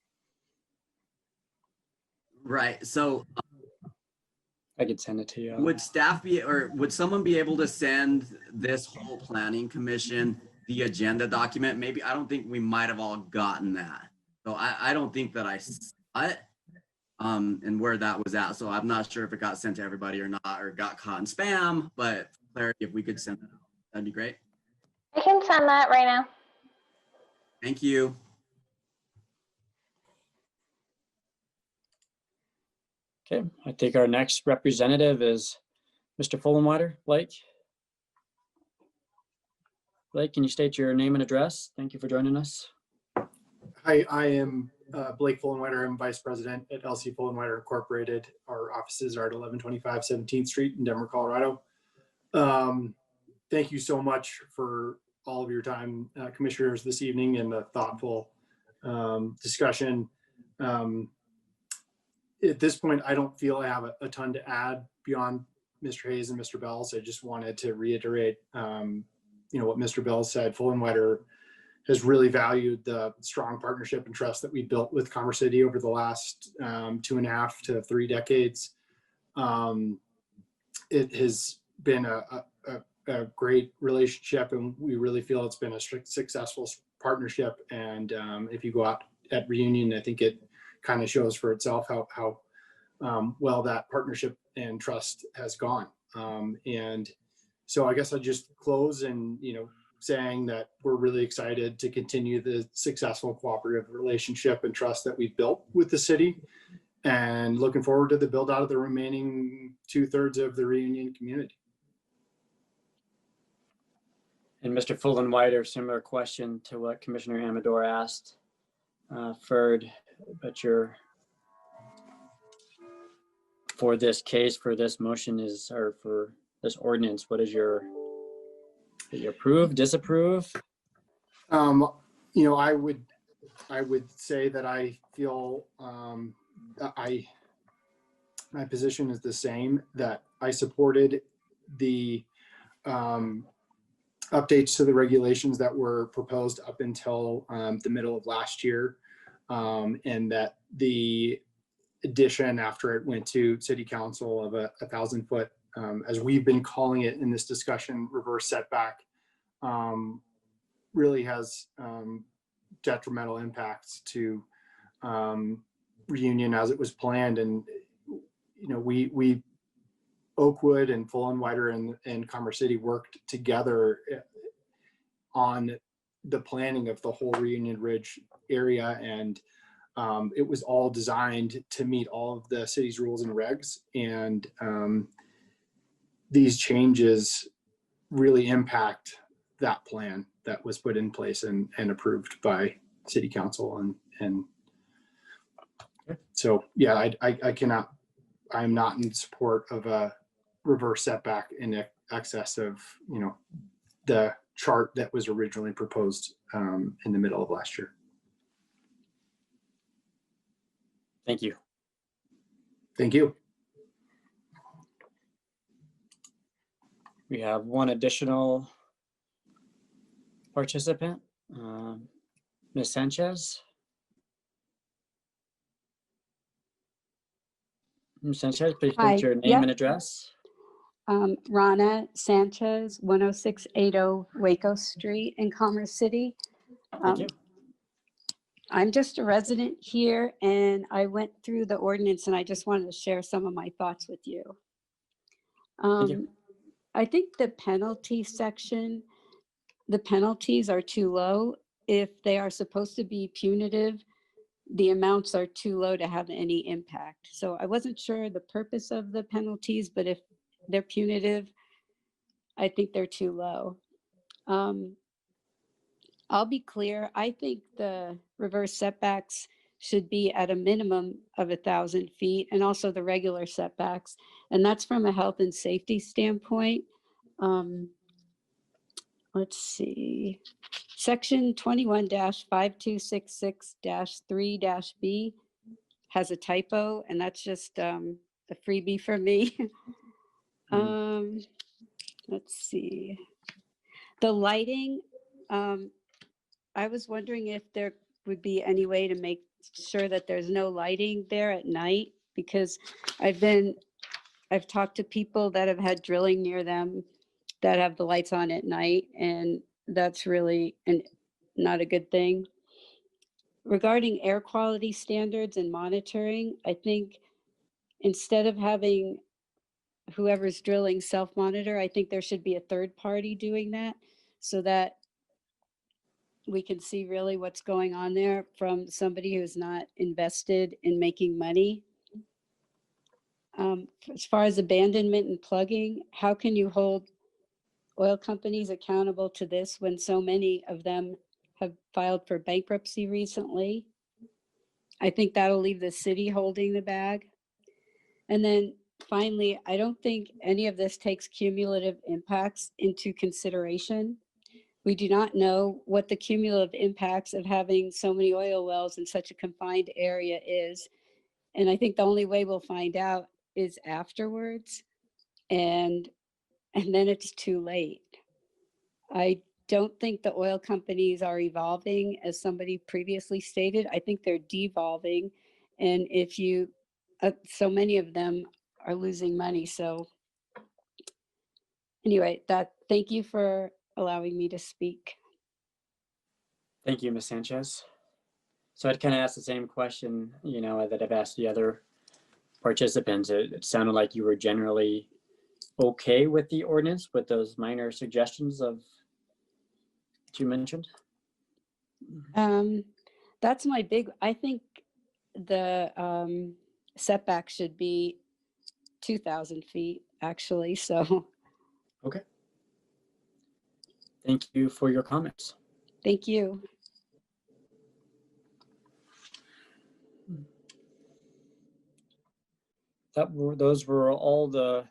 F: Right. So
D: I could send it to you.
F: would staff be, or would someone be able to send this whole planning commission the agenda document? Maybe, I don't think we might have all gotten that. So I don't think that I saw it and where that was at. So I'm not sure if it got sent to everybody or not, or got caught in spam, but clarity, if we could send that out, that'd be great.
G: I can send that right now.
F: Thank you.
D: Okay, I think our next representative is Mr. Fullenwider. Blake? Blake, can you state your name and address? Thank you for joining us.
O: Hi, I am Blake Fullenwider. I'm Vice President at LC Fullenwider Incorporated. Our offices are at 1125 17th Street in Denver, Colorado. Thank you so much for all of your time, commissioners, this evening, and the thoughtful discussion. At this point, I don't feel I have a ton to add beyond Mr. Hayes and Mr. Bells. I just wanted to reiterate, what Mr. Bells said. Fullenwider has really valued the strong partnership and trust that we built with Commerce City over the last 2.5 to 3 decades. It has been a great relationship, and we really feel it's been a successful partnership. And if you go out at Reunion, I think it kind of shows for itself how well that partnership and trust has gone. And so I guess I'll just close and, saying that we're really excited to continue the successful cooperative relationship and trust that we've built with the city, and looking forward to the build out of the remaining 2/3 of the Reunion community.
D: And Mr. Fullenwider, similar question to what Commissioner Amador asked. Ferd, but for this case, for this motion or for this ordinance, what is your, do you approve, disapprove?
O: I would say that I feel my position is the same, that I supported the updates to the regulations that were proposed up until the middle of last year, and that the addition after it went to City Council of a 1,000-foot, as we've been calling it in this discussion, reverse setback, really has detrimental impacts to Reunion as it was planned. And we Oakwood and Fullenwider and Commerce City worked together on the planning of the whole Reunion Ridge area, and It was all designed to meet all of the city's rules and regs. And these changes really impact that plan that was put in place and approved by city council. And so, yeah, I'm not in support of a reverse setback in excess of, the chart that was originally proposed in the middle of last year.
D: Thank you.
O: Thank you.
D: We have one additional participant, Ms. Sanchez. Ms. Sanchez, please
P: Hi,
D: state your name
P: yep.
D: and address.
P: Rana Sanchez, 10680 Waco Street in Commerce City.
D: Thank you.
P: I'm just a resident here and I went through the ordinance and I just wanted to share some of my thoughts with you.
D: Thank you.
P: I think the penalty section, the penalties are too low. If they are supposed to be punitive, the amounts are too low to have any impact. So I wasn't sure the purpose of the penalties, but if they're punitive, I think they're too low. I'll be clear, I think the reverse setbacks should be at a minimum of 1,000 feet and also the regular setbacks. And that's from a health and safety standpoint. Let's see, section 21-5266-3-B has a typo and that's just a freebie for me. Let's see, the lighting, I was wondering if there would be any way to make sure that there's no lighting there at night, because I've talked to people that have had drilling near them that have the lights on at night, and that's really not a good thing. Regarding air quality standards and monitoring, I think instead of having whoever's drilling self-monitor, I think there should be a third party doing that so that we can see really what's going on there from somebody who's not invested in making money. As far as abandonment and plugging, how can you hold oil companies accountable to this when so many of them have filed for bankruptcy recently? I think that'll leave the city holding the bag. And then finally, I don't think any of this takes cumulative impacts into consideration. We do not know what the cumulative impacts of having so many oil wells in such a confined area is. And I think the only way we'll find out is afterwards. And then it's too late. I don't think the oil companies are evolving, as somebody previously stated. I think they're devolving. And if you, so many of them are losing money. So anyway, thank you for allowing me to speak.
D: Thank you, Ms. Sanchez. So I'd kind of ask the same question, that I've asked the other participants. It sounded like you were generally okay with the ordinance with those minor suggestions that you mentioned.
P: That's my I think the setback should be 2,000 feet actually, so.
D: Okay. Thank you for your comments.
P: Thank you.
D: Those were all the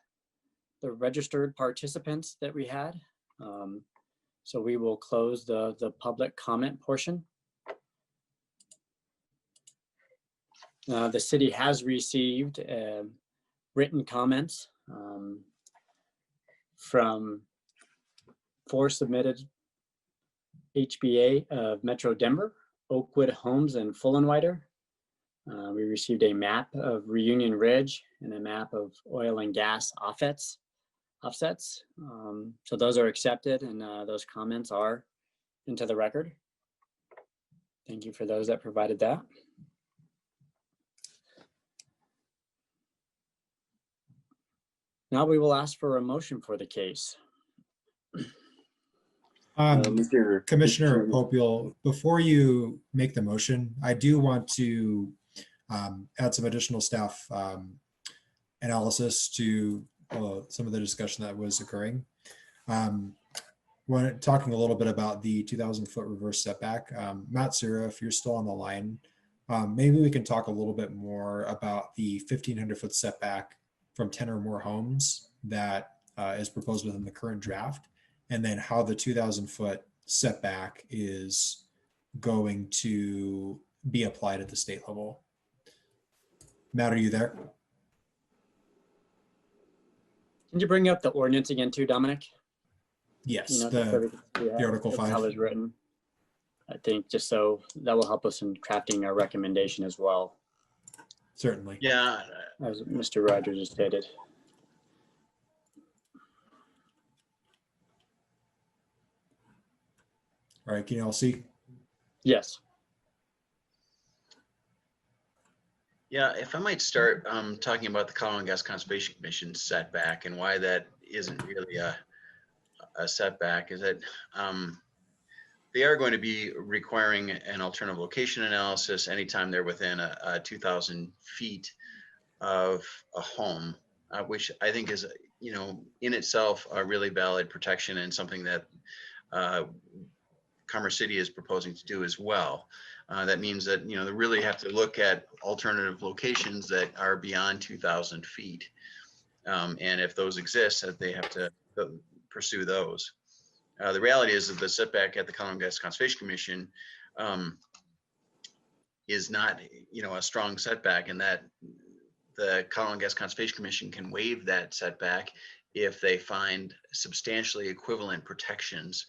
D: registered participants that we had. So we will close the public comment portion. The city has received written comments from 4 submitted HBA of Metro Denver, Oakwood Homes, and Fullenwider. We received a map of Reunion Ridge and a map of oil and gas offsets. So those are accepted and those comments are into the record. Thank you for those that provided that. Now we will ask for a motion for the case.
J: Mr.
H: Commissioner
J: Chairman.
H: Popiel, before you make the motion, I do want to add some additional staff analysis to some of the discussion that was occurring. When talking a little bit about the 2,000-foot reverse setback, Matt Sura, if you're still on the line, maybe we can talk a little bit more about the 1,500-foot setback from 10 or more homes that is proposed within the current draft, and then how the 2,000-foot setback is going to be applied at the state level. Matt, are you there?
D: Can you bring up the ordinance again too, Dominic?
H: Yes,
D: You know,
H: the Article 5.
D: How it's written. I think just so that will help us in crafting our recommendation as well,
H: Certainly.
I: Yeah,
D: as Mr. Rogers has stated.
H: All right, can you all see?
D: Yes.
I: yeah. If I might start talking about the Colorado Gas Conservation Commission setback and why that isn't really a setback, is that they are going to be requiring an alternative location analysis anytime they're within a 2,000 feet of a home, which I think is, you know, in itself a really valid protection and something that Commerce City is proposing to do as well. That means that, you know, they really have to look at alternative locations that are beyond 2,000 feet. And if those exist, that they have to pursue those. The reality is that the setback at the Colorado Gas Conservation Commission is not, you know, a strong setback, and that the Colorado Gas Conservation Commission can waive that setback if they find substantially equivalent protections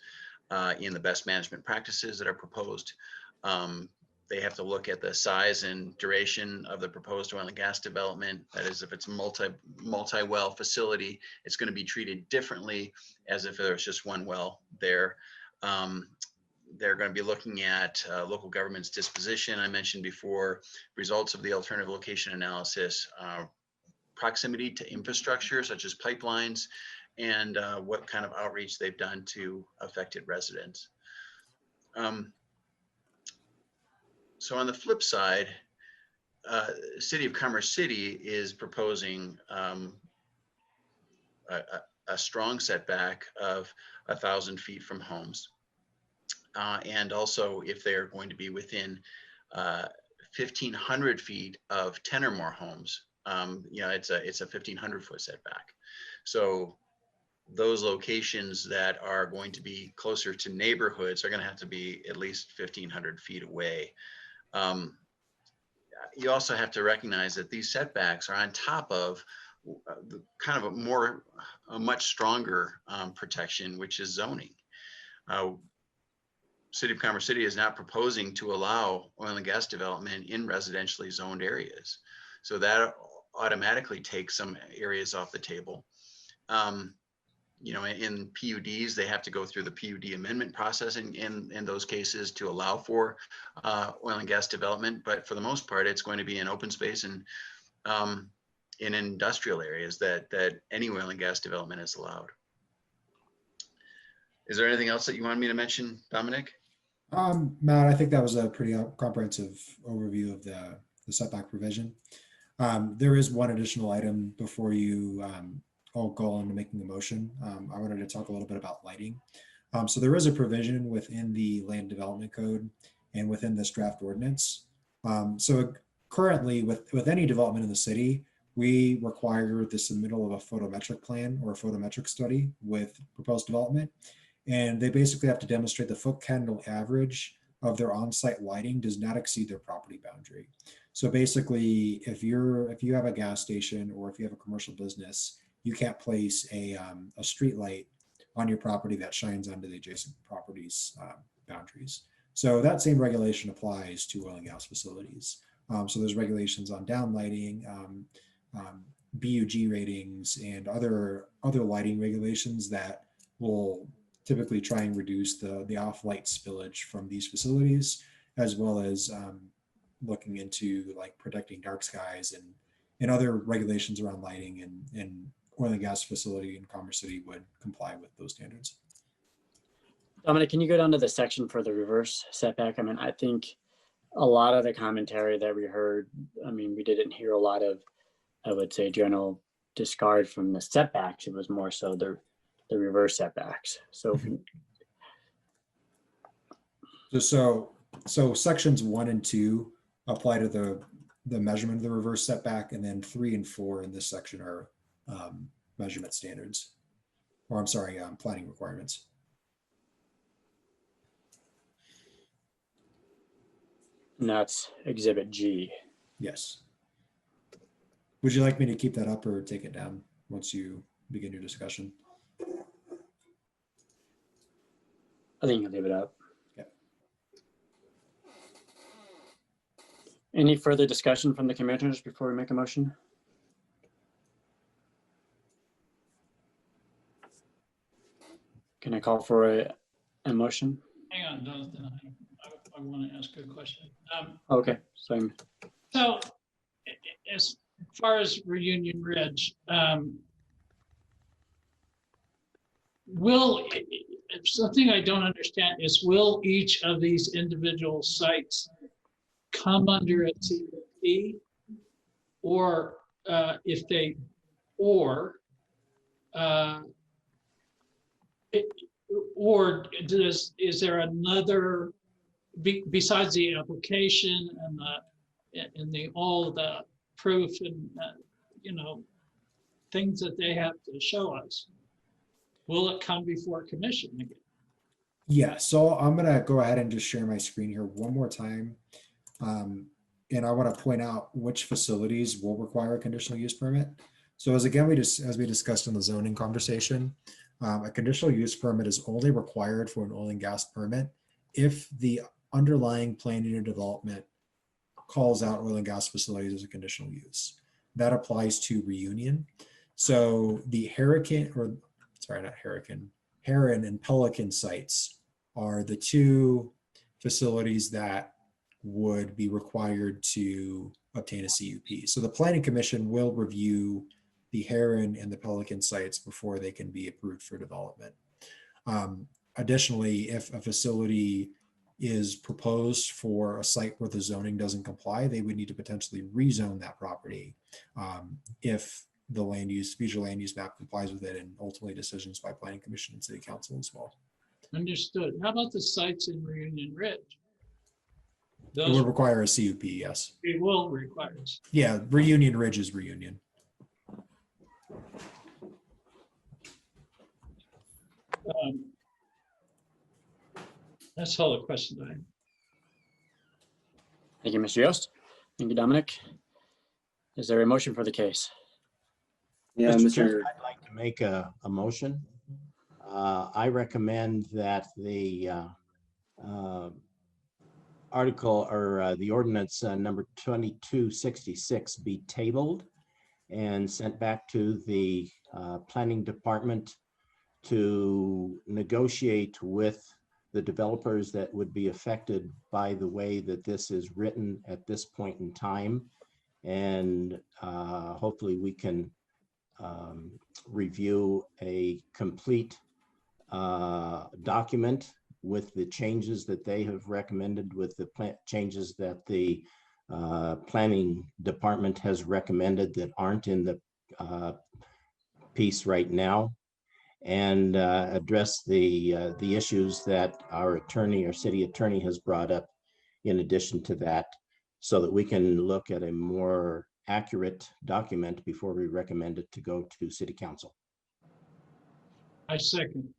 I: in the best management practices that are proposed. They have to look at the size and duration of the proposed oil and gas development. That is, if it's a multi-well facility, it's going to be treated differently as if there's just one well there. They're going to be looking at local government's disposition. I mentioned before, results of the alternative location analysis, proximity to infrastructure such as pipelines, and what kind of outreach they've done to affected residents. So on the flip side, City of Commerce City is proposing a strong setback of 1,000 feet from homes. And also if they're going to be within 1,500 feet of 10 or more homes, you know, it's a 1,500-foot setback. So those locations that are going to be closer to neighborhoods are going to have to be at least 1,500 feet away. You also have to recognize that these setbacks are on top of kind of a much stronger protection, which is zoning. City of Commerce City is not proposing to allow oil and gas development in residentially zoned areas. So that automatically takes some areas off the table. You know, in PUDs, they have to go through the PUD amendment process in those cases to allow for oil and gas development. But for the most part, it's going to be in open space and in industrial areas that any oil and gas development is allowed. Is there anything else that you wanted me to mention, Dominic?
H: Matt, I think that was a pretty comprehensive overview of the setback provision. There is one additional item before you all go on to making a motion. I wanted to talk a little bit about lighting. So there is a provision within the Land Development Code and within this draft ordinance. So currently with any development in the city, we require the submittal of a photometric plan or a photometric study with proposed development. And they basically have to demonstrate the foot candle average of their on-site lighting does not exceed their property boundary. So basically, if you have a gas station or if you have a commercial business, you can't place a street light on your property that shines onto the adjacent property's boundaries. So that same regulation applies to oil and gas facilities. So there's regulations on downlighting, BUG ratings, and other lighting regulations that will typically try and reduce the off-light spillage from these facilities, as well as looking into like protecting dark skies and other regulations around lighting, and oil and gas facility in Commerce City would comply with those standards.
D: Dominic, can you go down to the section for the reverse setback? I mean, I think a lot of the commentary that we heard, I mean, we didn't hear a lot of, I would say, general discard from the setbacks. It was more so the reverse setbacks. So if you-
H: So sections 1 and 2 apply to the measurement of the reverse setback, and then 3 and 4 in this section are measurement standards, or I'm sorry, planning requirements.
D: and that's Exhibit G.
H: Yes. Would you like me to keep that up or take it down once you begin your discussion?
D: I think you'll leave it up.
H: Okay.
D: Any further discussion from the commissioners before we make a motion? Can I call for a motion?
E: Hang on, Jonathan, I want to ask a question.
D: Okay, so
E: So as far as Reunion Ridge, something I don't understand is, will each of these individual sites come under a CUP? Or if they, is there another, besides the application and all the proof and things that they have to show us, will it come before commission again?
H: Yeah, so I'm gonna go ahead and just share my screen here one more time. And I want to point out which facilities will require a conditional use permit. So as we discussed in the zoning conversation, a conditional use permit is only required for an oil and gas permit if the underlying planning or development calls out oil and gas facilities as a conditional use. That applies to Reunion. So the Heron and Pelican sites are the two facilities that would be required to obtain a CUP. So the Planning Commission will review the Heron and the Pelican sites before they can be approved for development. Additionally, if a facility is proposed for a site where the zoning doesn't comply, they would need to potentially rezone that property if the future land use map complies with it, and ultimately decisions by Planning Commission and City Council as well.
E: Understood. How about the sites in Reunion Ridge?
H: It would require a CUP, yes.
E: It will require.
H: Yeah, Reunion Ridge is Reunion.
E: That's all the questions I have.
D: thank you, Mr. Yost. Thank you, Dominic. Is there a motion for the case?
J: Yeah,
C: Mr.
J: Mr.
C: Chairman, I'd like to make a motion. I recommend that the article or the ordinance number 2266 be tabled and sent back to the planning department to negotiate with the developers that would be affected by the way that this is written at this point in time. And hopefully we can review a complete document with the changes that they have recommended, with the changes that the planning department has recommended that aren't in the piece right now, and address the issues that our city attorney has brought up in addition to that, so that we can look at a more accurate document before we recommend it to go to City Council.
E: I second.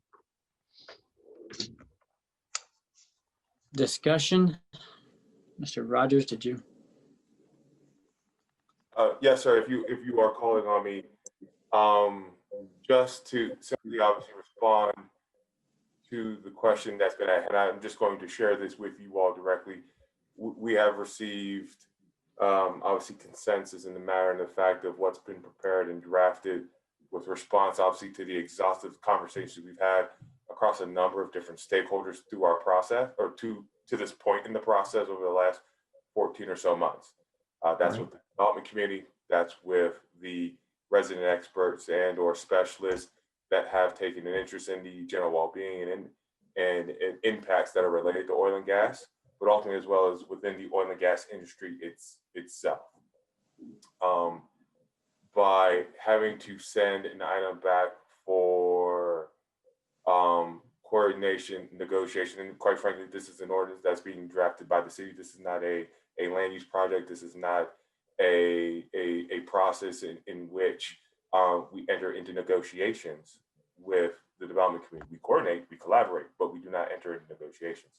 D: Discussion. Mr. Rogers, did you?
K: Yes, sir. If you are calling on me, just to simply obviously respond to the question that's been asked, and I'm just going to share this with you all directly. We have received obviously consensus in the matter and the fact of what's been prepared and drafted with response obviously to the exhaustive conversations we've had across a number of different stakeholders through our process, or to this point in the process over the last 14 or so months. That's with the development community, that's with the resident experts and or specialists that have taken an interest in the general well-being and and impacts that are related to oil and gas, but ultimately as well as within the oil and gas industry itself. By having to send an item back for coordination, negotiation, and quite frankly, this is an ordinance that's being drafted by the city. This is not a land use project. This is not a process in which we enter into negotiations with the development community. We coordinate, we collaborate, but we do not enter into negotiations.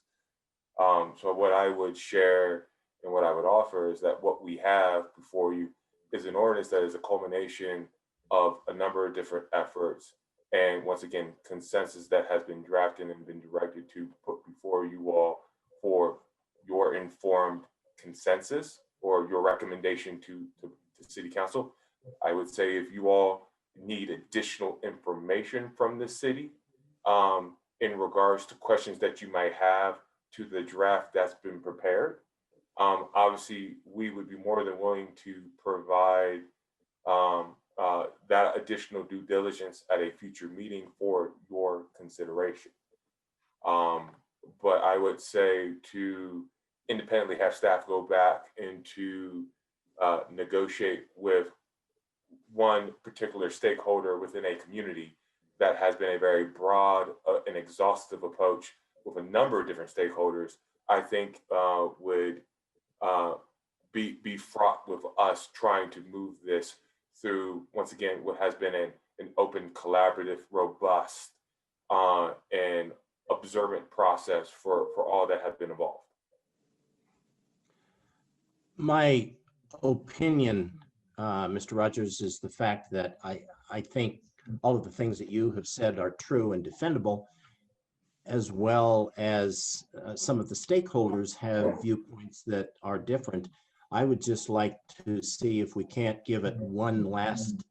K: So what I would share and what I would offer is that what we have before you is an ordinance that is a culmination of a number of different efforts. And once again, consensus that has been drafted and been directed to put before you all for your informed consensus or your recommendation to City Council. I would say if you all need additional information from the city in regards to questions that you might have to the draft that's been prepared, obviously we would be more than willing to provide that additional due diligence at a future meeting for your consideration. But I would say to independently have staff go back and to negotiate with one particular stakeholder within a community that has been a very broad and exhaustive approach with a number of different stakeholders, I think would be fraught with us trying to move this through, once again, what has been an open, collaborative, robust, and observant process for all that have been involved.
C: My opinion, Mr. Rogers, is the fact that I think all of the things that you have said are true and defendable, as well as some of the stakeholders have viewpoints that are different. I would just like to see if we can't give it one last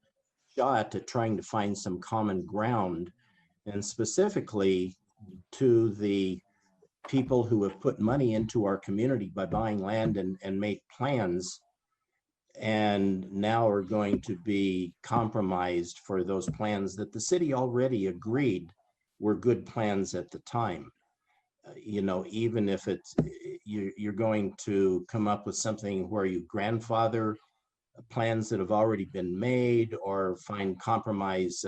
C: shot at trying to find some common ground, and specifically to the people who have put money into our community by buying land and made plans, and now are going to be compromised for those plans that the city already agreed were good plans at the time. You know, even if it's you're going to come up with something where you grandfather plans that have already been made or find compromise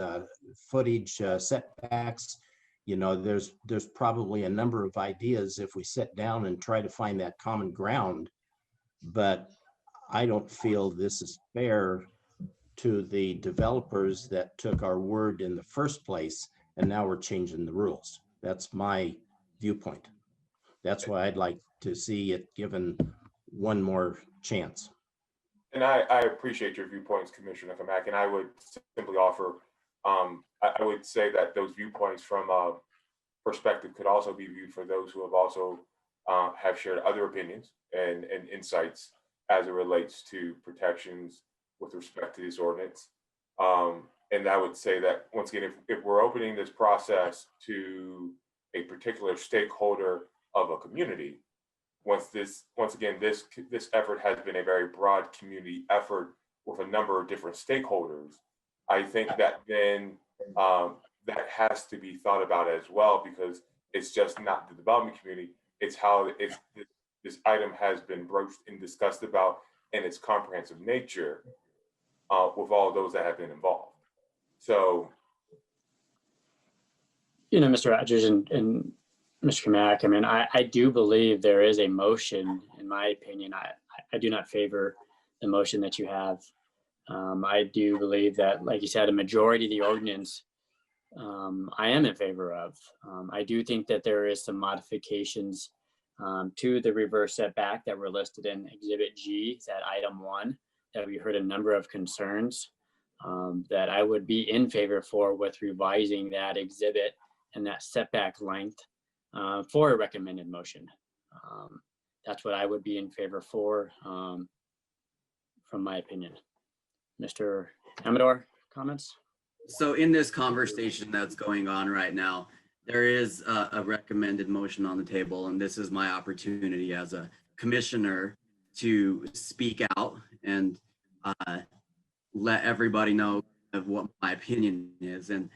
C: footage setbacks, you know, there's probably a number of ideas if we sit down and try to find that common ground. But I don't feel this is fair to the developers that took our word in the first place, and now we're changing the rules. That's my viewpoint. That's why I'd like to see it given one more chance.
K: And I appreciate your viewpoints, Commissioner Kamak, and I would simply offer, I would say that those viewpoints from a perspective could also be viewed for those who have also have shared other opinions and insights as it relates to protections with respect to this ordinance. And I would say that, once again, if we're opening this process to a particular stakeholder of a community, once again, this effort has been a very broad community effort with a number of different stakeholders, I think that then that has to be thought about as well, because it's just not the development community, it's how this item has been broached and discussed about in its comprehensive nature with all those that have been involved. So,
D: you know, Mr. Rogers and Mr. Kamak, I mean, I do believe there is a motion, in my opinion. I do not favor the motion that you have. I do believe that, like you said, a majority of the ordinance I am in favor of. I do think that there is some modifications to the reverse setback that were listed in Exhibit G, that item 1, that we heard a number of concerns that I would be in favor for, with revising that exhibit and that setback length for a recommended motion. That's what I would be in favor for, from my opinion. Mr. Amador, comments?
F: So in this conversation that's going on right now, there is a recommended motion on the table, and this is my opportunity as a commissioner to speak out and let everybody know of what my opinion is. And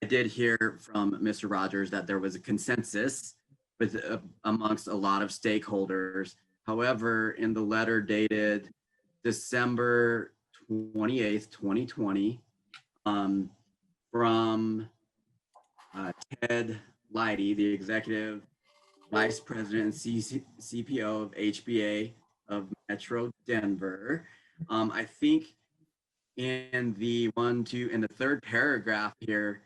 F: I did hear from Mr. Rogers that there was a consensus with amongst a lot of stakeholders. However, in the letter dated December 28th, 2020, from Ted Leidy, the executive vice president and CPO of HBA of Metro Denver. I think in the in the third paragraph here,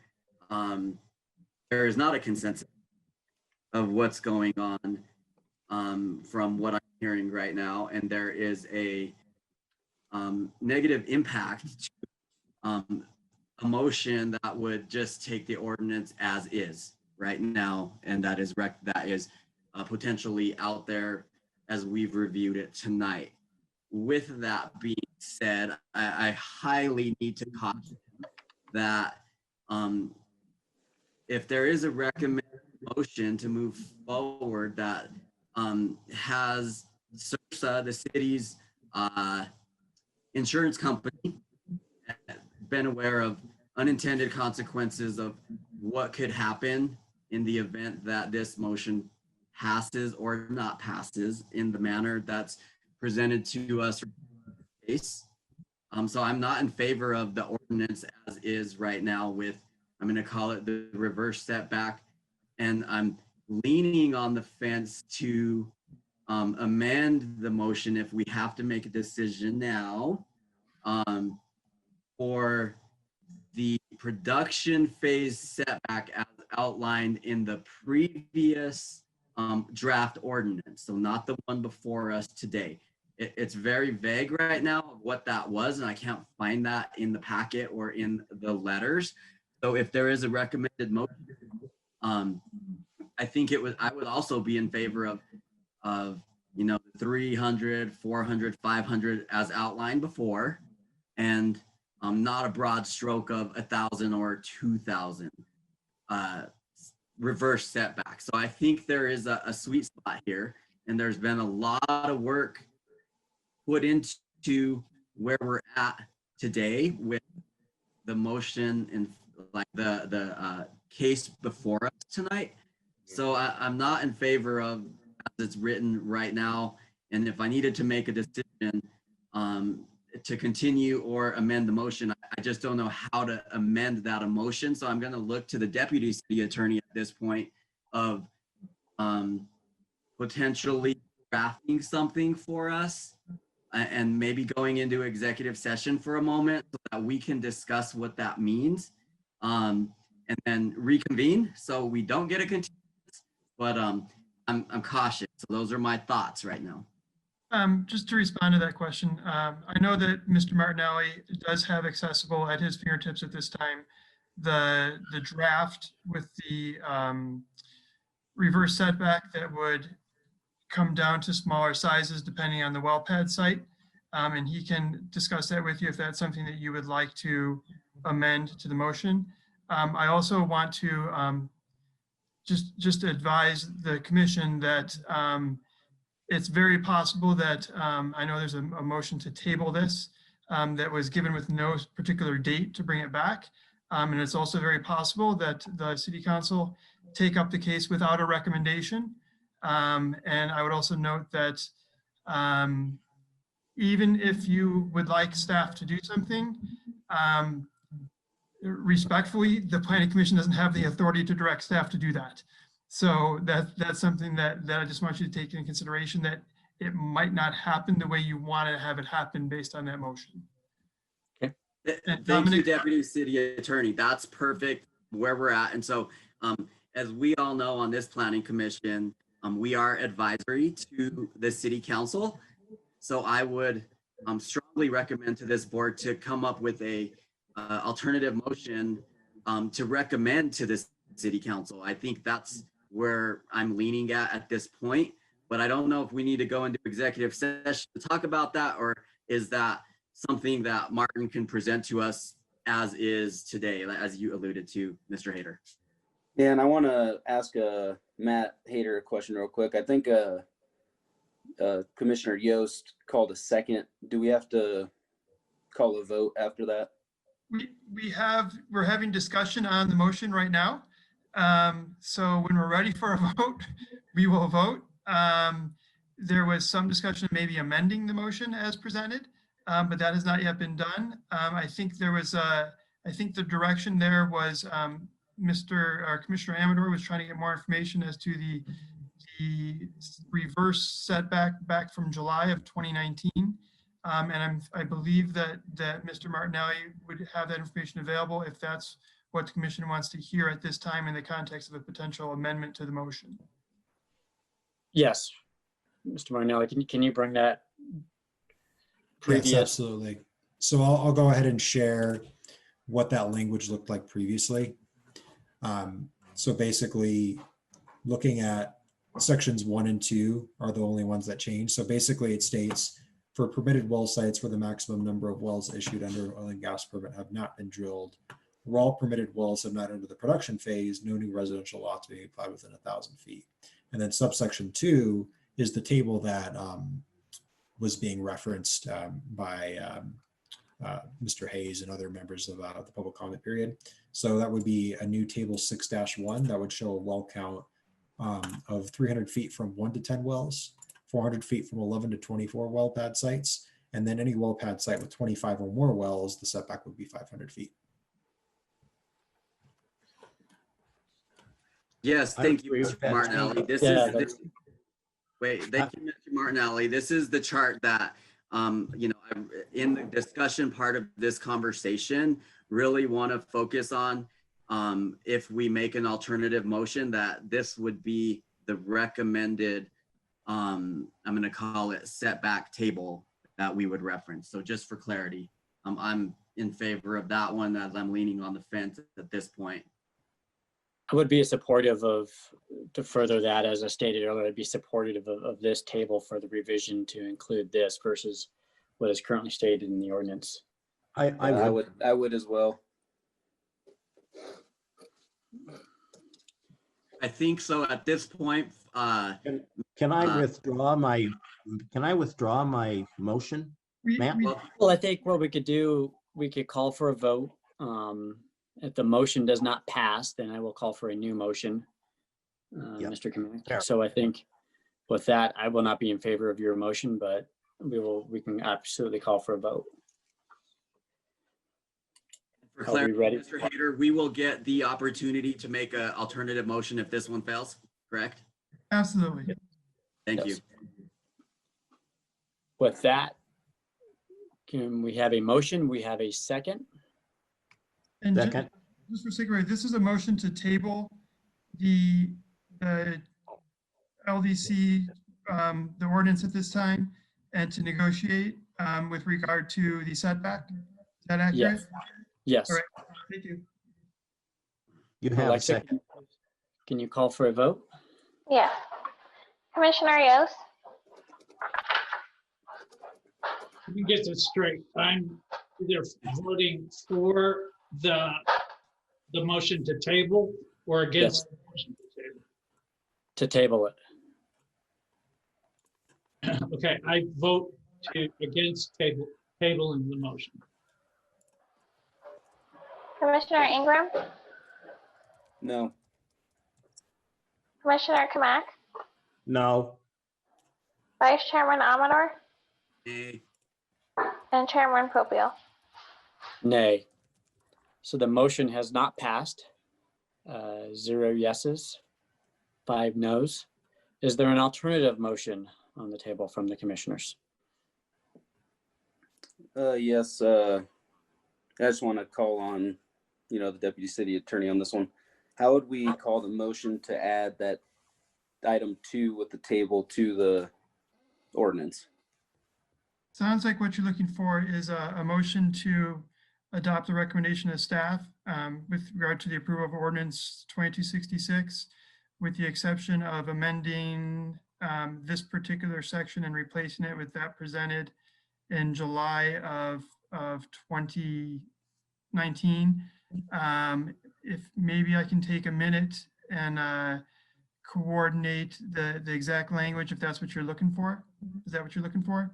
F: there is not a consensus of what's going on from what I'm hearing right now, and there is a negative impact to a motion that would just take the ordinance as is right now, and that is potentially out there as we've reviewed it tonight. With that being said, I highly need to caution that if there is a recommended motion to move forward that has CIRSA, the city's insurance company, been aware of unintended consequences of what could happen in the event that this motion passes or not passes in the manner that's presented to us. So I'm not in favor of the ordinance as is right now with, I'm going to call it the reverse setback. And I'm leaning on the fence to amend the motion if we have to make a decision now for the production phase setback as outlined in the previous draft ordinance. So not the one before us today. It's very vague right now of what that was, and I can't find that in the packet or in the letters. So if there is a recommended motion, I think I would also be in favor of 300, 400, 500 as outlined before, and not a broad stroke of 1,000 or 2,000 reverse setback. So I think there is a sweet spot here, and there's been a lot of work put into where we're at today with the motion and like the case before us tonight. So I'm not in favor of as it's written right now. And if I needed to make a decision to continue or amend the motion, I just don't know how to amend that motion. So I'm going to look to the deputy city attorney at this point of potentially drafting something for us and maybe going into executive session for a moment so that we can discuss what that means and then reconvene so we don't get a continuance. But I'm cautious. So those are my thoughts right now.
A: Just to respond to that question, I know that Mr. Martinelli does have accessible at his fingertips at this time the draft with the reverse setback that would come down to smaller sizes depending on the well pad site. And he can discuss that with you if that's something that you would like to amend to the motion. I also want to just advise the commission that it's very possible that I know there's a motion to table this that was given with no particular date to bring it back. And it's also very possible that the city council take up the case without a recommendation. And I would also note that even if you would like staff to do something, respectfully, the planning commission doesn't have the authority to direct staff to do that. So that's something that I just want you to take into consideration, that it might not happen the way you want to have it happen based on that motion.
F: Okay.
A: And
F: Thank you, Deputy City Attorney. That's perfect where we're at. And so as we all know on this planning commission, we are advisory to the city council. So I would strongly recommend to this board to come up with a alternative motion to recommend to the city council. I think that's where I'm leaning at this point, but I don't know if we need to go into executive session to talk about that, or is that something that Martin can present to us as is today, as you alluded to, Mr. Hayter?
J: Yeah, and I want to ask Matt Hayter a question real quick. I think Commissioner Yost called a second. Do we have to call a vote after that?
A: we're having discussion on the motion right now. So when we're ready for a vote, we will vote. There was some discussion of maybe amending the motion as presented, but that has not yet been done. I think the direction there was Commissioner Amador was trying to get more information as to the reverse setback back from July of 2019. And I believe that Mr. Martinelli would have that information available if that's what the commission wants to hear at this time in the context of a potential amendment to the motion.
D: Yes. Mr. Martinelli, can you bring that previous?
H: Yes, absolutely. So I'll go ahead and share what that language looked like previously. So basically, looking at sections 1 and 2 are the only ones that change. So basically it states, for permitted well sites where the maximum number of wells issued under oil and gas permit have not been drilled, where all permitted wells have not entered the production phase, no new residential lots may be applied within 1,000 feet. And then subsection 2 is the table that was being referenced by Mr. Hayes and other members of the public comment period. So that would be a new table 6-1 that would show a well count of 300 feet from 1 to 10 wells, 400 feet from 11 to 24 well pad sites, and then any well pad site with 25 or more wells, the setback would be 500 feet.
F: Yes, thank you, Mr. Martinelli. Thank you, Mr. Martinelli. This is the chart that, in the discussion part of this conversation, really want to focus on. If we make an alternative motion, that this would be the recommended, I'm going to call it setback table that we would reference. So just for clarity, I'm in favor of that one, as I'm leaning on the fence at this point.
D: I would be supportive of, to further that, as I stated earlier, I'd be supportive of this table for the revision to include this versus what is currently stated in the ordinance.
J: I would as well.
F: I think so at this point.
C: Can I withdraw my motion, Matt?
D: Well, I think what we could do, we could call for a vote. If the motion does not pass, then I will call for a new motion, Mr. Kamiec. So I think with that, I will not be in favor of your motion, but we can absolutely call for a vote.
F: For clarity, Mr. Hayter, we will get the opportunity to make an alternative motion if this one fails, correct?
A: Absolutely.
F: Thank you.
D: With that, can we have a motion? We have a second.
A: And just for security, this is a motion to table the LDC, the ordinance at this time, and to negotiate with regard to the setback. Is that accurate?
D: Yes. Yes.
A: All right. Thank you.
C: You have
D: Alexa,
C: a second.
D: Can you call for a vote?
G: Yeah. Commissioner Yost,
E: Let me get this straight. I'm either voting for the motion to table or against the motion to table.
D: To table it.
E: Okay, I vote against tabling the motion.
G: Commissioner Ingram,
J: No.
G: Commissioner Kamiec,
C: No.
G: Vice Chairman Amador,
F: Nay.
G: and Chairman Popiel.
D: Nay. So the motion has not passed. 0 yeses, 5 noes. Is there an alternative motion on the table from the commissioners?
J: Yes. I just want to call on, the deputy city attorney on this one. How would we call the motion to add that item 2 with the table to the ordinance?
A: Sounds like what you're looking for is a motion to adopt the recommendation of staff with regard to the approval of ordinance 2266, with the exception of amending this particular section and replacing it with that presented in July of 2019. If maybe I can take a minute and coordinate the exact language, if that's what you're looking for. Is that what you're looking for?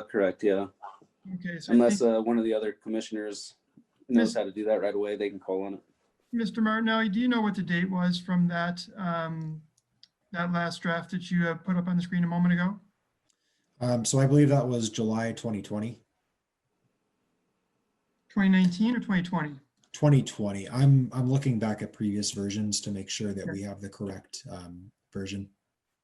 J: Correct, yeah.
A: Okay, so
J: Unless one of the other commissioners knows how to do that right away, they can call on it.
A: Mr. Martinelli, do you know what the date was from that, that last draft that you put up on the screen a moment ago?
H: So I believe that was July 2020.
A: 2019 or 2020?
H: 2020. I'm looking back at previous versions to make sure that we have the correct version.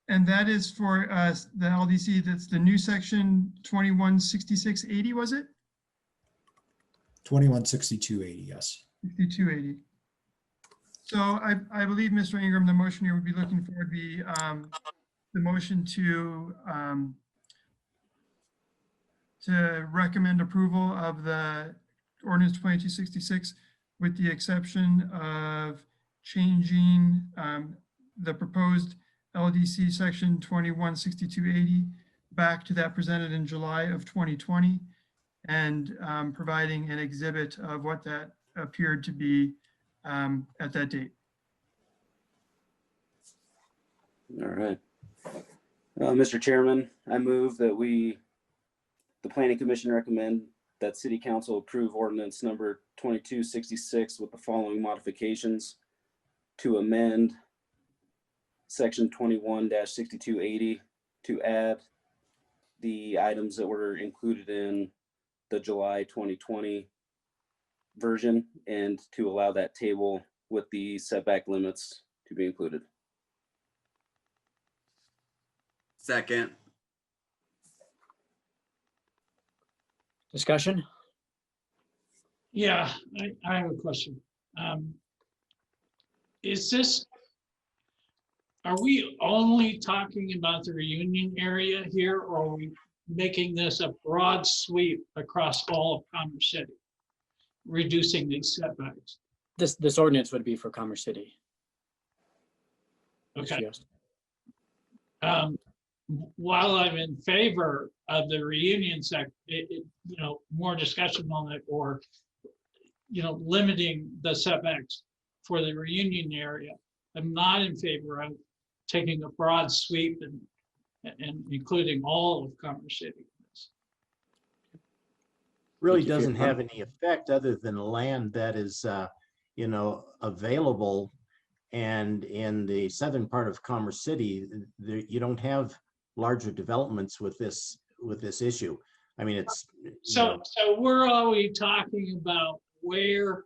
A: And that is for the LDC, that's the new section 216680, was it?
H: 216280, yes.
A: 6280. So I believe, Mr. Ingram, the motion here would be looking for the motion to recommend approval of the ordinance 2266 with the exception of changing the proposed LDC section 216280 back to that presented in July of 2020 and providing an exhibit of what that appeared to be at that date.
J: All right. Mr. Chairman, I move that the Planning Commission recommend that City Council approve ordinance number 2266 with the following modifications: to amend section 21-6280 to add the items that were included in the July 2020 version and to allow that table with the setback limits to be included.
F: Second.
D: Discussion?
E: Yeah, I have a question. Are we only talking about the Reunion area here, or are we making this a broad sweep across all of Commerce City, reducing these setbacks?
D: This ordinance would be for Commerce City.
E: Okay.
D: Yes.
E: While I'm in favor of the Reunion more discussion on it, or, limiting the setbacks for the Reunion area, I'm not in favor of taking a broad sweep and including all of Commerce City.
C: Really doesn't have any effect other than land that is, available. And in the southern part of Commerce City, you don't have larger developments with this issue. I mean, it's
E: so we're always talking about where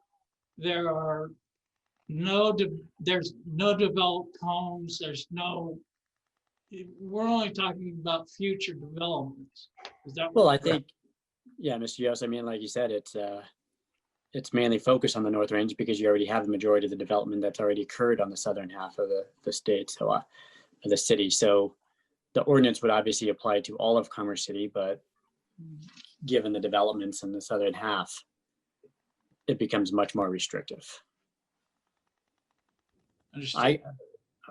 E: there are there's no developed homes. We're only talking about future developments. Is that
D: Well, I think, yeah, Mr. Yost, I mean, like you said, it's mainly focused on the North Range because you already have the majority of the development that's already occurred on the southern half of the state, so of the city. So the ordinance would obviously apply to all of Commerce City, but given the developments in the southern half, it becomes much more restrictive.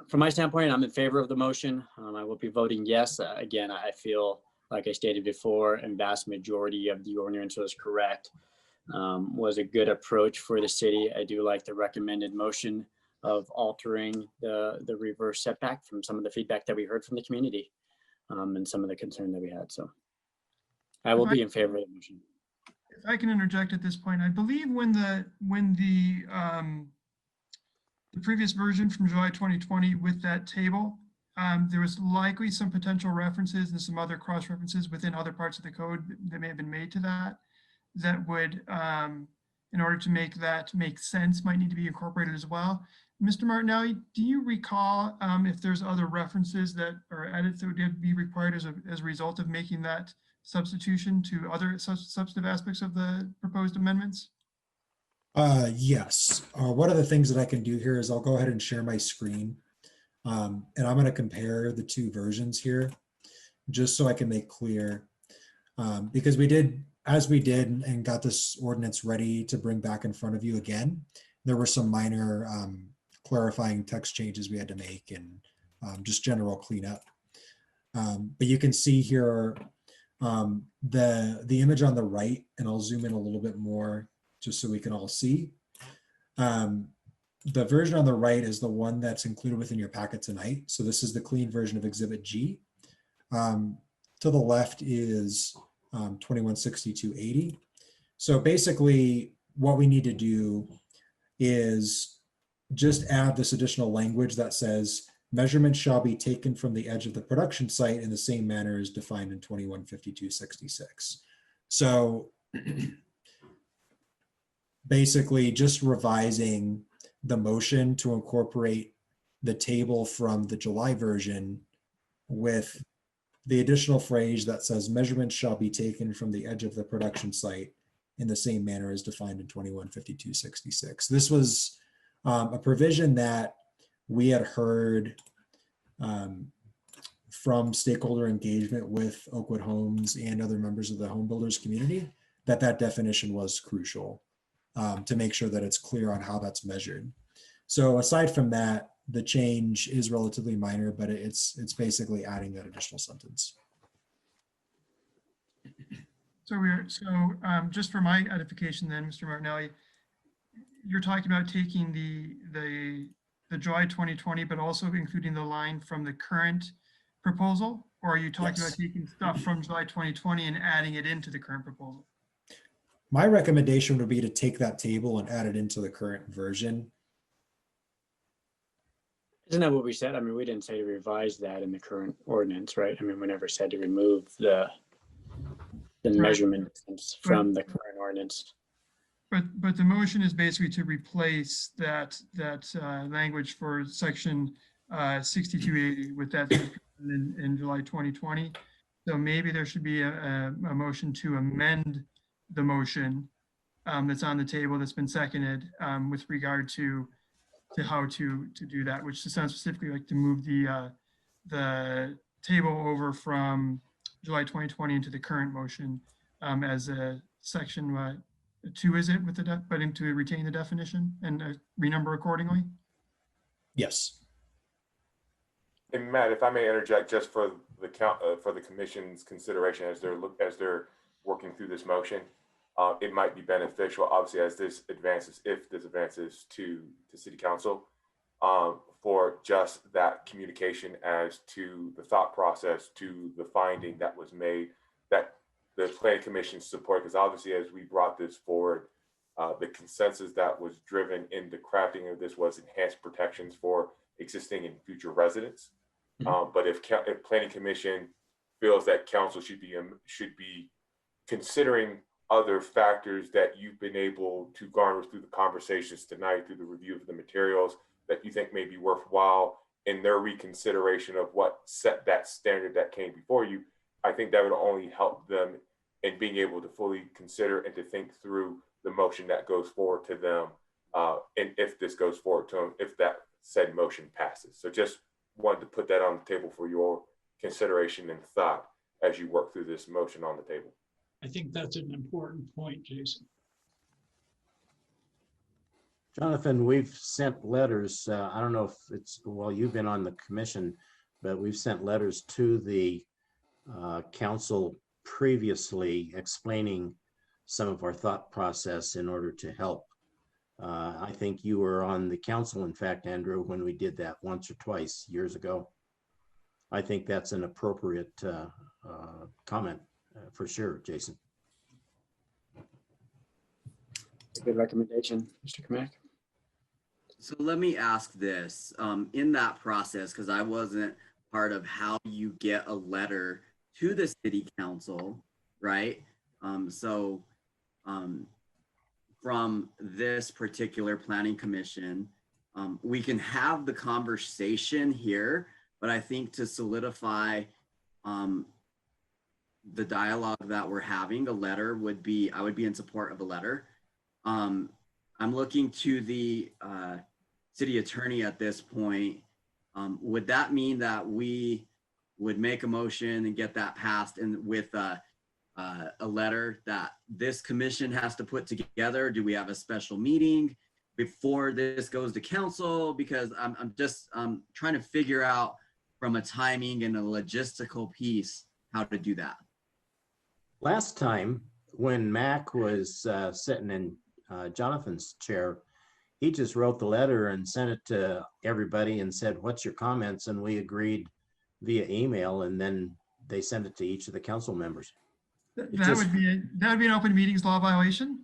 D: From my standpoint, I'm in favor of the motion. I will be voting yes. Again, I feel, like I stated before, and vast majority of the ordinance was correct. Was a good approach for the city. I do like the recommended motion of altering the reverse setback from some of the feedback that we heard from the community and some of the concern that we had. So I will be in favor of the motion.
A: If I can interject at this point, I believe when the previous version from July 2020 with that table, there was likely some potential references and some other cross references within other parts of the code that may have been made to that would, in order to make that make sense, might need to be incorporated as well. Mr. Martinelli, do you recall if there's other references that or edits that would be required as a result of making that substitution to other substantive aspects of the proposed amendments?
H: Yes. One of the things that I can do here is I'll go ahead and share my screen. And I'm going to compare the two versions here, just so I can make clear. Because we did and got this ordinance ready to bring back in front of you again, there were some minor clarifying text changes we had to make and just general cleanup. But you can see here the image on the right, and I'll zoom in a little bit more just so we can all see. The version on the right is the one that's included within your packet tonight. So this is the clean version of Exhibit G. To the left is 216280. So basically, what we need to do is just add this additional language that says measurements shall be taken from the edge of the production site in the same manner as defined in 215266. So basically just revising the motion to incorporate the table from the July version with the additional phrase that says measurements shall be taken from the edge of the production site in the same manner as defined in 215266. This was a provision that we had heard from stakeholder engagement with Oakwood Homes and other members of the home builders community, that that definition was crucial to make sure that it's clear on how that's measured. So aside from that, the change is relatively minor, but it's basically adding that additional sentence.
A: So just for my edification then, Mr. Martinelli, you're talking about taking the July 2020, but also including the line from the current proposal? Or are you talking about taking stuff from July 2020 and adding it into the current proposal?
H: My recommendation would be to take that table and add it into the current version.
D: Isn't that what we said? I mean, we didn't say to revise that in the current ordinance, right? I mean, we never said to remove the measurement from the current ordinance.
A: But the motion is basically to replace that language for section 6280 with that in July 2020. So maybe there should be a motion to amend the motion that's on the table that's been seconded with regard to how to do that, which sounds specifically like to move the table over from July 2020 into the current motion as a section 2, is it, with the but to retain the definition and renumber accordingly?
H: Yes.
K: And Matt, if I may interject, just for the commission's consideration as they're working through this motion, it might be beneficial, obviously, as this advances, if this advances to City Council, for just that communication as to the thought process, to the finding that was made, that the Planning Commission support, because obviously as we brought this forward, the consensus that was driven in the crafting of this was enhanced protections for existing and future residents. But if Planning Commission feels that council should be considering other factors that you've been able to garner through the conversations tonight, through the review of the materials that you think may be worthwhile in their reconsideration of what set that standard that came before you, I think that would only help them in being able to fully consider and to think through the motion that goes forward to them. And if this goes forward to them, if that said motion passes. So just wanted to put that on the table for your consideration and thought as you work through this motion on the table.
E: I think that's an important point, Jason.
C: Jonathan, we've sent letters. I don't know if it's, well, you've been on the commission, but we've sent letters to the council previously explaining some of our thought process in order to help. I think you were on the council, in fact, Andrew, when we did that once or twice years ago. I think that's an appropriate comment for sure, Jason.
D: Good recommendation, Mr. Kamek.
F: So let me ask this, in that process, because I wasn't part of how you get a letter to the city council, right? From this particular planning commission, we can have the conversation here, but I think to solidify the dialogue that we're having, a letter would be, I would be in support of a letter. I'm looking to the city attorney at this point. Would that mean that we would make a motion and get that passed and with a letter that this commission has to put together? Do we have a special meeting before this goes to council? Because I'm just trying to figure out from a timing and a logistical piece how to do that.
C: Last time when Mac was sitting in Jonathan's chair, he just wrote the letter and sent it to everybody and said, what's your comments? And we agreed via email, and then they sent it to each of the council members.
A: That would be, an open meetings law violation.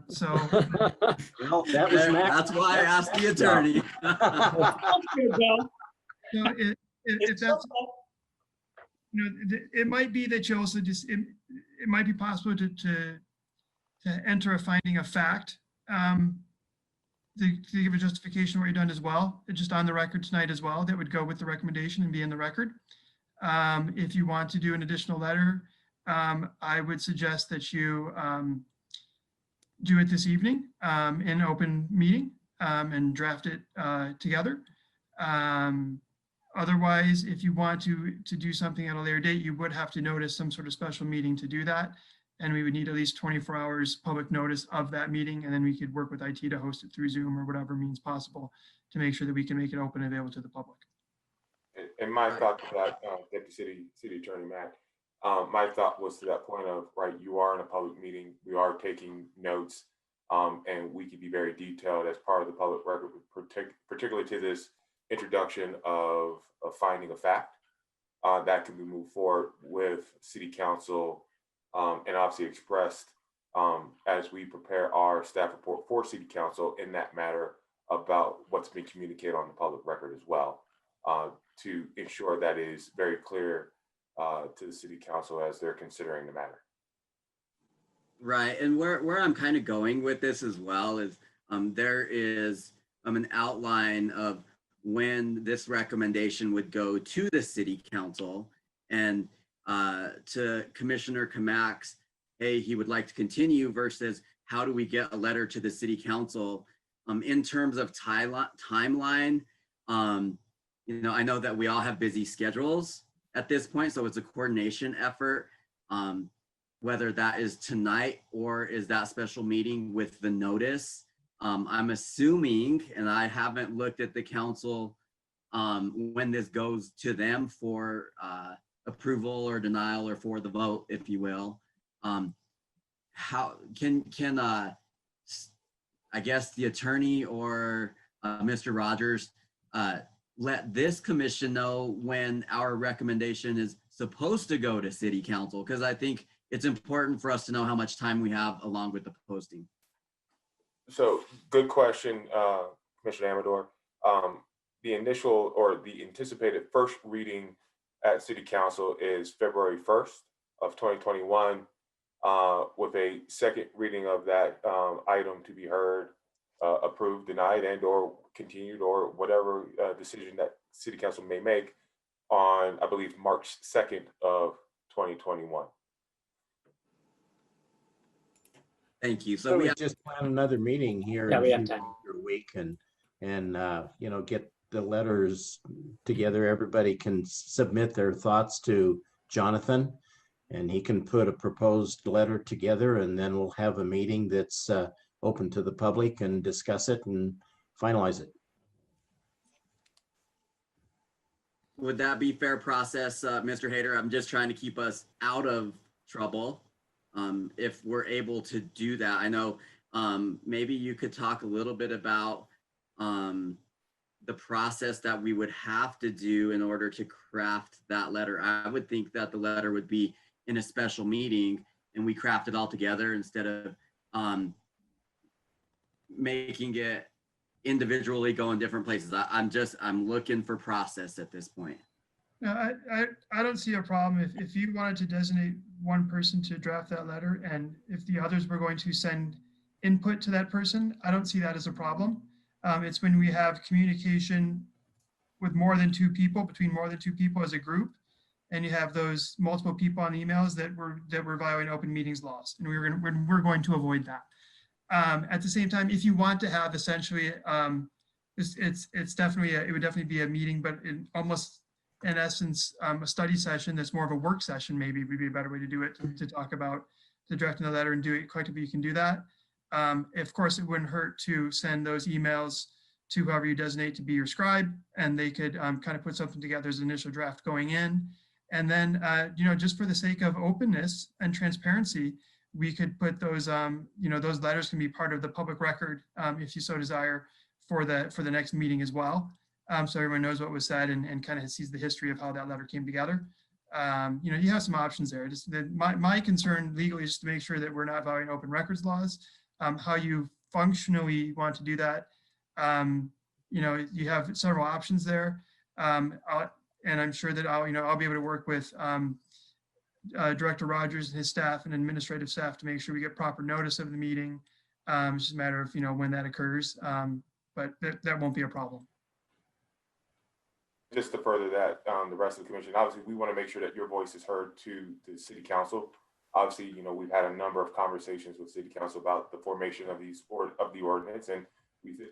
A: So
C: Well, that was Mac.
F: That's why I asked the attorney.
A: so if that's, it might be that you also just, it might be possible to enter a finding of fact, to give a justification what you've done as well, just on the record tonight as well, that would go with the recommendation and be in the record. If you want to do an additional letter, I would suggest that you do it this evening in open meeting and draft it together. Otherwise, if you want to do something at a later date, you would have to notice some sort of special meeting to do that. And we would need at least 24 hours public notice of that meeting. And then we could work with IT to host it through Zoom or whatever means possible to make sure that we can make it open and available to the public.
K: And my thought to that, Deputy City Attorney Matt, my thought was to that point of, right, you are in a public meeting, we are taking notes, and we could be very detailed as part of the public record, particularly to this introduction of a finding of fact that can be moved forward with City Council and obviously expressed as we prepare our staff report for City Council in that matter about what's been communicated on the public record as well, to ensure that is very clear to the City Council as they're considering the matter.
F: Right, and where I'm kind of going with this as well is there is an outline of when this recommendation would go to the City Council, and to Commissioner Kamax, hey, he would like to continue, versus how do we get a letter to the City Council in terms of timeline. I know that we all have busy schedules at this point, so it's a coordination effort, whether that is tonight or is that special meeting with the notice. I'm assuming, and I haven't looked at the council when this goes to them for approval or denial or for the vote, if you will. How can I guess the attorney or Mr. Rogers let this commission know when our recommendation is supposed to go to City Council? Because I think it's important for us to know how much time we have along with the posting.
K: So good question, Commissioner Amador. The initial or the anticipated first reading at City Council is February 1st of 2021, with a second reading of that item to be heard, approved, denied, and or continued, or whatever decision that City Council may make on, I believe, March 2nd of 2021.
F: Thank you.
C: So we just plan another meeting here
D: Yeah,
C: in
D: we
C: a
D: have time.
C: week and get the letters together. Everybody can submit their thoughts to Jonathan, and he can put a proposed letter together, and then we'll have a meeting that's open to the public and discuss it and finalize it.
F: Would that be fair process, Mr. Hayter? I'm just trying to keep us out of trouble. If we're able to do that, I know maybe you could talk a little bit about the process that we would have to do in order to craft that letter. I would think that the letter would be in a special meeting and we craft it all together instead of making it individually go in different places. I'm looking for process at this point.
A: No, I don't see a problem if you wanted to designate one person to draft that letter, and if the others were going to send input to that person, I don't see that as a problem. It's when we have communication with more than two people, between more than two people as a group, and you have those multiple people on emails that were violating open meetings laws, and we're going to avoid that. At the same time, if you want to have essentially, it's definitely it would definitely be a meeting, but in essence, a study session that's more of a work session maybe would be a better way to do it, to talk about the drafting the letter and do it collectively. You can do that. Of course, it wouldn't hurt to send those emails to whoever you designate to be your scribe, and they could kind of put something together as an initial draft going in. And then, just for the sake of openness and transparency, we could put those, those letters can be part of the public record if you so desire for the next meeting as well. So everyone knows what was said and kind of sees the history of how that letter came together. You have some options there. Just that my concern legally is just to make sure that we're not violating open records laws. How you functionally want to do that, you have several options there. And I'm sure that I'll be able to work with Director Rogers and his staff and administrative staff to make sure we get proper notice of the meeting. It's just a matter of, when that occurs. But that won't be a problem.
K: Just to further that, the rest of the commission, obviously, we want to make sure that your voice is heard to the city council. Obviously, we've had a number of conversations with city council about the formation of the ordinance, and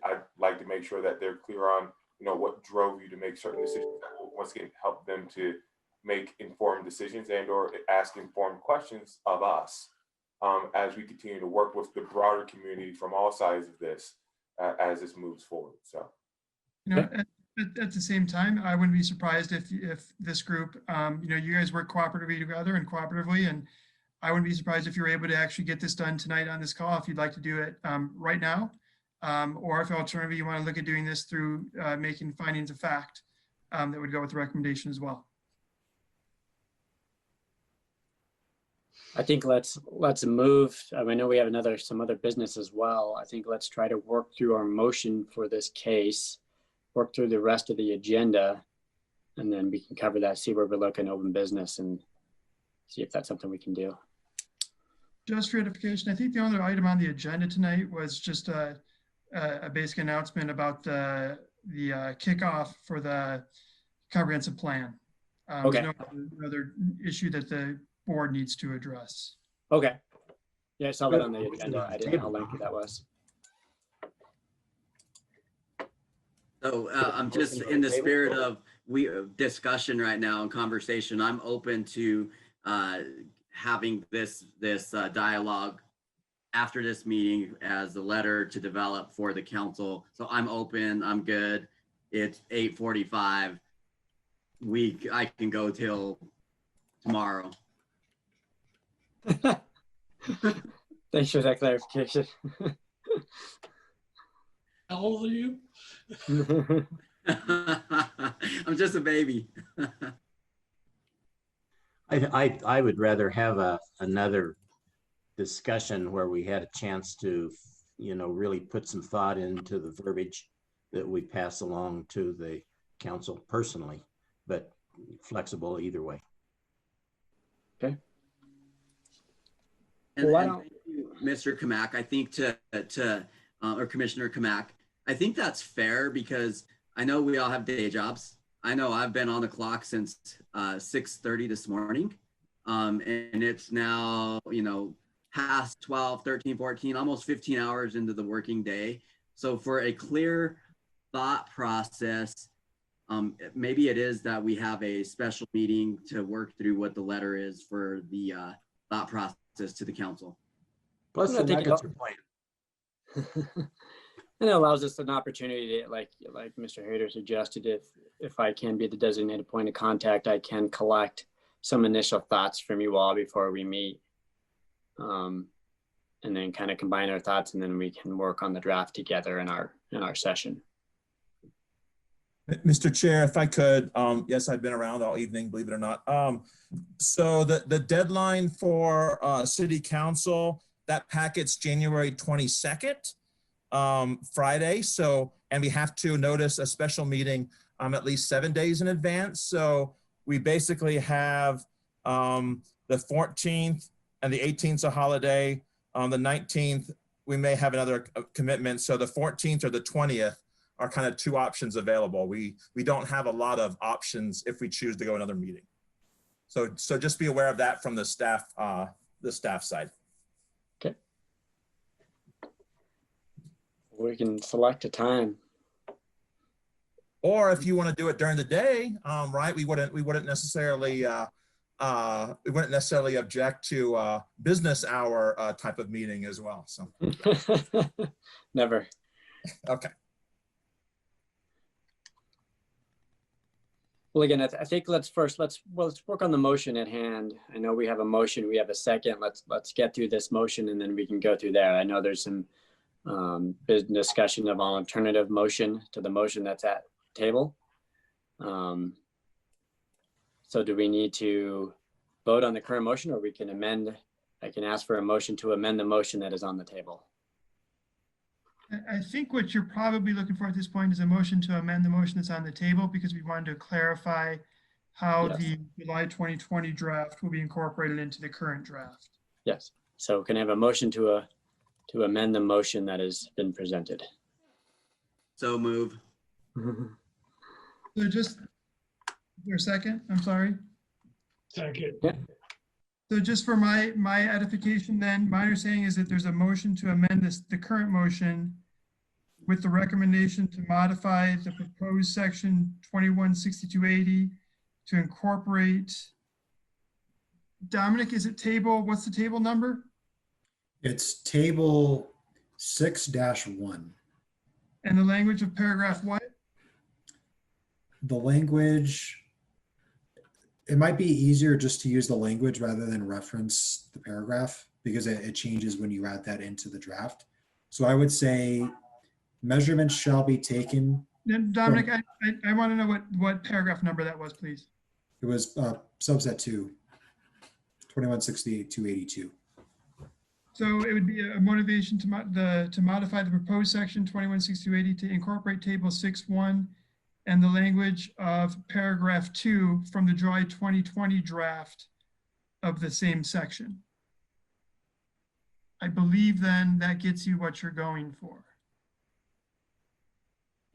K: I'd like to make sure that they're clear on, what drove you to make certain decisions that will once again help them to make informed decisions and/or ask informed questions of us as we continue to work with the broader community from all sides of this as this moves forward. So,
A: at the same time, I wouldn't be surprised if this group, you guys work cooperatively together and cooperatively, and I wouldn't be surprised if you were able to actually get this done tonight on this call, if you'd like to do it right now, or if alternatively you want to look at doing this through making findings of fact that would go with the recommendation as well.
D: I think let's move. I know we have some other business as well. I think let's try to work through our motion for this case, work through the rest of the agenda, and then we can cover that, see where we're looking open business and see if that's something we can do.
A: Just for edification, I think the only item on the agenda tonight was just a basic announcement about the kickoff for the comprehensive plan.
D: Okay.
A: There's no other issue that the board needs to address.
D: Okay. Yeah, I saw that on the agenda. I didn't know how lengthy that was.
F: So I'm just in the spirit of discussion right now and conversation. I'm open to having this dialogue after this meeting as a letter to develop for the council. So I'm open. I'm good. It's 8:45. I can go till tomorrow.
D: Thanks for that clarification.
E: How old are you?
F: I'm just a baby.
C: I would rather have another discussion where we had a chance to, really put some thought into the verbiage that we pass along to the council personally, but flexible either way.
D: Okay.
F: And thank you, Mr. Kamak, I think or Commissioner Kamak, I think that's fair because I know we all have day jobs. I know I've been on the clock since 6:30 this morning. And it's now, past 12, 13, 14, almost 15 hours into the working day. So for a clear thought process, maybe it is that we have a special meeting to work through what the letter is for the thought process to the council.
C: Plus the nuggets are playing.
D: And it allows us an opportunity to, like Mr. Hayter suggested, if I can be the designated point of contact, I can collect some initial thoughts from you all before we meet. And then kind of combine our thoughts, and then we can work on the draft together in our session.
Q: Mr. Chair, if I could, yes, I've been around all evening, believe it or not. So the deadline for City Council, that packet's January 22nd, Friday. So, and we have to notice a special meeting at least 7 days in advance. So we basically have the 14th and the 18th a holiday. The 19th, we may have another commitment. So the 14th or the 20th are kind of two options available. We don't have a lot of options if we choose to go another meeting. So just be aware of that from the staff side.
D: Okay. We can select a time.
Q: Or if you want to do it during the day, right? We wouldn't necessarily object to business hour type of meeting as well. So
D: never.
Q: Okay.
D: Well, again, I think let's work on the motion at hand. I know we have a motion, we have a second. Let's get through this motion, and then we can go through there. I know there's some business discussion of an alternative motion to the motion that's at the table. So do we need to vote on the current motion, or we can amend? I can ask for a motion to amend the motion that is on the table.
A: I think what you're probably looking for at this point is a motion to amend the motion that's on the table, because we wanted to clarify how
D: Yes.
A: the July 2020 draft will be incorporated into the current draft.
D: Yes. So can I have a motion to amend the motion that has been presented?
F: So move.
A: So just, is there a second? I'm sorry.
E: Second.
D: Yeah.
A: So just for my edification then, my understanding is that there's a motion to amend the current motion with the recommendation to modify the proposed section 216280 to incorporate, Dominic, is it table, what's the table number?
H: It's table 6-1.
A: And the language of paragraph what?
H: The language, it might be easier just to use the language rather than reference the paragraph, because it changes when you add that into the draft. So I would say measurements shall be taken.
A: Then Dominic, I want to know what paragraph number that was, please.
H: It was subset 2, 2168-282.
A: So it would be a motivation to modify the proposed section 216280 to incorporate table 6.1 and the language of paragraph 2 from the July 2020 draft of the same section. I believe then that gets you what you're going for.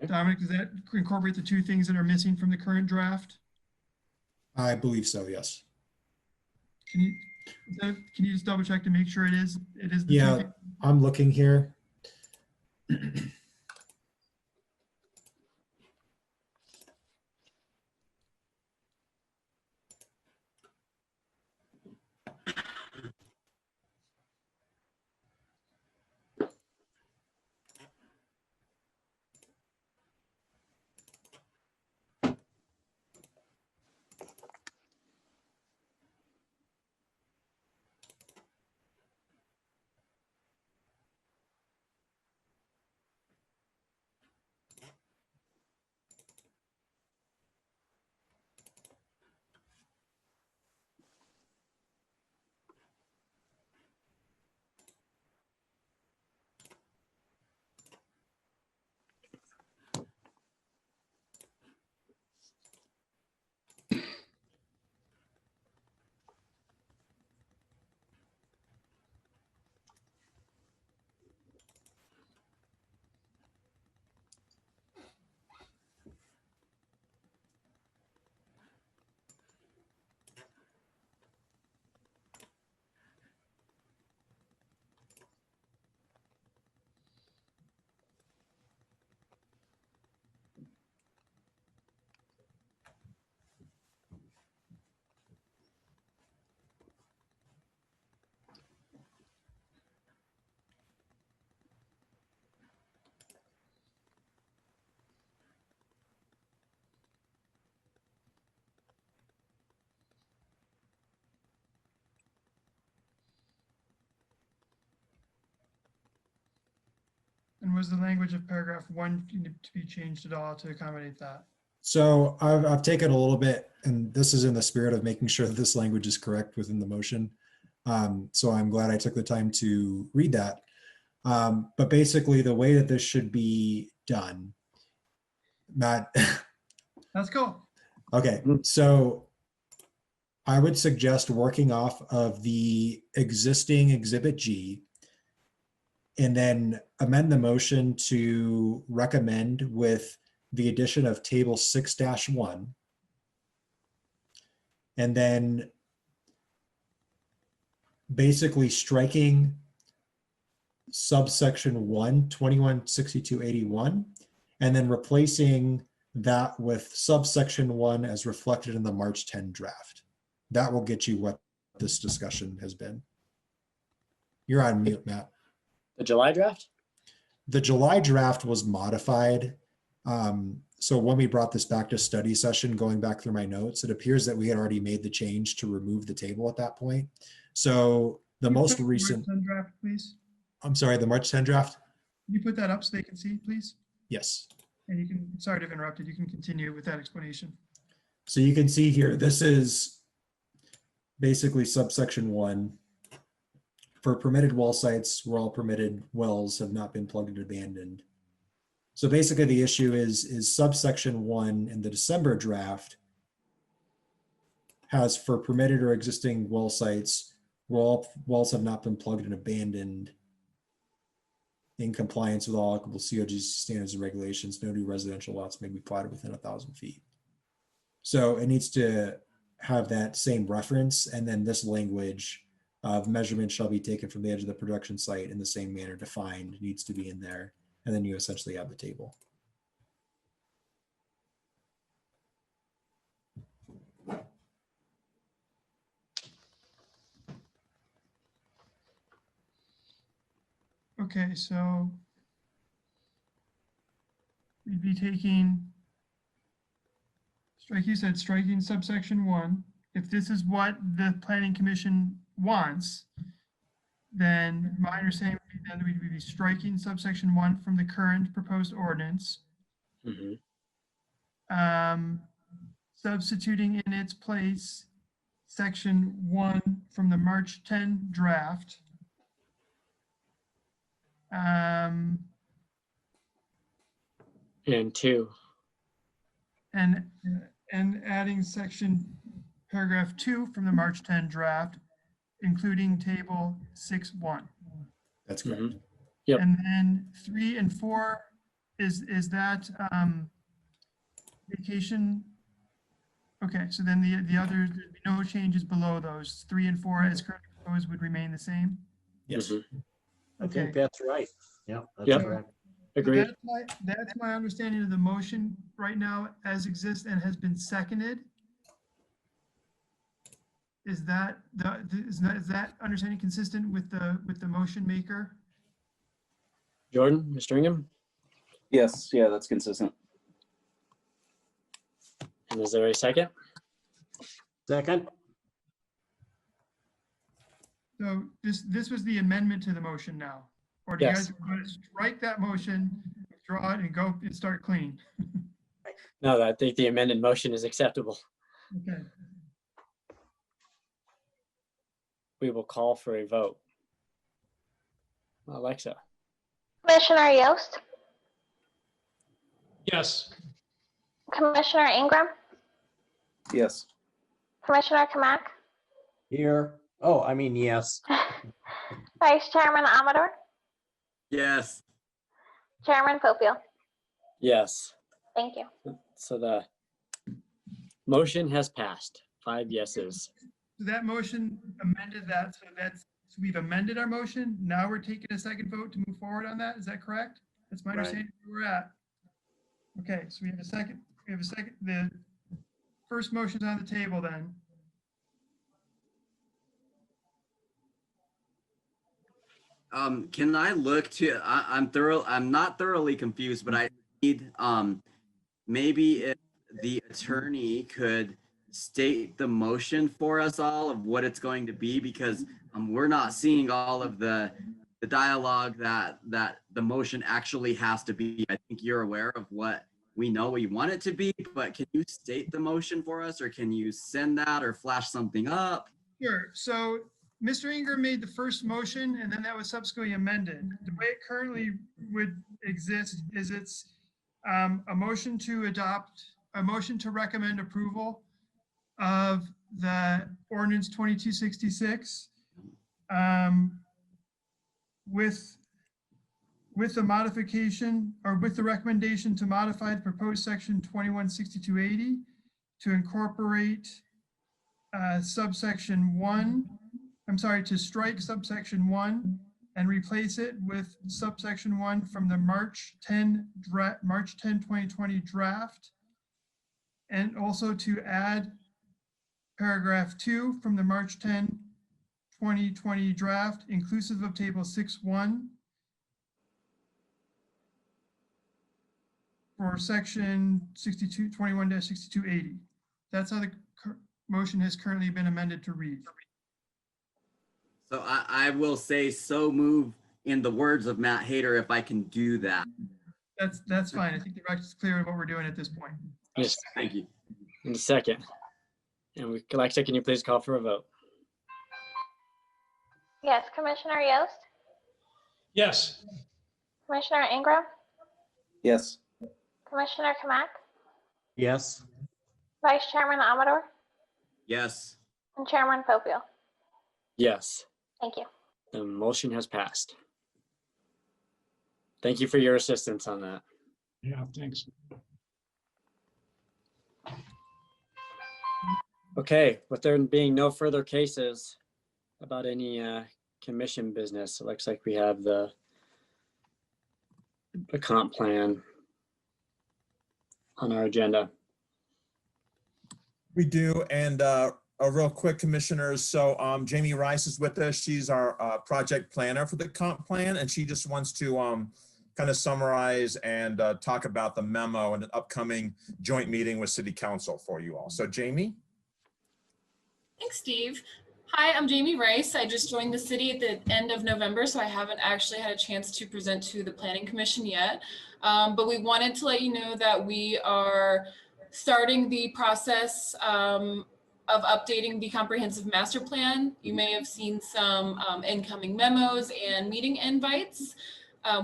A: Dominic, does that incorporate the two things that are missing from the current draft?
H: I believe so, yes.
A: Can you just double check to make sure it is the two
H: Yeah,
A: things?
H: I'm looking here.
A: And was the language of paragraph 1 to be changed at all to accommodate that?
H: So I've taken a little bit, and this is in the spirit of making sure that this language is correct within the motion. So I'm glad I took the time to read that. But basically the way that this should be done, Matt.
A: Let's go.
H: Okay, so I would suggest working off of the existing Exhibit G and then amend the motion to recommend with the addition of table 6-1. And then basically striking subsection 1, 216281, and then replacing that with subsection 1 as reflected in the March 10 draft. That will get you what this discussion has been. You're on mute, Matt.
D: The July draft?
H: The July draft was modified. So when we brought this back to study session, going back through my notes, it appears that we had already made the change to remove the table at that point. So the most recent,
A: March 10 draft, please.
H: I'm sorry, the March 10 draft?
A: Can you put that up so they can see, please?
H: Yes.
A: And you can, sorry to have interrupted, you can continue with that explanation.
H: So you can see here, this is basically subsection 1. For permitted well sites where all permitted wells have not been plugged and abandoned. So basically the issue is subsection 1 in the December draft has for permitted or existing well sites where all wells have not been plugged and abandoned in compliance with all applicable COGC standards and regulations, no new residential lots may be platted within 1,000 feet. So it needs to have that same reference, and then this language of measurement shall be taken from the edge of the production site in the same manner defined needs to be in there. And then you essentially have the table.
A: Okay, so we'd be taking, you said striking subsection 1. If this is what the planning commission wants, then my understanding would be then we'd be striking subsection 1 from the current proposed ordinance. Substituting in its place section 1 from the March 10 draft.
D: And 2.
A: And adding paragraph 2 from the March 10 draft, including table 6.1.
H: That's correct.
D: Yep.
A: And then 3 and 4, is that vacation? Okay, so then the other, there'd be no changes below those. 3 and 4 as currently proposed would remain the same?
H: Yes.
C: I think that's right. Yeah, that's
D: Yep.
C: correct.
D: Agreed.
A: That's my understanding of the motion right now as exists and has been seconded. Is that understanding consistent with the motion maker?
D: Jordan, Mr. Ingham,
J: Yes, yeah, that's consistent.
D: and is there a second?
C: Second,
A: So this was the amendment to the motion now? Or do you
D: Yes.
A: guys want to strike that motion, withdraw it and go and start clean?
D: No, I think the amended motion is acceptable.
A: Okay.
D: We will call for a vote. Alexa,
G: Commissioner Yost,
E: Yes.
G: Commissioner Ingram,
J: Yes.
G: Commissioner Kamak,
C: here. Oh, I mean, yes.
G: Vice Chairman Amador,
F: Yes.
G: Chairman Popiel.
D: yes.
G: Thank you.
D: So the motion has passed. 5 yeses.
A: So that motion amended that, so we've amended our motion. Now we're taking a second vote to move forward on that. Is that correct? That's my
C: Right.
A: understanding where we're at. Okay, so we have a second, the first motion's on the table then.
F: Can I look to, I'm not thoroughly confused, but I need, maybe if the attorney could state the motion for us all of what it's going to be, because we're not seeing all of the dialogue that the motion actually has to be. I think you're aware of what we know we want it to be, but can you state the motion for us, or can you send that or flash something up?
A: Sure, so Mr. Ingram made the first motion and then that was subsequently amended. The way it currently would exist is it's a motion to recommend approval of the ordinance 2266 with the modification or with the recommendation to modify the proposed section 216280 to incorporate subsection 1. I'm sorry, to strike subsection 1 and replace it with subsection 1 from the March 10, 2020 draft. And also to add paragraph 2 from the March 10, 2020 draft, inclusive of table 6.1 for section 21-6280. That's how the motion has currently been amended to read.
F: So I will say so move in the words of Matt Hader, if I can do that.
A: That's fine. I think the record's clear on what we're doing at this point.
D: Yes.
F: Thank you.
D: And a second. And Alexa, can you please call for a vote?
G: Yes, Commissioner Yost,
E: Yes.
G: Commissioner Ingram,
J: Yes.
G: Commissioner Kamak,
C: Yes.
G: Vice Chairman Amador,
F: Yes.
G: and Chairman Popiel.
D: Yes,
G: Thank you.
D: the motion has passed. Thank you for your assistance on that.
E: Yeah, thanks.
D: Okay, with there being no further cases about any commission business, it looks like we have the comp plan on our agenda.
Q: We do, and a real quick, commissioners. So Jamie Rice is with us. She's our project planner for the comp plan, and she just wants to kind of summarize and talk about the memo and an upcoming joint meeting with City Council for you all. So Jamie?
R: Thanks, Steve. Hi, I'm Jamie Rice. I just joined the city at the end of November, so I haven't actually had a chance to present to the Planning Commission yet. But we wanted to let you know that we are starting the process of updating the comprehensive master plan. You may have seen some incoming memos and meeting invites.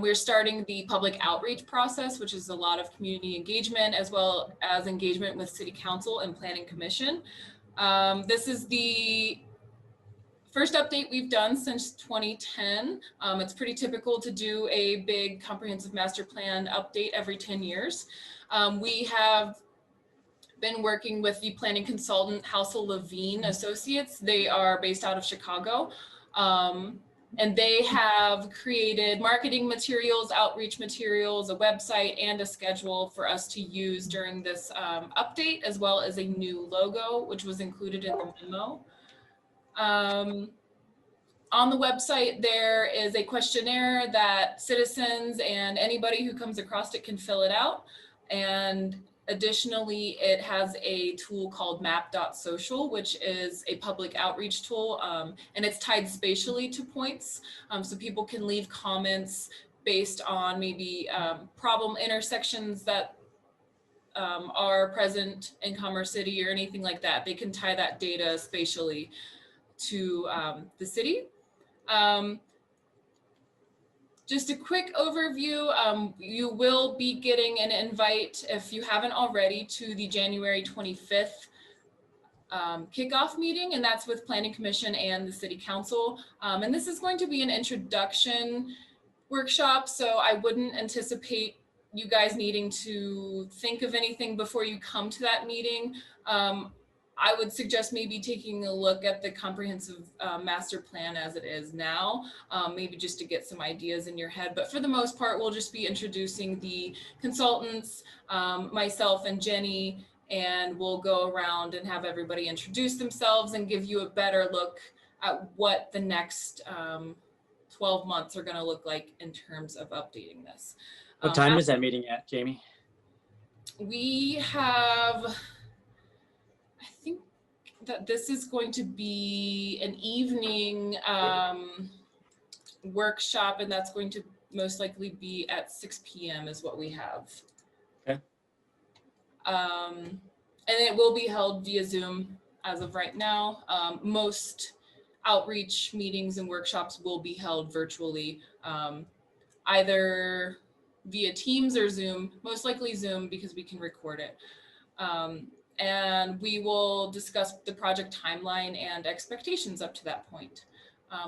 R: We're starting the public outreach process, which is a lot of community engagement as well as engagement with City Council and Planning Commission. This is the first update we've done since 2010. It's pretty typical to do a big comprehensive master plan update every 10 years. We have been working with the planning consultant Housel Levine Associates. They are based out of Chicago. And they have created marketing materials, outreach materials, a website, and a schedule for us to use during this update, as well as a new logo, which was included in the memo. On the website, there is a questionnaire that citizens and anybody who comes across it can fill it out. And additionally, it has a tool called map.social, which is a public outreach tool, and it's tied spatially to points. So people can leave comments based on maybe problem intersections that are present in Commerce City or anything like that. They can tie that data spatially to the city. Just a quick overview, you will be getting an invite, if you haven't already, to the January 25th kickoff meeting, and that's with Planning Commission and the City Council. And this is going to be an introduction workshop, so I wouldn't anticipate you guys needing to think of anything before you come to that meeting. I would suggest maybe taking a look at the comprehensive master plan as it is now, maybe just to get some ideas in your head. But for the most part, we'll just be introducing the consultants, myself and Jenny, and we'll go around and have everybody introduce themselves and give you a better look at what the next 12 months are going to look like in terms of updating this.
D: What time is that meeting at, Jamie?
R: We have, I think that this is going to be an evening workshop, and that's going to most likely be at 6 p.m. is what we have.
D: Okay.
R: And it will be held via Zoom as of right now. Most outreach meetings and workshops will be held virtually, either via Teams or Zoom, most likely Zoom because we can record it. And we will discuss the project timeline and expectations up to that point.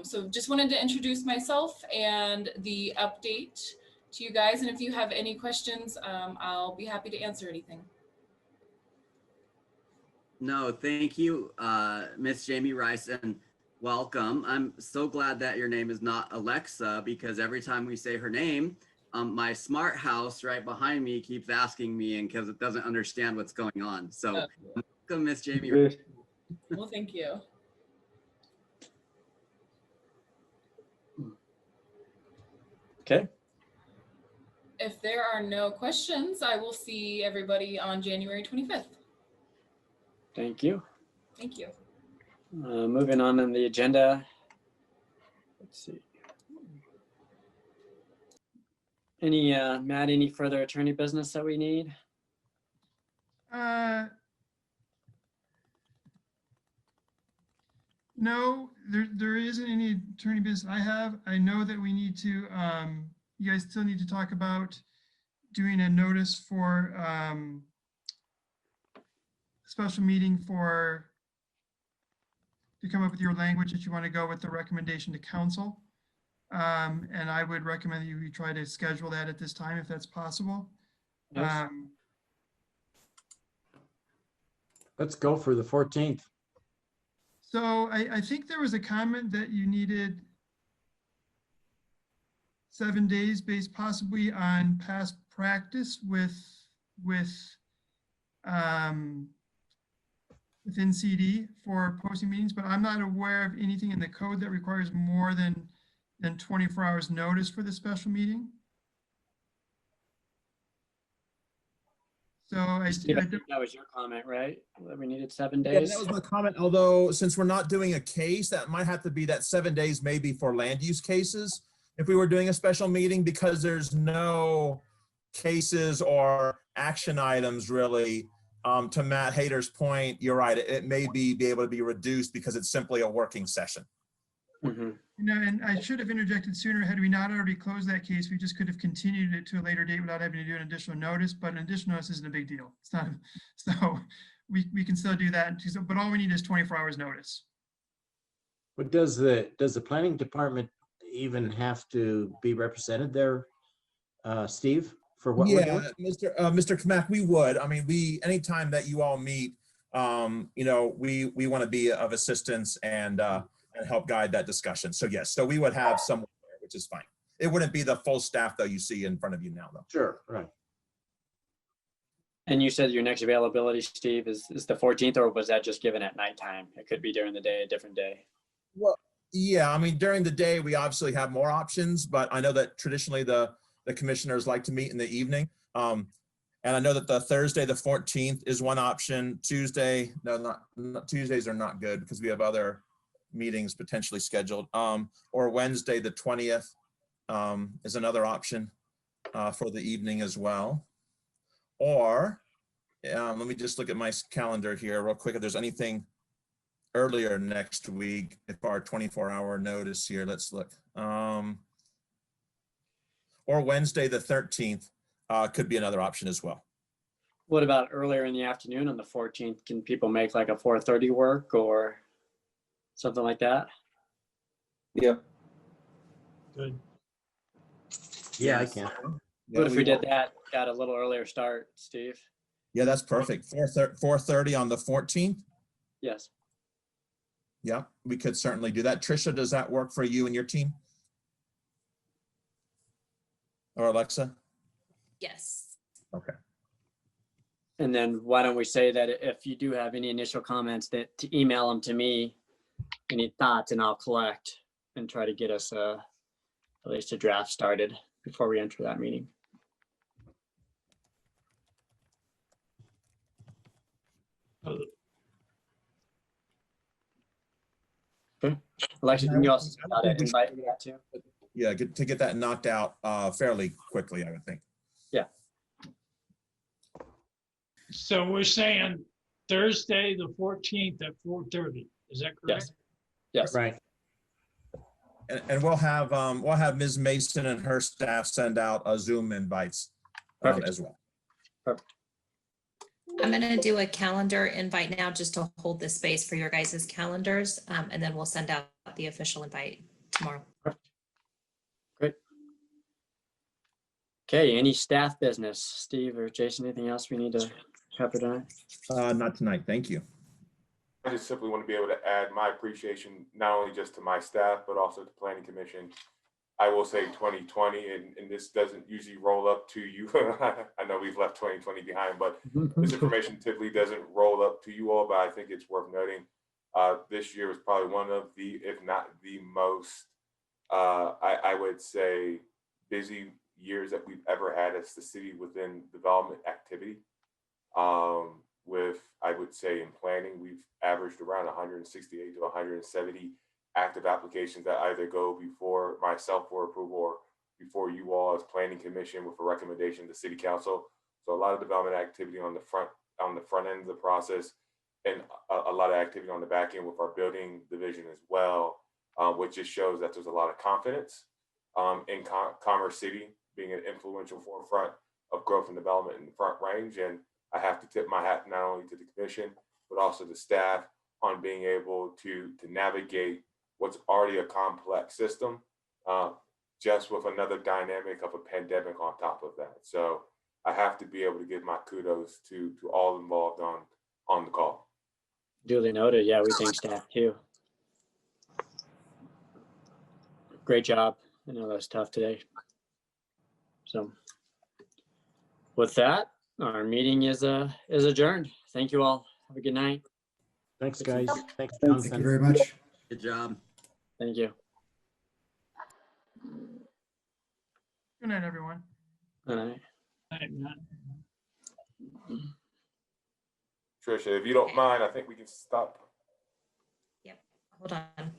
R: So just wanted to introduce myself and the update to you guys. And if you have any questions, I'll be happy to answer anything.
F: No, thank you, Miss Jamie Rice, and welcome. I'm so glad that your name is not Alexa, because every time we say her name, my smart house right behind me keeps asking me, and because it doesn't understand what's going on. So welcome, Miss Jamie Rice.
R: Well, thank you.
D: Okay.
R: If there are no questions, I will see everybody on January 25th.
D: Thank you.
R: Thank you.
D: Moving on the agenda. Let's see. Matt, any further attorney business that we need?
A: No, there isn't any attorney business I have. I know that we need to, you guys still need to talk about doing a notice for special meeting to come up with your language that you want to go with the recommendation to council. And I would recommend that you try to schedule that at this time if that's possible.
D: Yes.
C: Let's go for the 14th.
A: So I think there was a comment that you needed 7 days based possibly on past practice within CD for posting meetings, but I'm not aware of anything in the code that requires more than 24 hours notice for the special meeting. So
D: Steve, I think that was your comment, right? That we needed 7
Q: Yeah,
D: days.
Q: that was my comment. Although, since we're not doing a case, that might have to be that 7 days maybe for land use cases. If we were doing a special meeting, because there's no cases or action items really, to Matt Hader's point, you're right. It may be able to be reduced because it's simply a working session.
A: You know, and I should have interjected sooner. Had we not already closed that case, we just could have continued it to a later date without having to do an additional notice, but an additional notice isn't a big deal. It's not, so we can still do that. But all we need is 24 hours notice.
C: But does the planning department even have to be represented there, Steve, for what we're doing?
Q: Mr. Kamak, we would. I mean, anytime that you all meet, you know, we want to be of assistance and help guide that discussion. So yes, so we would have someone there, which is fine. It wouldn't be the full staff though you see in front of you now though.
C: Sure, right.
D: And you said your next availability, Steve, is the 14th, or was that just given at nighttime? It could be during the day, a different day.
Q: Well, yeah, I mean, during the day, we obviously have more options, but I know that traditionally the commissioners like to meet in the evening. And I know that the Thursday, the 14th is one option. Tuesday, no, not Tuesdays are not good because we have other meetings potentially scheduled. Or Wednesday, the 20th is another option for the evening as well. Or let me just look at my calendar here real quick. If there's anything earlier next week, if our 24-hour notice here, let's look. Or Wednesday, the 13th could be another option as well.
D: What about earlier in the afternoon on the 14th? Can people make like a 4:30 work or something like that?
J: Yeah.
E: Good.
C: Yeah, I can.
D: What if we did that, got a little earlier start, Steve?
Q: Yeah, that's perfect. 4:30 on the 14th.
D: Yes.
Q: Yeah, we could certainly do that. Trisha, does that work for you and your team? Or Alexa?
B: Yes.
Q: Okay.
D: And then why don't we say that if you do have any initial comments, that to email them to me, any thoughts, and I'll collect and try to get us at least a draft started before we enter that meeting. Okay. Alexa, can you also invite me that too?
Q: Yeah, to get that knocked out fairly quickly, I would think.
D: Yeah.
E: So we're saying Thursday, the 14th at 4:30. Is that correct?
D: Yes.
C: Right.
Q: And we'll have Ms. Mason and her staff send out Zoom invites as well.
D: Perfect.
B: I'm going to do a calendar invite now just to hold the space for your guys' calendars. And then we'll send out the official invite tomorrow.
D: Great. Okay, any staff business? Steve or Jason, anything else we need to cover tonight?
Q: Not tonight, thank you.
K: I just simply want to be able to add my appreciation, not only just to my staff, but also to Planning Commission. I will say 2020, and this doesn't usually roll up to you. I know we've left 2020 behind, but this information typically doesn't roll up to you all, but I think it's worth noting. This year was probably one of the, if not the most, I would say, busy years that we've ever had as the city within development activity. With, I would say, in planning, we've averaged around 168 to 170 active applications that either go before myself for approval or before you all as Planning Commission with a recommendation to City Council. So a lot of development activity on the front end of the process. and a lot of activity on the back end with our building division as well, which just shows that there's a lot of confidence in Commerce City being an influential forefront of growth and development in the Front Range. And I have to tip my hat not only to the commission, but also the staff on being able to navigate what's already a complex system, just with another dynamic of a pandemic on top of that. So I have to be able to give my kudos to all involved on the call.
D: Duly noted. Yeah, we thank staff too. Great job. I know that's tough today. So with that, our meeting is adjourned. Thank you all. Have a good night.
C: Thanks, guys. Thanks,
H: Thank
C: Jonathan.
H: you very much.
F: Good job.
D: Thank you.
A: Good night, everyone.
D: All right.
E: All right, Matt.
K: Tricia, if you don't mind, I think we can stop.
B: Hold on.